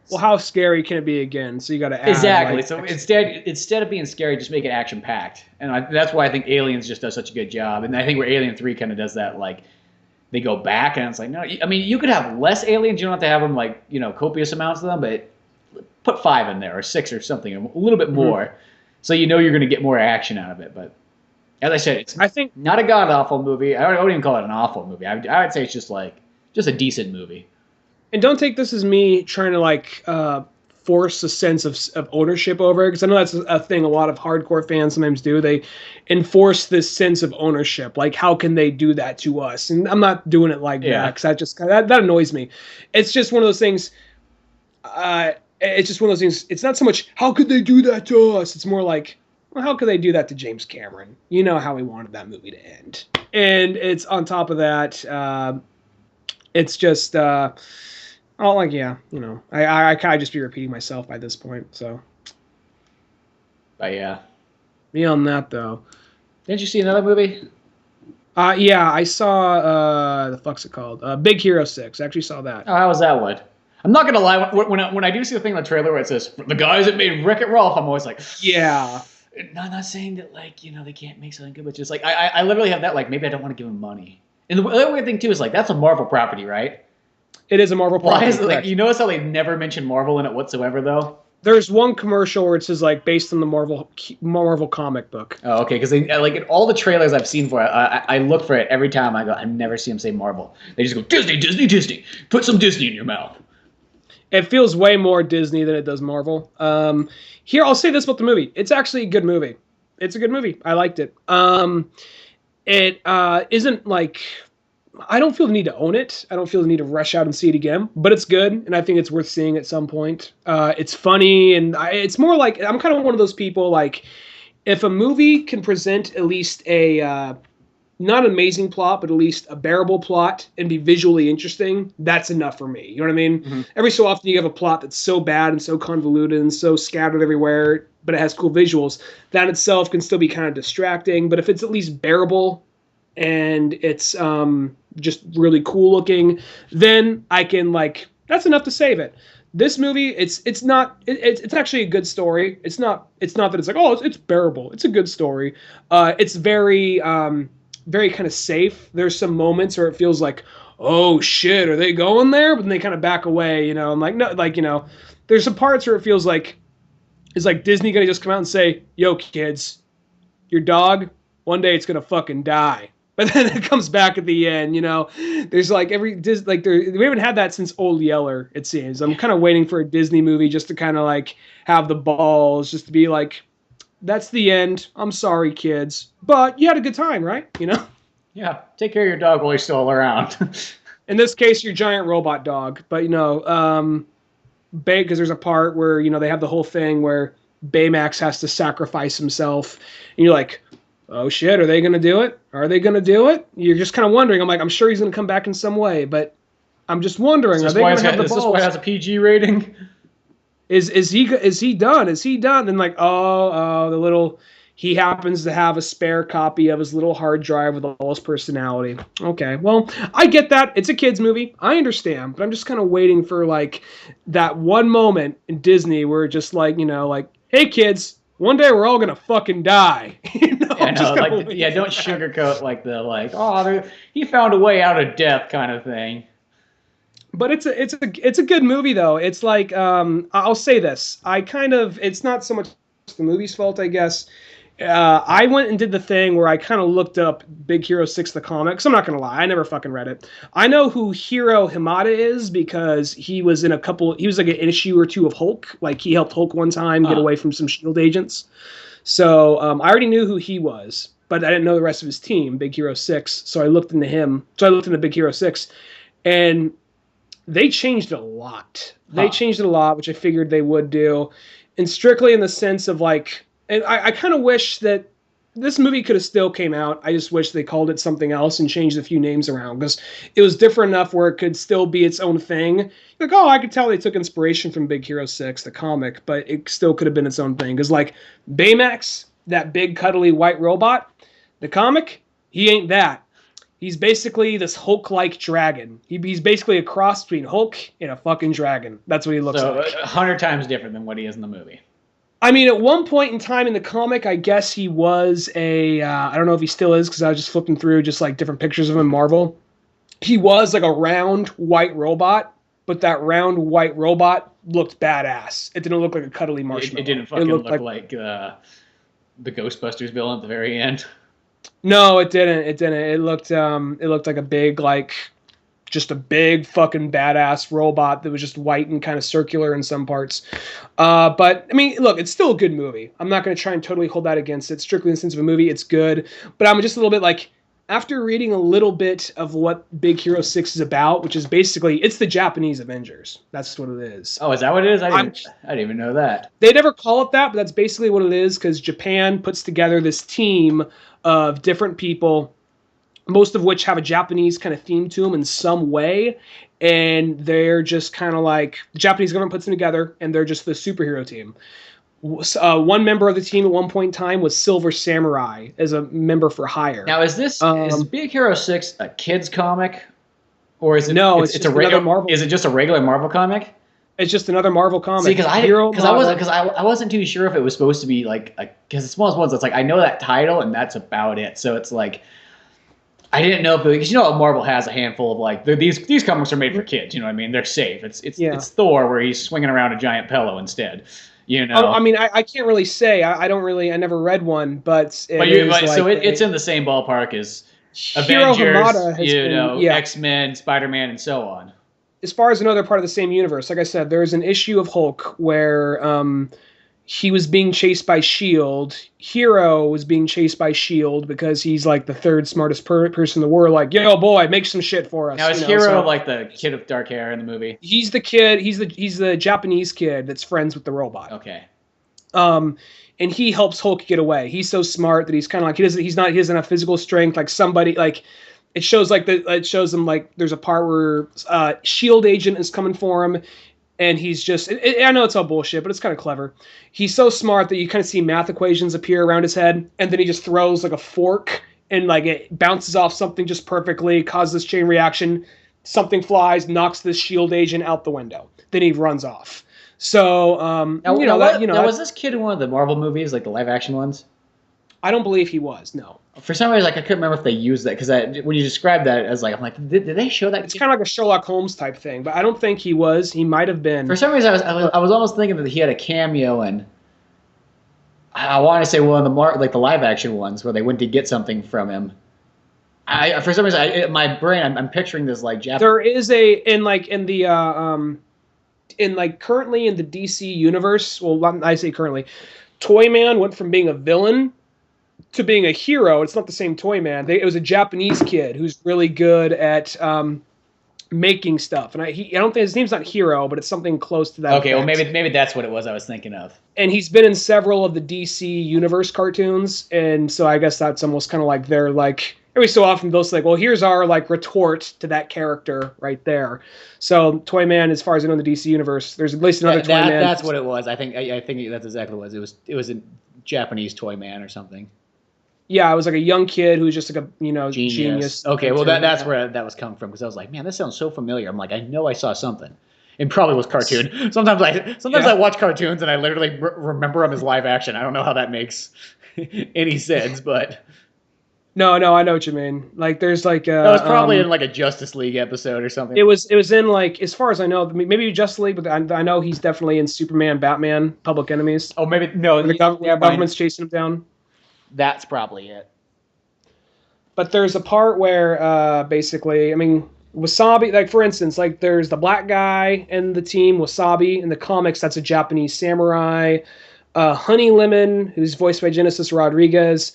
Speaker 2: Well, how scary can it be again? So you got to add
Speaker 1: exactly. So instead of being scary, just make it action packed, and that's why I think Aliens just does such a good job. And I think where Alien 3 kind of does that, like they go back and it's like, no, I mean you could have less aliens. You don't have to have them like copious amounts of them, but put 5 in there or 6 or something, a little bit more, so you're going to get more action out of it. But as I said, it's not a god awful movie. I wouldn't even call it an awful movie. I would say it's just a decent movie.
Speaker 2: And don't take this as me trying to force a sense of ownership over it, because I know that's a thing a lot of hardcore fans sometimes do. They enforce this sense of ownership. Like, how can they do that to us? And I'm not doing it like that, because that annoys me. It's just one of those things. It's not so much how could they do that to us. It's more like, well, how could they do that to James Cameron? You know how he wanted that movie to end. And it's on top of that. It's just. I kind of just be repeating myself by this point, so.
Speaker 1: But yeah.
Speaker 2: Beyond that, though.
Speaker 1: Didn't you see another movie?
Speaker 2: Yeah, I saw, the fuck's it called? Big Hero 6. I actually saw that.
Speaker 1: Oh, how was that one? I'm not going to lie, when I do see the thing in the trailer where it says, the guys that made Wreck-It Ralph, I'm always like,
Speaker 2: yeah.
Speaker 1: I'm not saying that, they can't make something good, but just like, I literally have that, maybe I don't want to give them money. And the other weird thing, too, is that's a Marvel property, right?
Speaker 2: It is a Marvel property.
Speaker 1: Why is it, you notice how they never mention Marvel in it whatsoever, though?
Speaker 2: There's one commercial where it says, based on the Marvel comic book.
Speaker 1: Oh, okay, because in all the trailers I've seen for it, I look for it every time. I never see them say Marvel. They just go, Disney, Disney, Disney. Put some Disney in your mouth.
Speaker 2: It feels way more Disney than it does Marvel. Here, I'll say this about the movie. It's actually a good movie. It's a good movie. I liked it. It isn't I don't feel the need to own it. I don't feel the need to rush out and see it again, but it's good, and I think it's worth seeing at some point. It's funny, and it's more like, I'm kind of one of those people, if a movie can present at least a, not an amazing plot, but at least a bearable plot and be visually interesting, that's enough for me. You know what I mean? Mm-hmm. Every so often you have a plot that's so bad and so convoluted and so scattered everywhere, but it has cool visuals. That itself can still be kind of distracting, but if it's at least bearable and it's just really cool looking, then I can that's enough to save it. This movie, it's actually a good story. It's not that it's it's bearable. It's a good story. It's very very kind of safe. There's some moments where it feels like, oh shit, are they going there? But then they kind of back away, I'm like, no, there's some parts where it feels like, is Disney gonna just come out and say, yo kids, your dog, one day it's gonna fucking die. But then it comes back at the end, There's we haven't had that since Old Yeller, it seems. I'm kind of waiting for a Disney movie just to kind of have the balls, just to be that's the end. I'm sorry, kids, but you had a good time, right?
Speaker 1: Yeah. Take care of your dog while he's still around.
Speaker 2: In this case, your giant robot dog. But because there's a part where they have the whole thing where Baymax has to sacrifice himself, and you're like, oh shit, are they going to do it? Are they going to do it? You're just kind of wondering. I'm sure he's going to come back in some way, but I'm just wondering,
Speaker 1: Is
Speaker 2: are
Speaker 1: this
Speaker 2: they
Speaker 1: why
Speaker 2: going to have the
Speaker 1: is this
Speaker 2: balls?
Speaker 1: why it has a PG rating?
Speaker 2: Is he done? Is he done? And like, the little, he happens to have a spare copy of his little hard drive with all his personality. Okay, well, I get that. It's a kids movie. I understand, but I'm just kind of waiting for like that one moment in Disney where just like, like, hey kids, one day we're all gonna fucking die.
Speaker 1: Yeah, no, like don't sugarcoat like he found a way out of death kind of thing.
Speaker 2: But it's a good movie though. It's like I'll say this. It's not so much the movie's fault, I guess. I went and did the thing where I kind of looked up Big Hero 6 the comics. I'm not gonna lie, I never fucking read it. I know who Hiro Hamada is because he was in he was like an issue or two of Hulk. Like he helped Hulk one time get away from some SHIELD agents. So I already knew who he was, but I didn't know the rest of his team, Big Hero 6. So I looked into him. So I looked into Big Hero 6, and they changed it a lot. They changed it a lot, which I figured they would do. And strictly in the sense of like, and I kind of wish that this movie could have still came out. I just wish they called it something else and changed a few names around because it was different enough where it could still be its own thing. Like, I could tell they took inspiration from Big Hero 6, the comic, but it still could have been its own thing. Because like Baymax, that big cuddly white robot, the comic, he ain't that. He's basically this Hulk-like dragon. He's basically a cross between Hulk and a fucking dragon. That's what he looks like.
Speaker 1: So 100 times different than what he is in the movie.
Speaker 2: I mean, at one point in time in the comic, I guess he was I don't know if he still is because I was just flipping through just like different pictures of him in Marvel. He was like a round white robot, but that round white robot looked badass. It didn't look like a cuddly marshmallow.
Speaker 1: It didn't fucking look like the Ghostbusters villain at the very end.
Speaker 2: No, it didn't. It looked like a big, like, just a big fucking badass robot that was just white and kind of circular in some parts. But I mean, look, it's still a good movie. I'm not going to try and totally hold that against it. Strictly in the sense of a movie, it's good. But I'm just a little bit like, after reading a little bit of what Big Hero 6 is about, which is basically, it's the Japanese Avengers. That's what it is.
Speaker 1: Oh, is that what it is? I didn't even know that.
Speaker 2: They never call it that, but that's basically what it is because Japan puts together this team of different people, most of which have a Japanese kind of theme to them in some way. And they're just kind of like, the Japanese government puts them together, and they're just the superhero team. One member of the team at one point in time was Silver Samurai as a member for hire.
Speaker 1: Now, is Big Hero 6 a kid's comic? Or is it
Speaker 2: no? It's a regular Marvel.
Speaker 1: Is it just a regular Marvel comic?
Speaker 2: It's just another Marvel comic.
Speaker 1: See, because I wasn't too sure if it was supposed to be like, because it's one of those ones that's like, I know that title and that's about it. So it's like, I didn't know if because Marvel has a handful of like these comics are made for kids. You know what I mean? They're safe. It's Thor where he's swinging around a giant pillow instead. You know.
Speaker 2: I mean, I can't really say. I never read one, but
Speaker 1: so it's in the same ballpark as Avengers, X-Men, Spider-Man, and so on.
Speaker 2: As far as another part of the same universe, like I said, there's an issue of Hulk where he was being chased by S.H.I.E.L.D. Hero was being chased by S.H.I.E.L.D. because he's like the third smartest person in the world. Like, yo, boy, make some shit for us.
Speaker 1: Now, is Hero like the kid with dark hair in the movie?
Speaker 2: He's the kid. He's the Japanese kid that's friends with the robot.
Speaker 1: Okay.
Speaker 2: And he helps Hulk get away. He's so smart that he's kind of like he doesn't have physical strength like somebody like. It shows him like there's a part where SHIELD agent is coming for him, and he's just I know it's all bullshit, but it's kind of clever. He's so smart that you kind of see math equations appear around his head, and then he just throws like a fork, and like it bounces off something just perfectly, causes this chain reaction. Something flies, knocks this SHIELD agent out the window. Then he runs off. So
Speaker 1: was this kid in one of the Marvel movies, like the live action ones?
Speaker 2: I don't believe he was. No.
Speaker 1: For some reason, like I couldn't remember if they used that because when you described that, as like I'm like, did they show that?
Speaker 2: It's kind of like a Sherlock Holmes type thing, but I don't think he was. He might have been.
Speaker 1: For some reason, I was almost thinking that he had a cameo in. I want to say one of the live action ones where they went to get something from him. For some reason, in my brain, I'm picturing this like Japanese.
Speaker 2: There is currently in the DC universe. Well, I say currently, Toyman went from being a villain to being a hero. It's not the same Toyman. It was a Japanese kid who's really good at making stuff. And I don't think his name's not Hero, but it's something close to that.
Speaker 1: Okay, well maybe that's what it was I was thinking of.
Speaker 2: And he's been in several of the DC universe cartoons, and so I guess that's almost kind of like their like every so often they'll say, well, here's our like retort to that character right there. So Toy Man, as far as I know in the DC universe, there's at least another Toy Man.
Speaker 1: That's what it was. I think that's exactly what it was. It was a Japanese Toy Man or something.
Speaker 2: Yeah, I was like a young kid who was just like a genius.
Speaker 1: Okay, well that's where that was coming from, because I was like, man, this sounds so familiar. I'm like, I know I saw something. It probably was cartoon. Sometimes I watch cartoons and I literally remember them as live action. I don't know how that makes any sense, but
Speaker 2: no, I know what you mean. Like there's like
Speaker 1: that was probably in like a Justice League episode or something.
Speaker 2: It was in like, as far as I know, maybe Justice League, but I know he's definitely in Superman, Batman, Public Enemies.
Speaker 1: Oh, maybe no.
Speaker 2: The government's chasing him down.
Speaker 1: That's probably it.
Speaker 2: But there's a part where basically, I mean, Wasabi, like for instance, like there's the black guy in the team, Wasabi. In the comics, that's a Japanese samurai. Honey Lemon, who's voiced by Genisys Rodriguez,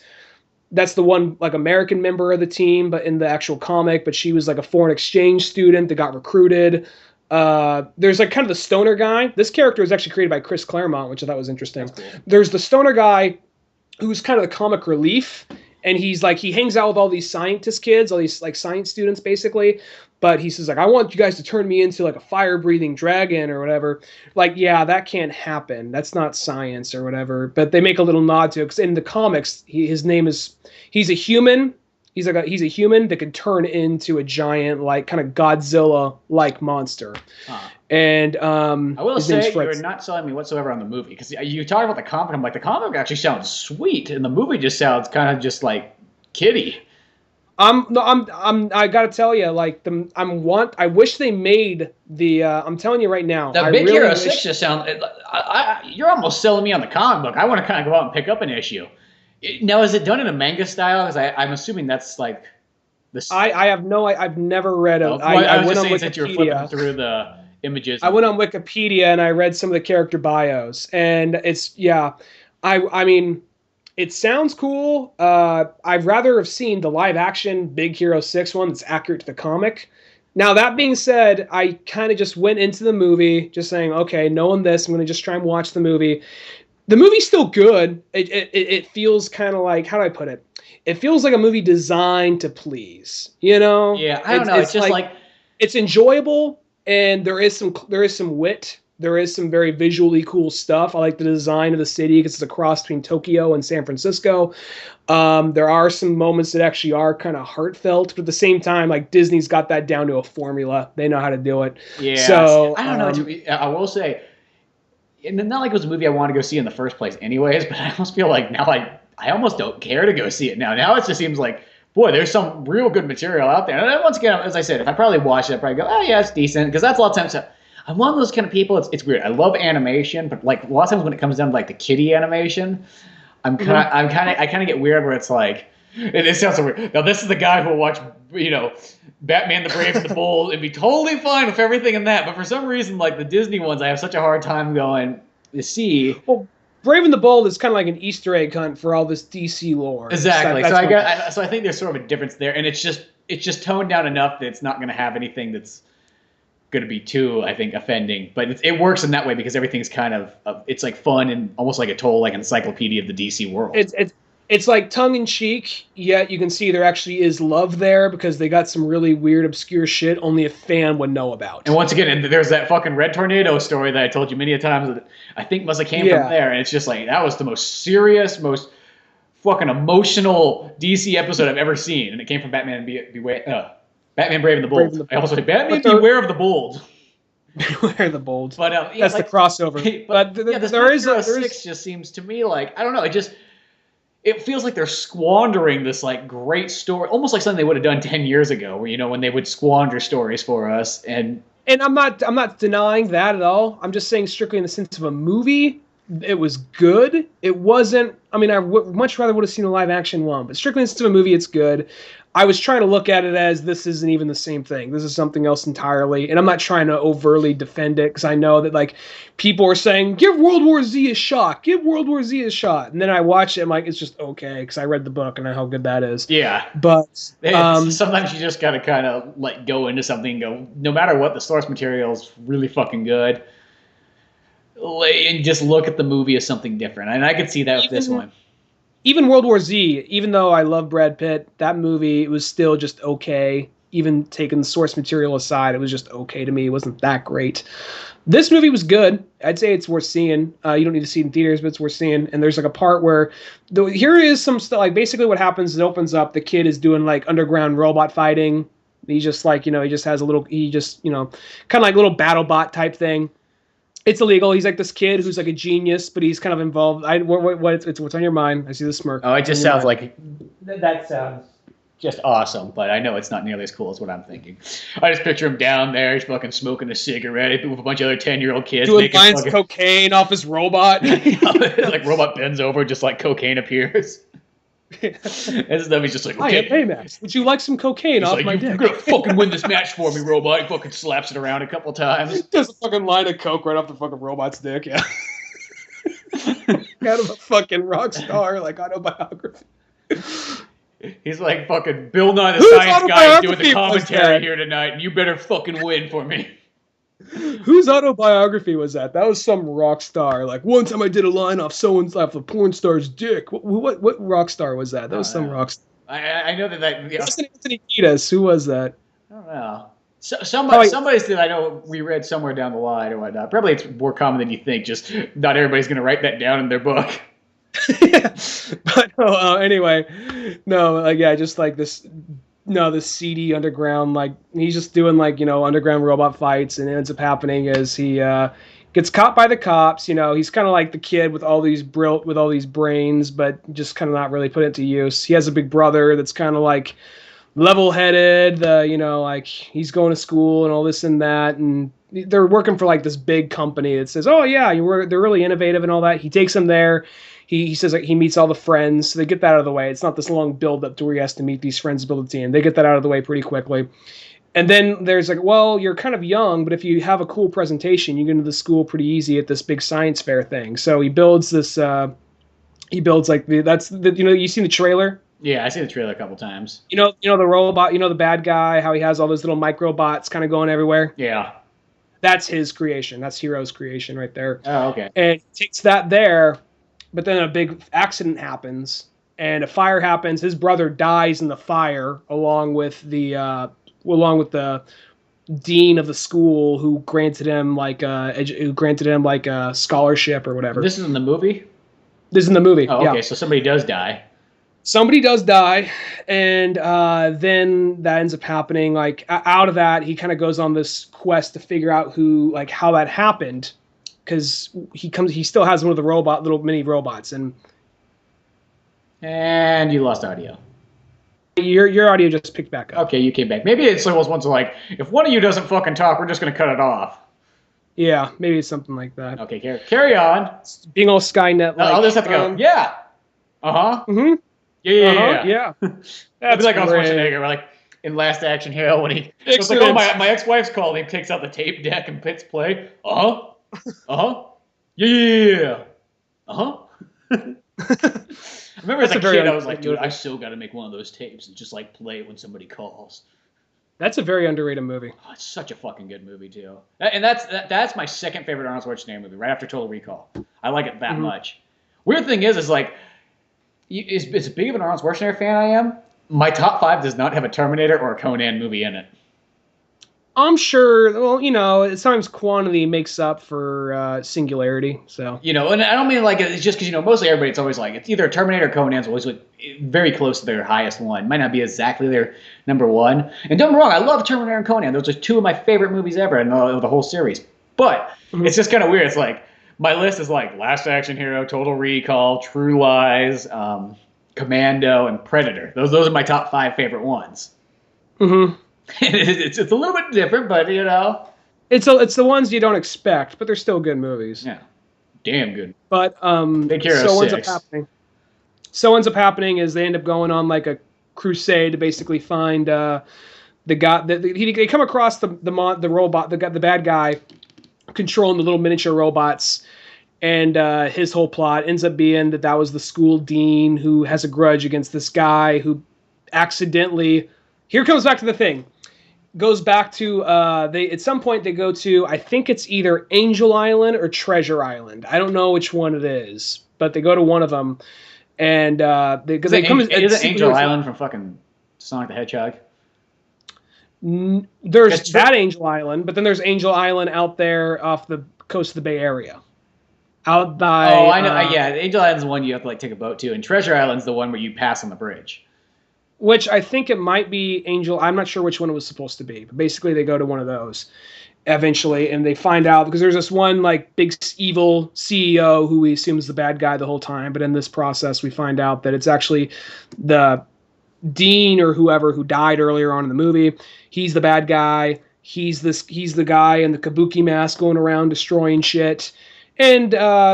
Speaker 2: that's the one like American member of the team, but in the actual comic, but she was like a foreign exchange student that got recruited. There's like kind of the stoner guy. This character was actually created by Chris Claremont, which I thought was interesting. Cool. There's the stoner guy who's kind of the comic relief. And he's like, he hangs out with all these scientist kids, all these like science students basically. But he says like, I want you guys to turn me into like a fire breathing dragon or whatever. Like, yeah, that can't happen. That's not science or whatever. But they make a little nod to it, because in the comics, he's a human. He's a human that could turn into a giant, like kind of Godzilla like monster. Huh. And
Speaker 1: I will say you're not selling me whatsoever on the movie, because you talk about the comic. I'm like, the comic actually sounds sweet, and the movie just sounds kind of just like kiddie. I gotta tell you, like I wish they made the. I'm telling you right now, the Big Hero 6 just sounds. You're almost selling me on the comic book. I want to kind of go out and pick up an issue. Now, is it done in a manga style? Because I'm assuming that's like.
Speaker 2: I've never read it.
Speaker 1: I was just saying, since you're flipping through the images.
Speaker 2: I went on Wikipedia and I read some of the character bios, and I mean, it sounds cool. I'd rather have seen the live action Big Hero 6 one that's accurate to the comic. Now, that being said, I kind of just went into the movie just saying, okay, knowing this, I'm going to just try and watch the movie. The movie's still good. It feels kind of like, how do I put it? It feels like a movie designed to please, you know?
Speaker 1: Yeah, I don't know. It's just like
Speaker 2: it's enjoyable, and there is some wit. There is some very visually cool stuff. I like the design of the city, because it's a cross between Tokyo and San Francisco. There are some moments that actually are kind of heartfelt, but at the same time, like Disney's got that down to a formula. They know how to do it.
Speaker 1: Yeah. So I don't know. I will say, and not like it was a movie I wanted to go see in the first place anyways, but I almost feel like now I almost don't care to go see it now. Now it just seems like, boy, there's some real good material out there. And then once again, as I said, if I probably watch it, I'd probably go, oh yeah, it's decent, because that's a lot of times. I'm one of those kind of people. It's weird. I love animation, but like a lot of times when it comes down to like the kiddie animation, I kind of get weird where it's like, it sounds so weird. Now this is the guy who will watch, Batman the Brave and the Bold and be totally fine with everything in that. But for some reason, like the Disney ones, I have such a hard time going to see.
Speaker 2: Well, Brave and the Bold is kind of like an Easter egg hunt for all this DC lore.
Speaker 1: Exactly. So I think there's sort of a difference there, and it's just toned down enough that it's not going to have anything that's going to be too, I think, offending. But it works in that way because everything's kind of it's like fun and almost like a total like encyclopedia of the DC world.
Speaker 2: It's like tongue-in-cheek, yet you can see there actually is love there, because they got some really weird, obscure shit only a fan would know about.
Speaker 1: And once again, there's that fucking Red Tornado story that I told you many a times that I think must have came from there. And it's just like, that was the most serious, most fucking emotional DC episode I've ever seen. And it came from Batman Batman Brave and the Bold. I also say Batman Beware of the Bold.
Speaker 2: Beware of the Bold.
Speaker 1: But
Speaker 2: that's like, the crossover.
Speaker 1: But there is 6 just seems to me like, I don't know, it feels like they're squandering this like great story, almost like something they would have done 10 years ago, where when they would squander stories for us. And
Speaker 2: I'm not denying that at all. I'm just saying strictly in the sense of a movie, it was good. It wasn't. I mean, I much rather would have seen a live action one, but strictly in the sense of a movie, it's good. I was trying to look at it as this isn't even the same thing. This is something else entirely. And I'm not trying to overtly defend it, because I know that like people are saying, give World War Z a shot. Give World War Z a shot. And then I watch it, I'm like, it's just okay, because I read the book and I know how good that is.
Speaker 1: Yeah.
Speaker 2: But
Speaker 1: sometimes you just got to kind of like go into something and go, no matter what, the source material is really fucking good. And just look at the movie as something different. And I could see that with this one.
Speaker 2: even World War Z, even though I love Brad Pitt, that movie it was still just okay. Even taking the source material aside, it was just okay to me. It wasn't that great. This movie was good. I'd say it's worth seeing. You don't need to see it in theaters, but it's worth seeing. And there's like a part where here is some stuff. Like basically, what happens is it opens up. The kid is doing like underground robot fighting. He just like he just has a little. He just kind of like little battle bot type thing. It's illegal. He's like this kid who's like a genius, but he's kind of involved. What's on your mind? I see the smirk.
Speaker 1: Oh, it just sounds like that sounds just awesome, but I know it's not nearly as cool as what I'm thinking. I just picture him down there, he's fucking smoking a cigarette with a bunch of other 10-year-old kids
Speaker 2: doing lines of cocaine off his robot.
Speaker 1: Like robot bends over, just like cocaine appears. And then he's just like, okay,
Speaker 2: hey Max, would you like some cocaine off my dick?
Speaker 1: You're gonna fucking win this match for me, robot. He fucking slaps it around a couple times.
Speaker 2: Does a fucking line of coke right off the fucking robot's dick, yeah. Kind of a fucking rock star, like autobiography.
Speaker 1: He's like fucking Bill Nye the Science Guy doing the commentary here tonight, and you better fucking win for me.
Speaker 2: Whose autobiography was that? That was some rock star. Like, one time I did a line off someone's off a porn star's dick. What rock star was that? That was some rock star.
Speaker 1: I know that.
Speaker 2: It wasn't Anthony Kiedis. Who was that?
Speaker 1: I don't know. Somebody said I know we read somewhere down the line or whatnot. Probably it's more common than you think. Just not everybody's going to write that down in their book.
Speaker 2: But anyway, just like this. No, this seedy underground, like he's just doing like underground robot fights, and it ends up happening as he gets caught by the cops. He's kind of like the kid with all these brains, but just kind of not really put it to use. He has a big brother that's kind of like level-headed. Like he's going to school and all this and that, and they're working for like this big company that says, "Oh yeah, they're really innovative and all that." He takes them there. He says like he meets all the friends, so they get that out of the way. It's not this long build up to where he has to meet these friends to build a team. They get that out of the way pretty quickly. And then there's like, well, you're kind of young, but if you have a cool presentation, you get into the school pretty easy at this big science fair thing. So he builds this. He builds like you seen the trailer?
Speaker 1: Yeah, I seen the trailer a couple times.
Speaker 2: The robot, the bad guy, how he has all those little microbots kind of going everywhere.
Speaker 1: Yeah.
Speaker 2: That's his creation. That's Hero's creation right there.
Speaker 1: Oh, okay.
Speaker 2: And he takes that there. But then a big accident happens, and a fire happens. His brother dies in the fire, along with the dean of the school, who granted him like a scholarship or whatever.
Speaker 1: This is in the movie.
Speaker 2: This is in the movie.
Speaker 1: Oh, okay.
Speaker 2: Yeah.
Speaker 1: So somebody does die.
Speaker 2: Somebody does die, and then that ends up happening. Like out of that, he kind of goes on this quest to figure out how that happened. Because he still has one of the little mini robots, and
Speaker 1: you lost audio.
Speaker 2: Your audio just picked back up.
Speaker 1: Okay, you came back. Maybe it's one of those ones like, if one of you doesn't fucking talk, we're just gonna cut it off.
Speaker 2: Yeah, maybe it's something like that.
Speaker 1: Okay, carry on.
Speaker 2: Being all Skynet.
Speaker 1: I'll just have to go. Yeah.
Speaker 2: Mm-hmm.
Speaker 1: Yeah.
Speaker 2: That's
Speaker 1: like Arnold Schwarzenegger. We're like in Last Action Hero when he was like, "Oh, my ex-wife's called." He takes out the tape deck and hits play. Yeah. I remember as a kid, I was like, dude, I still got to make one of those tapes and just like play it when somebody calls.
Speaker 2: That's a very underrated movie.
Speaker 1: Oh, it's such a fucking good movie too. And that's my second favorite Arnold Schwarzenegger movie, right after Total Recall. I like it that much. Weird thing is like, as big of an Arnold Schwarzenegger fan I am, my top 5 does not have a Terminator or a Conan movie in it.
Speaker 2: I'm sure, well, sometimes quantity makes up for singularity, so.
Speaker 1: And I don't mean like, it's just because, mostly everybody, it's always like, it's either Terminator or Conan's always very close to their highest one. Might not be exactly their number one. And don't get me wrong, I love Terminator and Conan. Those are 2 of my favorite movies ever in the whole series. But it's just kind of weird. It's like, my list is like Last Action Hero, Total Recall, True Lies, Commando, and Predator. Those are my top 5 favorite ones. Mm-hmm. It's a little bit different, but
Speaker 2: it's the ones you don't expect, but they're still good movies.
Speaker 1: Yeah, damn good.
Speaker 2: But
Speaker 1: Big Hero 6.
Speaker 2: So ends up happening is they end up going on like a crusade to basically find the guy. They come across the robot, the bad guy controlling the little miniature robots. And his whole plot ends up being that was the school dean who has a grudge against this guy who accidentally. Here comes back to the thing. Goes back to at some point they go to, I think it's either Angel Island or Treasure Island. I don't know which one it is, but they go to one of them, and because they come.
Speaker 1: Is it Angel Island from fucking Sonic the Hedgehog?
Speaker 2: There's that Angel Island, but then there's Angel Island out there off the coast of the Bay Area. Out by.
Speaker 1: Oh, I know. Yeah, Angel Island's the one you have to like take a boat to, and Treasure Island's the one where you pass on the bridge.
Speaker 2: Which I think it might be Angel. I'm not sure which one it was supposed to be, but basically they go to one of those eventually, and they find out because there's this one like big evil CEO who we assume is the bad guy the whole time, but in this process we find out that it's actually the Dean or whoever who died earlier on in the movie. He's the bad guy. He's the guy in the kabuki mask going around destroying shit. And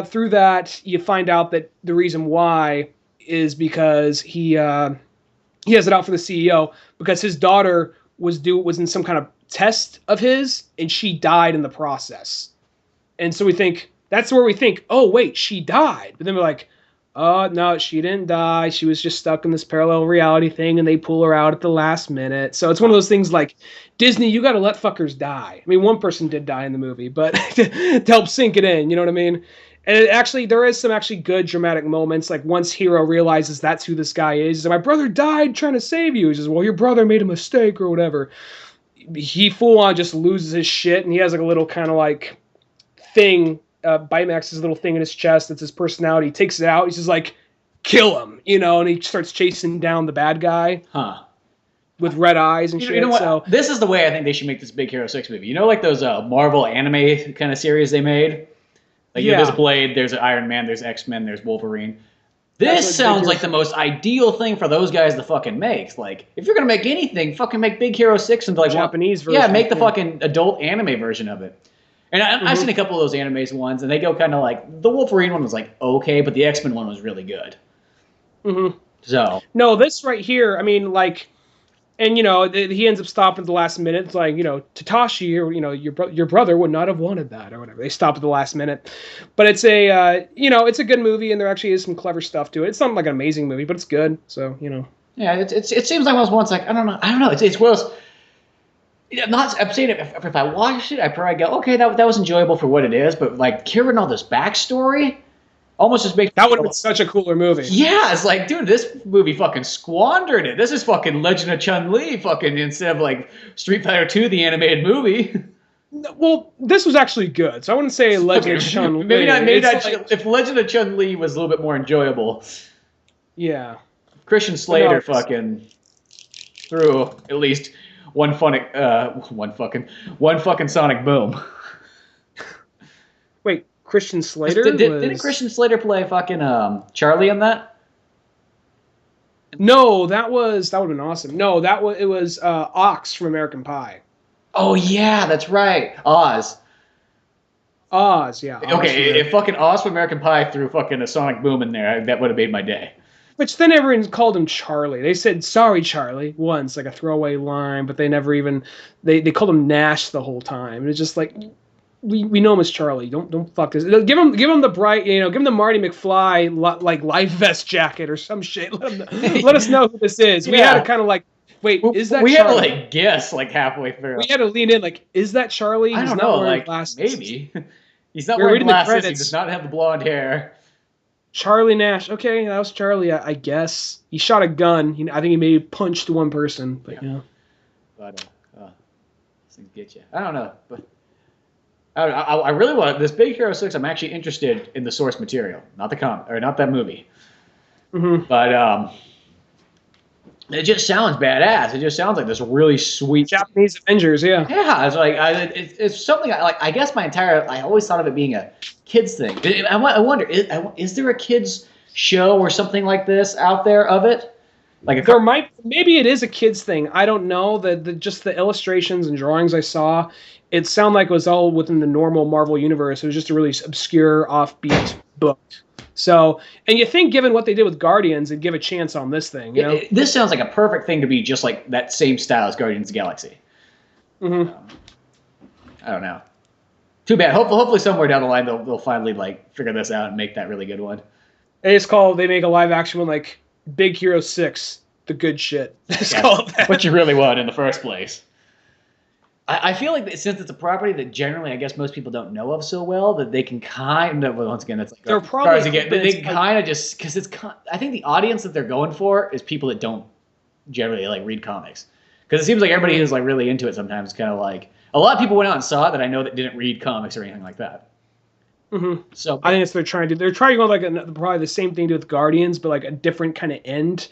Speaker 2: through that, you find out that the reason why is because he has it out for the CEO because his daughter was in some kind of test of his, and she died in the process. And so that's where we think, oh wait, she died. But then we're like, oh no, she didn't die. She was just stuck in this parallel reality thing, and they pull her out at the last minute. So it's one of those things like Disney, you got to let fuckers die. I mean, one person did die in the movie, but to help sink it in, you know what I mean? And there is some actually good dramatic moments. Like once Hero realizes that's who this guy is, he's like, my brother died trying to save you. He says, well, your brother made a mistake or whatever. He full on just loses his shit, and he has like a little kind of like thing. Baymax's little thing in his chest. That's his personality. He takes it out. He's just like, kill him, and he starts chasing down the bad guy.
Speaker 1: Huh.
Speaker 2: With red eyes and shit.
Speaker 1: You know what?
Speaker 2: So
Speaker 1: this is the way I think they should make this Big Hero 6 movie. You know, like those Marvel anime kind of series they made? Like, there's Blade, there's Iron Man, there's X-Men, there's Wolverine. This sounds like the most ideal thing for those guys to fucking make. Like, if you're going to make anything, fucking make Big Hero 6 into like
Speaker 2: Japanese version.
Speaker 1: Yeah, make the fucking adult anime version of it. And I've seen a couple of those animes ones, and they go kind of like, the Wolverine one was like, okay, but the X-Men one was really good.
Speaker 2: Mm-hmm.
Speaker 1: So.
Speaker 2: No, this right here, I mean, like, and, he ends up stopping at the last minute. It's like, Tatashi, or, your brother would not have wanted that or whatever. They stop at the last minute. But it's it's a good movie, and there actually is some clever stuff to it. It's not like an amazing movie, but it's good. So,
Speaker 1: Yeah, it seems like one like, I don't know. It's one of those. I'm saying if I watched it, I'd probably go, okay, that was enjoyable for what it is, but like hearing all this backstory almost just makes
Speaker 2: that would have been such a cooler movie.
Speaker 1: Yeah, it's like, dude, this movie fucking squandered it. This is fucking Legend of Chun-Li fucking instead of like Street Fighter 2, the animated movie.
Speaker 2: Well, this was actually good, so I wouldn't say Legend of Chun-Li.
Speaker 1: Maybe not. If Legend of Chun-Li was a little bit more enjoyable.
Speaker 2: Yeah.
Speaker 1: Christian Slater fucking threw at least one fucking Sonic Boom.
Speaker 2: Wait, Christian Slater?
Speaker 1: Didn't Christian Slater play fucking Charlie in that?
Speaker 2: No, that would have been awesome. No, it was Ox from American Pie.
Speaker 1: Oh yeah, that's right. Oz,
Speaker 2: yeah.
Speaker 1: Okay, if fucking Oz from American Pie threw fucking a Sonic Boom in there, that would have made my day.
Speaker 2: Which then everyone called him Charlie. They said, sorry, Charlie, once, like a throwaway line, but they never even, they called him Nash the whole time. And it's just like, we know him as Charlie. Don't fuck this. Give him the bright, give him the Marty McFly, like, life vest jacket or some shit. Let us know who this is. We had to kind of like, wait, is that
Speaker 1: we
Speaker 2: Charlie?
Speaker 1: Had to like guess like halfway through.
Speaker 2: We had to lean in like, is that Charlie?
Speaker 1: I don't know, like, glasses. Maybe. He's not wearing glasses. He does not have the blonde hair.
Speaker 2: Charlie Nash. Okay, that was Charlie, I guess. He shot a gun. I think he maybe punched one person. But, yeah.
Speaker 1: But, these things get you. I don't know. But I really want this Big Hero 6. I'm actually interested in the source material. Not the not that movie.
Speaker 2: Mm-hmm.
Speaker 1: But, it just sounds badass. It just sounds like this really sweet
Speaker 2: Japanese Avengers, yeah.
Speaker 1: Yeah, it's like it's something I guess I always thought of it being a kids thing. I wonder, is there a kids show or something like this out there of it? Like
Speaker 2: maybe it is a kids thing. I don't know. Just the illustrations and drawings I saw, it sounded like it was all within the normal Marvel universe. It was just a really obscure, offbeat book. So, and you think, given what they did with Guardians, it'd give a chance on this thing,
Speaker 1: This sounds like a perfect thing to be just like that same style as Guardians of the Galaxy.
Speaker 2: Mm-hmm.
Speaker 1: I don't know. Too bad. Hopefully somewhere down the line they'll finally like figure this out and make that really good one.
Speaker 2: They make a live action one like Big Hero 6, the good shit. It's called that.
Speaker 1: What you really want in the first place. I feel like since it's a property that generally I guess most people don't know of so well, that they can kind of, once again, it's like
Speaker 2: They're probably
Speaker 1: they can kind of just, because I think the audience that they're going for is people that don't generally like read comics, because it seems like everybody who's like really into it sometimes kind of like, a lot of people went out and saw it that I know that didn't read comics or anything like that.
Speaker 2: Mm-hmm.
Speaker 1: So
Speaker 2: I think that's what they're trying to do. They're trying to go like probably the same thing to do with Guardians, but like a different kind of end.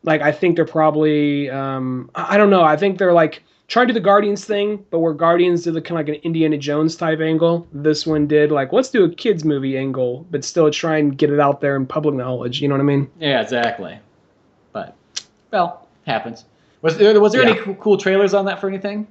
Speaker 2: Like I think they're probably I don't know. I think they're like trying to do the Guardians thing, but where Guardians did the kind of like an Indiana Jones type angle, this one did like let's do a kids movie angle, but still try and get it out there in public knowledge. You know what I mean?
Speaker 1: yeah, exactly. But well, happens. Was there any cool trailers on that for anything?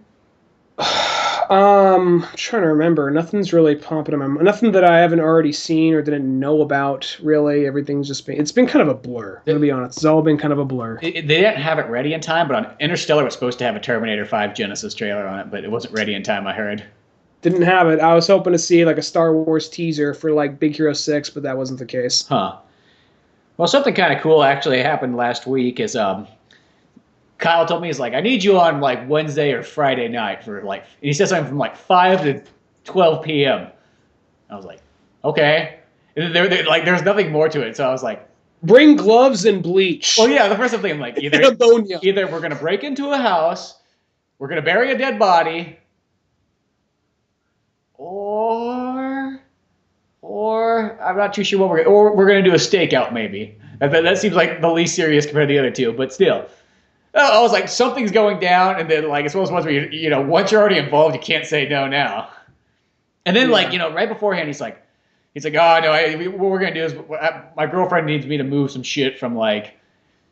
Speaker 2: I'm trying to remember. Nothing's really popping in my mind. Nothing that I haven't already seen or didn't know about. Really, everything's just been. It's been kind of a blur. To be honest, it's all been kind of a blur.
Speaker 1: They didn't have it ready in time, but on Interstellar was supposed to have a Terminator 5 Genisys trailer on it, but it wasn't ready in time. I heard.
Speaker 2: Didn't have it. I was hoping to see like a Star Wars teaser for like Big Hero 6, but that wasn't the case.
Speaker 1: Huh. Well, something kind of cool actually happened last week. Is Kyle told me, he's like, I need you on like Wednesday or Friday night for like, and he said something from like 5 to 12 p.m. I was like, okay. And there's nothing more to it. So I was like,
Speaker 2: bring gloves and bleach.
Speaker 1: well, yeah, the first thing I'm like, either we're going to break into a house, we're going to bury a dead body, or I'm not too sure what we're going to do a stakeout maybe. That seems like the least serious compared to the other two, but still. I was like, something's going down, and then like it's one of those ones where you know once you're already involved, you can't say no now. And then like right beforehand, he's like, oh no, what we're gonna do is my girlfriend needs me to move some shit from like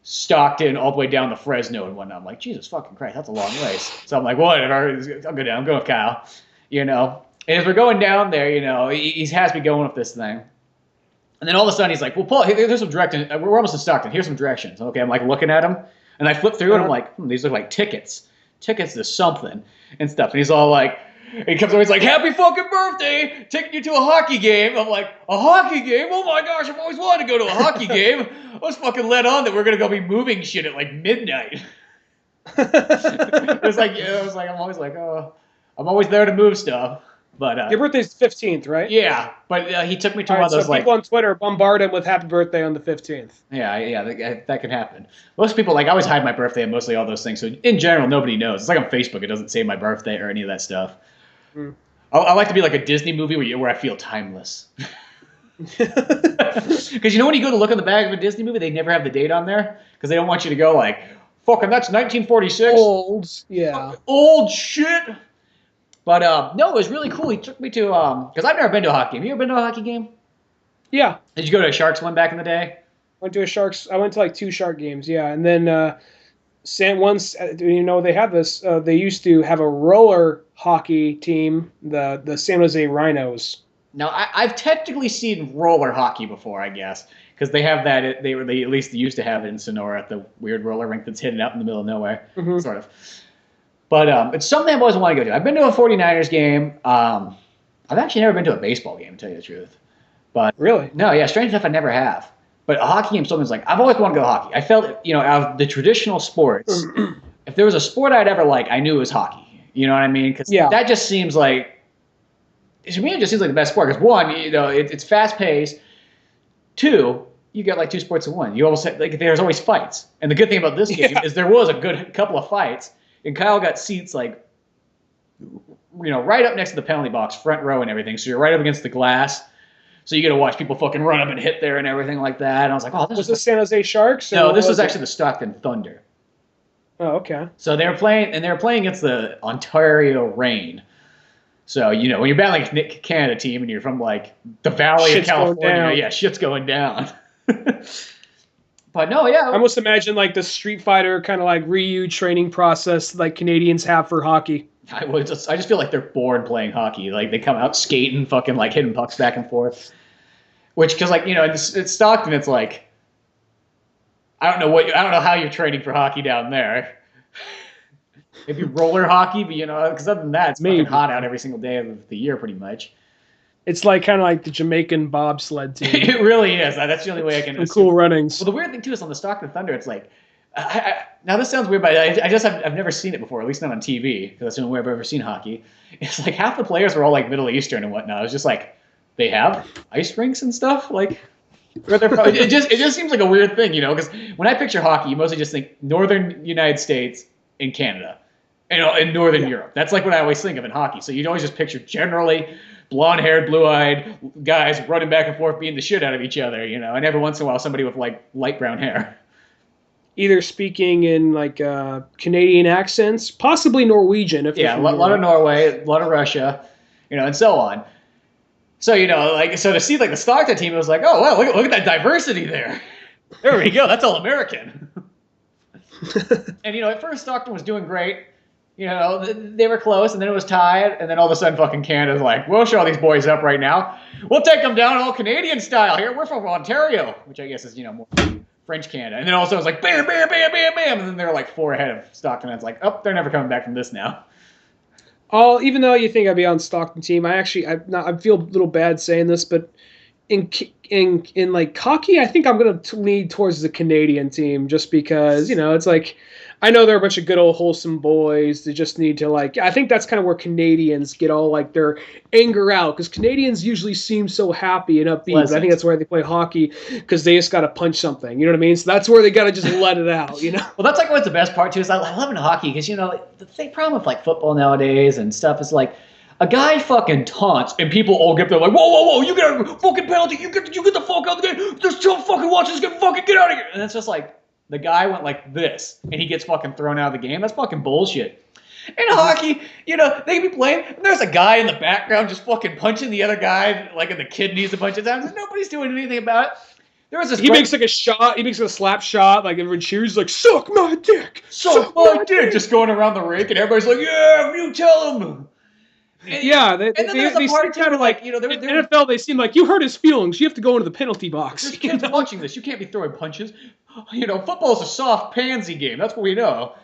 Speaker 1: Stockton all the way down to Fresno and whatnot. I'm like, Jesus fucking Christ, that's a long ways. So I'm like, whatever, I'll go down. I'm going with Kyle, And as we're going down there, he has me going with this thing. And then all of a sudden he's like, well, Paul, there's some directions. We're almost in Stockton. Here's some directions. Okay, I'm like looking at them. And I flip through and I'm like, these look like tickets. Tickets to something and stuff. And he's all like, he comes over, he's like, happy fucking birthday, taking you to a hockey game. I'm like, a hockey game? Oh my gosh, I've always wanted to go to a hockey game. I was fucking led on that we're going to go be moving shit at like midnight. I'm always like, oh, I'm always there to move stuff. But
Speaker 2: your birthday's the 15th, right?
Speaker 1: Yeah, but he took me to one of those
Speaker 2: so people on Twitter bombard him with happy birthday on the 15th.
Speaker 1: Yeah, that can happen. Most people, I always hide my birthday and mostly all those things. So in general, nobody knows. It's like on Facebook, it doesn't say my birthday or any of that stuff. Mm. I like to be like a Disney movie where I feel timeless. Because when you go to look on the back of a Disney movie, they never have the date on there because they don't want you to go like, fucking that's 1946.
Speaker 2: Old, yeah.
Speaker 1: Old shit. But no, it was really cool. He took me to because I've never been to a hockey game. You ever been to a hockey game?
Speaker 2: Yeah.
Speaker 1: Did you go to a Sharks one back in the day?
Speaker 2: I went to like 2 Shark games, yeah. And then they have this. They used to have a roller hockey team, the San Jose Rhinos.
Speaker 1: Now I've technically seen roller hockey before, I guess, because they have that. They at least used to have it in Sonora at the weird roller rink that's hidden out in the middle of nowhere, sort of. But it's something I've always wanted to go to. I've been to a 49ers game. I've actually never been to a baseball game, to tell you the truth. But
Speaker 2: really?
Speaker 1: No, yeah, strange enough, I never have. But a hockey game, something's like, I've always wanted to go to hockey. I felt, out of the traditional sports, if there was a sport I'd ever like, I knew it was hockey. You know what I mean? Because that just seems like, to me, it just seems like the best sport. Because one, it's fast-paced. 2, you get like 2 sports in one. You almost like there's always fights. And the good thing about this game is there was a good couple of fights. And Kyle got seats like, right up next to the penalty box, front row and everything. So you're right up against the glass. So you get to watch people fucking run up and hit there and everything like that. And I was like, oh, this
Speaker 2: was this San Jose Sharks?
Speaker 1: No, this was actually the Stockton Thunder.
Speaker 2: Oh, okay.
Speaker 1: So they were playing against the Ontario Reign. So when you're battling a Canada team and you're from like the Valley of California, shit's going down. But no, yeah.
Speaker 2: I almost imagine like the Street Fighter kind of like Ryu training process like Canadians have for hockey.
Speaker 1: I just feel like they're bored playing hockey. Like they come out skating, fucking like hitting pucks back and forth. Which, because like it's Stockton, it's like I don't know how you're training for hockey down there. Maybe roller hockey, but because other than that, it's fucking hot out every single day of the year, pretty much.
Speaker 2: It's like kind of like the Jamaican bobsled team.
Speaker 1: It really is. That's the only way I can.
Speaker 2: Cool runnings.
Speaker 1: Well, the weird thing too is on the Stockton Thunder, it's like Now this sounds weird, but I've never seen it before, at least not on TV, because that's the only way I've ever seen hockey. It's like half the players were all like Middle Eastern and whatnot. It was just like they have ice rinks and stuff, like where they're from. It just seems like a weird thing, because when I picture hockey, you mostly just think Northern United States and Canada, and Northern Europe. That's like what I always think of in hockey. So you'd always just picture generally blonde-haired, blue-eyed guys running back and forth, beating the shit out of each other, and every once in a while somebody with like light brown hair.
Speaker 2: Either speaking in like Canadian accents, possibly Norwegian.
Speaker 1: A lot of Norway, a lot of Russia, and so on. So so to see like the Stockton team, it was like, oh wow, look at that diversity there. There we go. That's all American. And at first Stockton was doing great. They were close, and then it was tied, and then all of a sudden fucking Canada's like, we'll show these boys up right now. We'll take them down all Canadian style here. We're from Ontario, which I guess is more French Canada. And then all of a sudden it was like bam, bam, bam, bam, bam, and then they're like 4 ahead of Stockton. And it's like, oh, they're never coming back from this now.
Speaker 2: Oh, even though you think I'd be on Stockton team, I feel a little bad saying this, but in like hockey, I think I'm going to lean towards the Canadian team just because, it's like, I know they're a bunch of good old wholesome boys. They just need to I think that's kind of where Canadians get all like their anger out, because Canadians usually seem so happy and upbeat. But I think that's why they play hockey, because they just got to punch something. You know what I mean? So that's where they got to just let it out.
Speaker 1: Well, that's like what's the best part too is I love in hockey because the thing problem with like football nowadays and stuff is like a guy fucking taunts and people all get there like whoa, you get a fucking penalty, you get the fuck out of the game. Just don't fucking watch this, get out of here. And it's just like. The guy went like this, and he gets fucking thrown out of the game. That's fucking bullshit. In hockey, they can be playing, and there's a guy in the background just fucking punching the other guy, like in the kidneys a bunch of times, and nobody's doing anything about it. There was this.
Speaker 2: He makes like a shot. He makes a slap shot. Like everyone cheers, like "Suck my dick,
Speaker 1: suck my dick," just going around the rink, and everybody's like, "Yeah, you tell him."
Speaker 2: And they seem kind of like in NFL. They seem like you hurt his feelings. You have to go into the penalty box.
Speaker 1: There's kids watching this. You can't be throwing punches. Football's a soft pansy game. That's what we know.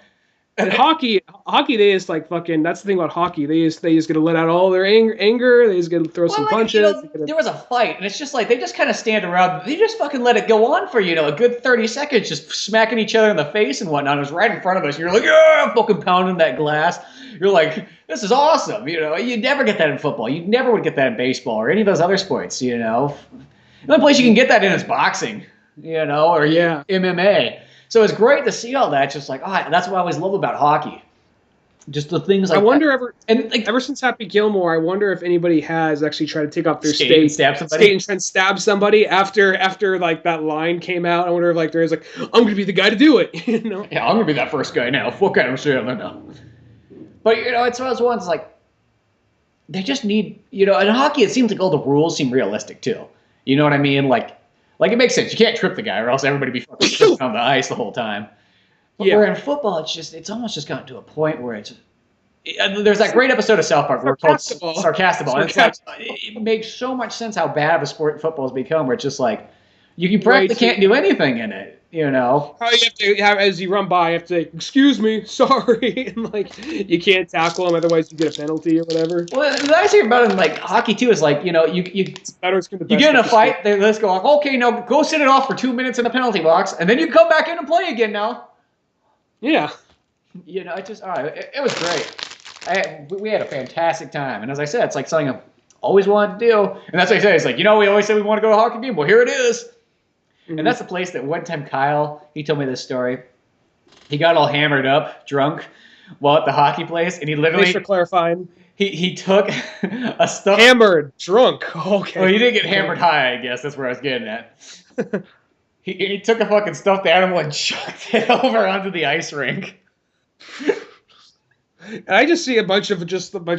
Speaker 2: And hockey, they just like fucking. That's the thing about hockey. They just gonna let out all their anger. They just gonna throw some punches.
Speaker 1: There was a fight, and it's just like they just kind of stand around. They just fucking let it go on for a good 30 seconds, just smacking each other in the face and whatnot. It was right in front of us. And you're like, yeah, fucking pounding that glass. You're like, this is awesome. You'd never get that in football. You never would get that in baseball or any of those other sports. The only place you can get that in is boxing. Or MMA. So it's great to see all that. It's just like, that's what I always love about hockey. Just the things like
Speaker 2: I wonder ever since Happy Gilmore, I wonder if anybody has actually tried to take off their skate and try and stab somebody after like that line came out. I wonder if like there is like, I'm going to be the guy to do it.
Speaker 1: Yeah, I'm going to be that first guy now. Fuck out of shit. But it's one of those ones like they just need in hockey. It seems like all the rules seem realistic too. You know what I mean? Like it makes sense. You can't trip the guy, or else everybody be fucking tripping on the ice the whole time. But where in football, it's almost just gotten to a point where there's that great episode of South Park where it's called Sarcastic. And it's like it makes so much sense how bad of a sport football has become. Where it's just like you practically can't do anything in it. How
Speaker 2: you have to as you run by, you have to say, "Excuse me, sorry," and like you can't tackle him, otherwise you get a penalty or whatever.
Speaker 1: Well, the nice thing about it in like hockey too is like you get in a fight, let's go off. Okay, now go sit it off for 2 minutes in the penalty box, and then you come back in and play again. Now,
Speaker 2: yeah,
Speaker 1: it just it was great. We had a fantastic time, and as I said, it's like something I've always wanted to do, and that's what I say. It's like we always said we want to go to a hockey game. Well, here it is. And that's the place that one time Kyle, he told me this story. He got all hammered up, drunk, while at the hockey place, and he literally...
Speaker 2: Thanks for clarifying.
Speaker 1: He took a stuffed...
Speaker 2: Hammered, drunk, okay.
Speaker 1: Well, he didn't get hammered high, I guess. That's where I was getting at. He took a fucking stuffed animal and chucked it over onto the ice rink.
Speaker 2: And I just see a bunch of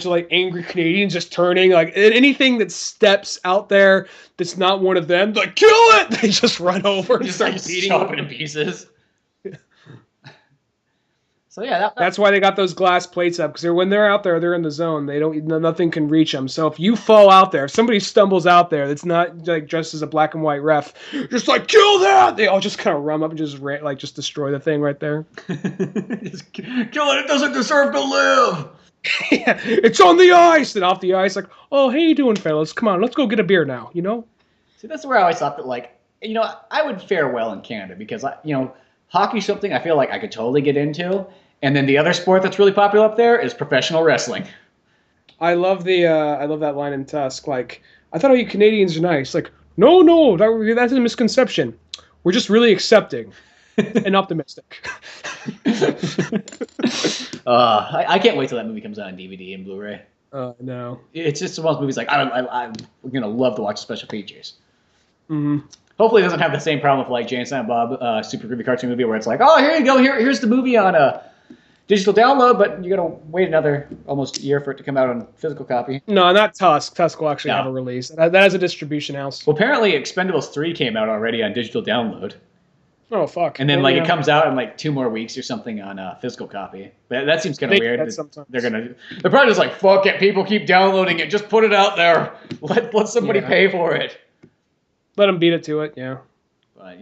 Speaker 2: like angry Canadians just turning like anything that steps out there that's not one of them, like kill it. They just run over and
Speaker 1: just
Speaker 2: start
Speaker 1: beating it in pieces. So yeah,
Speaker 2: that's why they got those glass plates up, because when they're out there, they're in the zone. Nothing can reach them. So if you fall out there, if somebody stumbles out there, that's not like dressed as a black and white ref, just like kill that. They all just kind of run up and just destroy the thing right there.
Speaker 1: Just kill it. It doesn't deserve to live.
Speaker 2: Yeah, it's on the ice and off the ice. Like, oh, how you doing, fellas? Come on, let's go get a beer now.
Speaker 1: See, that's where I always thought that I would fare well in Canada because Hockey's something I feel like I could totally get into. And then the other sport that's really popular up there is professional wrestling.
Speaker 2: I love that line in Tusk. Like, I thought all you Canadians are nice. Like, no, that's a misconception. We're just really accepting and optimistic.
Speaker 1: I can't wait till that movie comes out on DVD and Blu-ray.
Speaker 2: No.
Speaker 1: It's just one of those movies like I'm gonna love to watch the special features.
Speaker 2: Mm-hmm.
Speaker 1: Hopefully, it doesn't have the same problem with like Jay and Silent Bob, Super Creepy Cartoon Movie, where it's like, oh, here you go, here's the movie on a digital download, but you gotta wait another almost year for it to come out on physical copy.
Speaker 2: No, not Tusk. Tusk will actually have a release. That has a distribution house.
Speaker 1: Well, apparently, Expendables 3 came out already on digital download.
Speaker 2: Oh fuck!
Speaker 1: And then it comes out in like 2 more weeks or something on a physical copy. That seems kind of weird. They're probably just like, fuck it, people keep downloading it, just put it out there. Let somebody pay for it.
Speaker 2: Let them beat it to it, yeah.
Speaker 1: But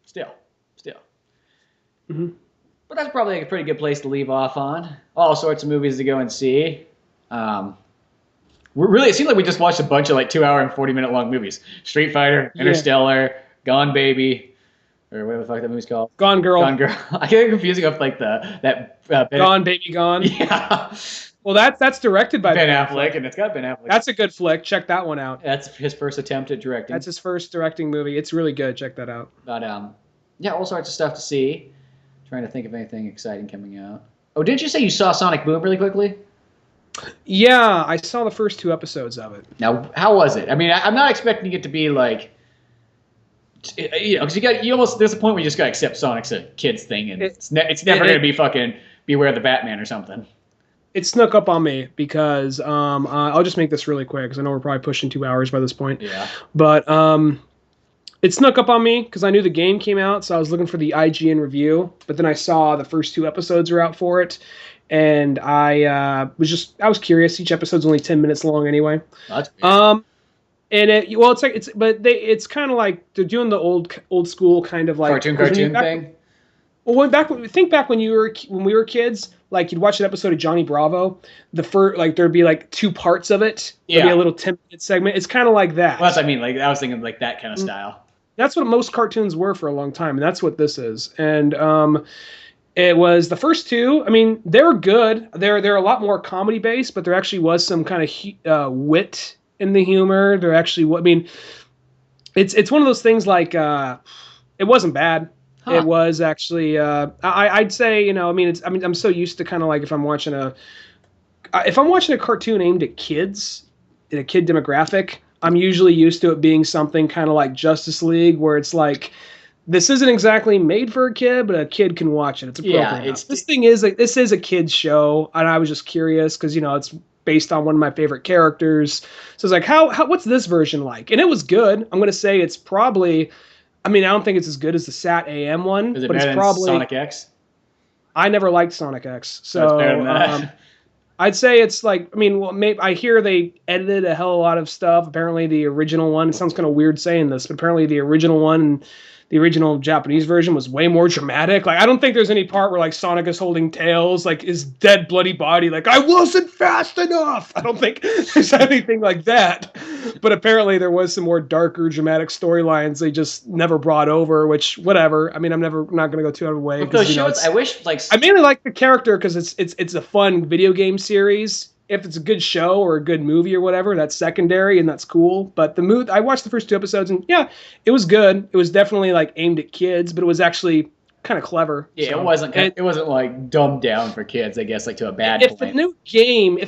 Speaker 1: still.
Speaker 2: Mm-hmm.
Speaker 1: But that's probably like a pretty good place to leave off on. All sorts of movies to go and see. It seems like we just watched a bunch of like 2-hour and 40-minute long movies. Street Fighter, Interstellar, Gone Baby, or whatever the fuck that movie's called.
Speaker 2: Gone Girl.
Speaker 1: I get confusing with like
Speaker 2: Gone Baby Gone.
Speaker 1: Yeah.
Speaker 2: Well, that's directed by
Speaker 1: Ben Affleck, and it's got Ben Affleck.
Speaker 2: That's a good flick. Check that one out.
Speaker 1: That's his first attempt at directing.
Speaker 2: That's his first directing movie. It's really good. Check that out.
Speaker 1: But all sorts of stuff to see. Trying to think of anything exciting coming out. Oh, didn't you say you saw Sonic Boom really quickly?
Speaker 2: Yeah, I saw the first 2 episodes of it.
Speaker 1: Now, how was it? I mean, I'm not expecting it to be like, because there's a point where you just gotta accept Sonic's a kid's thing, and it's never gonna be fucking Beware the Batman or something.
Speaker 2: It snuck up on me because I'll just make this really quick because I know we're probably pushing 2 hours by this point.
Speaker 1: Yeah.
Speaker 2: But it snuck up on me because I knew the game came out, so I was looking for the IGN review. But then I saw the first 2 episodes are out for it, and I was curious. Each episode's only 10 minutes long anyway.
Speaker 1: That's weird.
Speaker 2: And it's kind of like they're doing the old school kind of like
Speaker 1: cartoon thing.
Speaker 2: Well, think back when we were kids, like you'd watch an episode of Johnny Bravo, there'd be like 2 parts of it. There'd be a little 10-minute segment. It's kind of like that.
Speaker 1: Well, that's what I mean. Like I was thinking like that kind of style.
Speaker 2: That's what most cartoons were for a long time, and that's what this is. And it was the first 2. I mean, they're good. They're a lot more comedy based, but there actually was some kind of wit in the humor. There actually, I mean, it's one of those things like it wasn't bad. Huh. It was actually I'd say I'm so used to kind of like if I'm watching a cartoon aimed at kids, in a kid demographic, I'm usually used to it being something kind of like Justice League, where it's like this isn't exactly made for a kid, but a kid can watch it. It's appropriate. Yeah, this is a kid's show, and I was just curious because it's based on one of my favorite characters. So it's like, what's this version like? And it was good. I'm gonna say it's probably. I mean, I don't think it's as good as the Sat AM one,
Speaker 1: but it's probably Sonic X.
Speaker 2: I never liked Sonic X, so
Speaker 1: it's better than that.
Speaker 2: I'd say it's like. I mean, maybe I hear they edited a hell of a lot of stuff. Apparently, the original one. It sounds kind of weird saying this, but apparently the original one. The original Japanese version was way more dramatic. Like, I don't think there's any part where, like, Sonic is holding Tails, like, his dead, bloody body, like, I wasn't fast enough! I don't think there's anything like that. But apparently there was some more darker, dramatic storylines they just never brought over, which, whatever. I mean, not going to go too out of the way.
Speaker 1: Those shows, I wish, like...
Speaker 2: I mainly like the character because it's a fun video game series. If it's a good show or a good movie or whatever, that's secondary and that's cool. But I watched the first 2 episodes and yeah, it was good. It was definitely like aimed at kids, but it was actually kind of clever.
Speaker 1: Yeah, so. It wasn't like dumbed down for kids, I guess, like to a bad
Speaker 2: point. If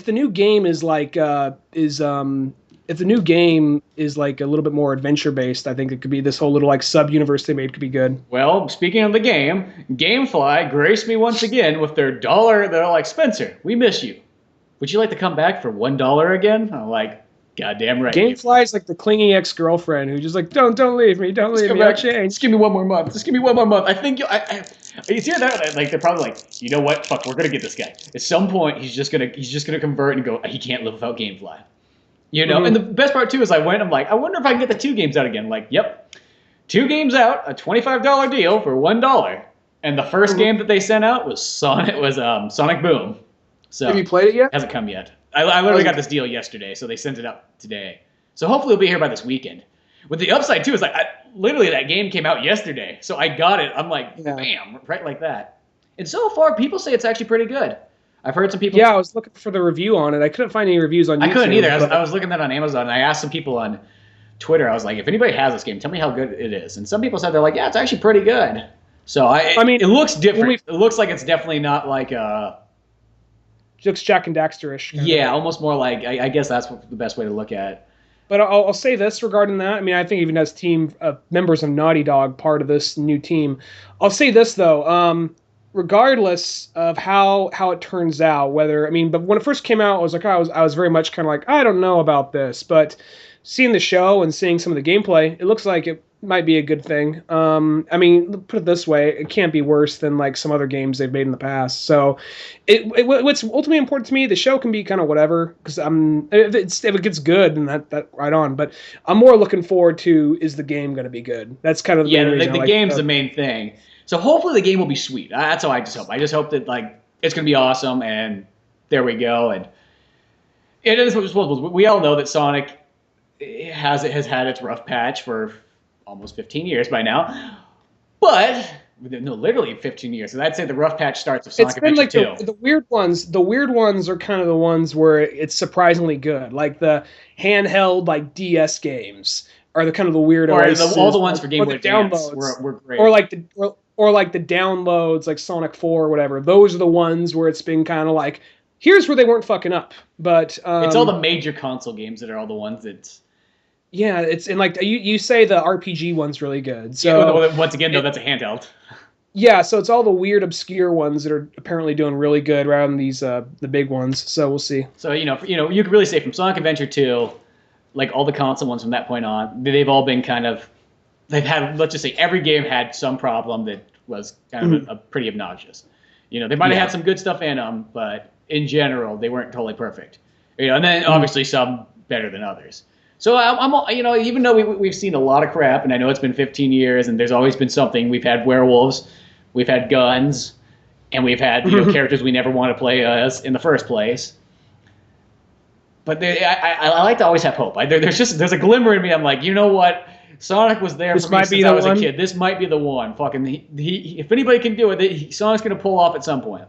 Speaker 2: the new game is like if the new game is like a little bit more adventure based, I think it could be this whole little like sub universe they made could be good.
Speaker 1: Well, speaking of the game, GameFly graced me once again with their $1. They're like, Spencer, we miss you. Would you like to come back for $1 again? I'm like, goddamn right.
Speaker 2: GameFly is like the clingy ex-girlfriend who's just like, don't leave me, don't leave me.
Speaker 1: Just give me one more month. Just give me one more month. I think you see that? Like they're probably like, you know what? Fuck, we're gonna get this guy. At some point, he's just gonna convert and go. He can't live without GameFly. Mm-hmm. And the best part too is I'm like, I wonder if I can get the 2 games out again. Like, yep, 2 games out, a $25 deal for $1. And the first game that they sent out was Sonic Boom. So,
Speaker 2: have you played it yet?
Speaker 1: Hasn't come yet. I literally got this deal yesterday, so they sent it up today. So hopefully it'll be here by this weekend. With the upside too is like literally that game came out yesterday, so I got it. I'm like,
Speaker 2: Yeah.
Speaker 1: bam, right like that. And so far, people say it's actually pretty good. I've heard some people.
Speaker 2: Yeah, I was looking for the review on it. I couldn't find any reviews on YouTube.
Speaker 1: I couldn't either. I was looking at that on Amazon, and I asked some people on Twitter. I was like, if anybody has this game, tell me how good it is. And some people said they're like, yeah, it's actually pretty good. So I mean, it looks different. It looks like it's definitely not like
Speaker 2: looks Jack and Daxter-ish.
Speaker 1: Yeah, almost more like I guess that's the best way to look at it.
Speaker 2: But I'll say this regarding that. I mean, I think even as team members of Naughty Dog, part of this new team, I'll say this though. Regardless of how it turns out, but when it first came out, I was like, I was very much kind of like, I don't know about this. But seeing the show and seeing some of the gameplay, it looks like it might be a good thing. I mean, put it this way, it can't be worse than like some other games they've made in the past. So, what's ultimately important to me, the show can be kind of whatever, because if it gets good, then that right on. But I'm more looking forward to, is the game going to be good? That's kind of the main reason.
Speaker 1: The game's the main thing. So hopefully the game will be sweet. That's all I just hope. I just hope that like it's going to be awesome, and there we go. And it is what it's supposed to be. We all know that Sonic has had its rough patch for almost 15 years by now, but no, literally 15 years. And I'd say the rough patch starts with Sonic Adventure 2.
Speaker 2: The weird ones. The weird ones are kind of the ones where it's surprisingly good, like the handheld like DS games are the kind of the weird.
Speaker 1: Or all the ones for Game Boy Advance were great.
Speaker 2: Or like the downloads, like Sonic 4 or whatever. Those are the ones where it's been kind of like, here's where they weren't fucking up. But
Speaker 1: it's all the major console games that are all the ones that.
Speaker 2: Yeah, it's and like you say the RPG one's really good. So
Speaker 1: yeah, once again, though, that's a handheld.
Speaker 2: Yeah, so it's all the weird, obscure ones that are apparently doing really good rather than these the big ones. So we'll see.
Speaker 1: So you could really say from Sonic Adventure 2, like all the console ones from that point on, they've all been kind of. They've had, let's just say, every game had some problem that was kind of a pretty obnoxious. They might have had some good stuff in them, but in general, they weren't totally perfect. And then obviously some better than others. So I'm even though we've seen a lot of crap, and I know it's been 15 years, and there's always been something. We've had werewolves, we've had guns, and we've had characters we never want to play as in the first place. But I like to always have hope. There's a glimmer in me. I'm like, you know what? Sonic was there for me since I was a kid. This might be the one. Fucking, if anybody can do it, Sonic's gonna pull off at some point.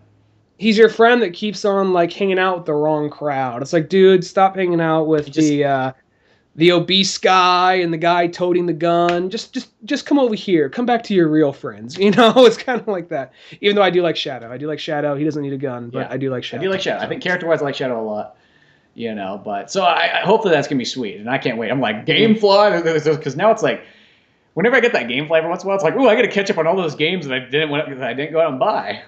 Speaker 2: He's your friend that keeps on like hanging out with the wrong crowd. It's like, dude, stop hanging out with the obese guy and the guy toting the gun. Just come over here. Come back to your real friends. It's kind of like that. Even though I do like Shadow. He doesn't need a gun, but I do like Shadow.
Speaker 1: I think character-wise, I like Shadow a lot. But so I hopefully that's gonna be sweet, and I can't wait. I'm like GameFly, because now it's like whenever I get that GameFly every once in a while, it's like, ooh, I got to catch up on all those games that I didn't go out and buy.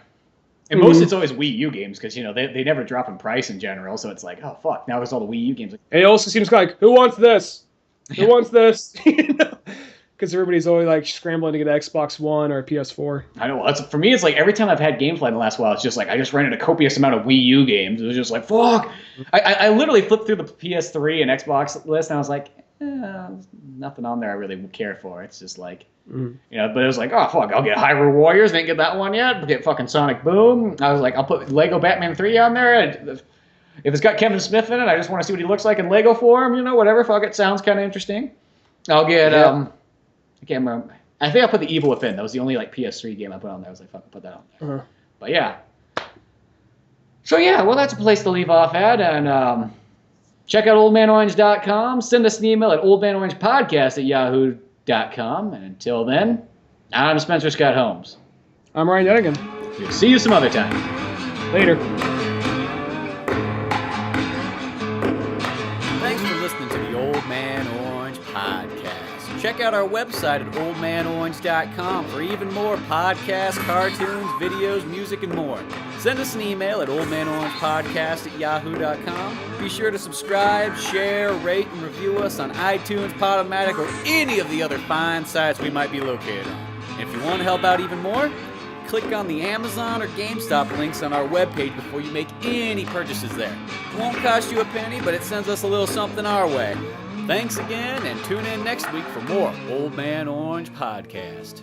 Speaker 1: And most it's always Wii U games because they never drop in price in general, so it's like, oh fuck, now there's all the Wii U games.
Speaker 2: It also seems like, who wants this? Who wants this? Because everybody's always like scrambling to get an Xbox One or a PS4.
Speaker 1: I know. For me, it's like every time I've had GameFly in the last while, it's just like I just rented a copious amount of Wii U games. It was just like, fuck. I literally flipped through the PS3 and Xbox list, and I was like, nothing on there I really care for. It's just like, but it was like, oh fuck, I'll get Hyrule Warriors. Didn't get that one yet. I'll get fucking Sonic Boom. I was like, I'll put Lego Batman 3 on there. If it's got Kevin Smith in it, I just want to see what he looks like in Lego form. Whatever. Fuck, it sounds kind of interesting. I'll get I can't remember. I think I put the Evil Within. That was the only like PS3 game I put on there. I was like, fucking put that on there. But yeah. So yeah, well that's a place to leave off at, and check out oldmanorange.com. Send us an email at oldmanorangepodcast@yahoo.com. And until then, I'm Spencer Scott Holmes.
Speaker 2: I'm Ryan Dunigan.
Speaker 1: We'll see you some other time.
Speaker 2: Later.
Speaker 3: Thanks for listening to the Old Man Orange Podcast. Check out our website at oldmanorange.com for even more podcasts, cartoons, videos, music, and more. Send us an email at oldmanorangepodcast@yahoo.com. Be sure to subscribe, share, rate, and review us on iTunes, Podomatic, or any of the other fine sites we might be located on. And if you want to help out even more, click on the Amazon or GameStop links on our webpage before you make any purchases there. It won't cost you a penny, but it sends us a little something our way. Thanks again, and tune in next week for more Old Man Orange Podcast.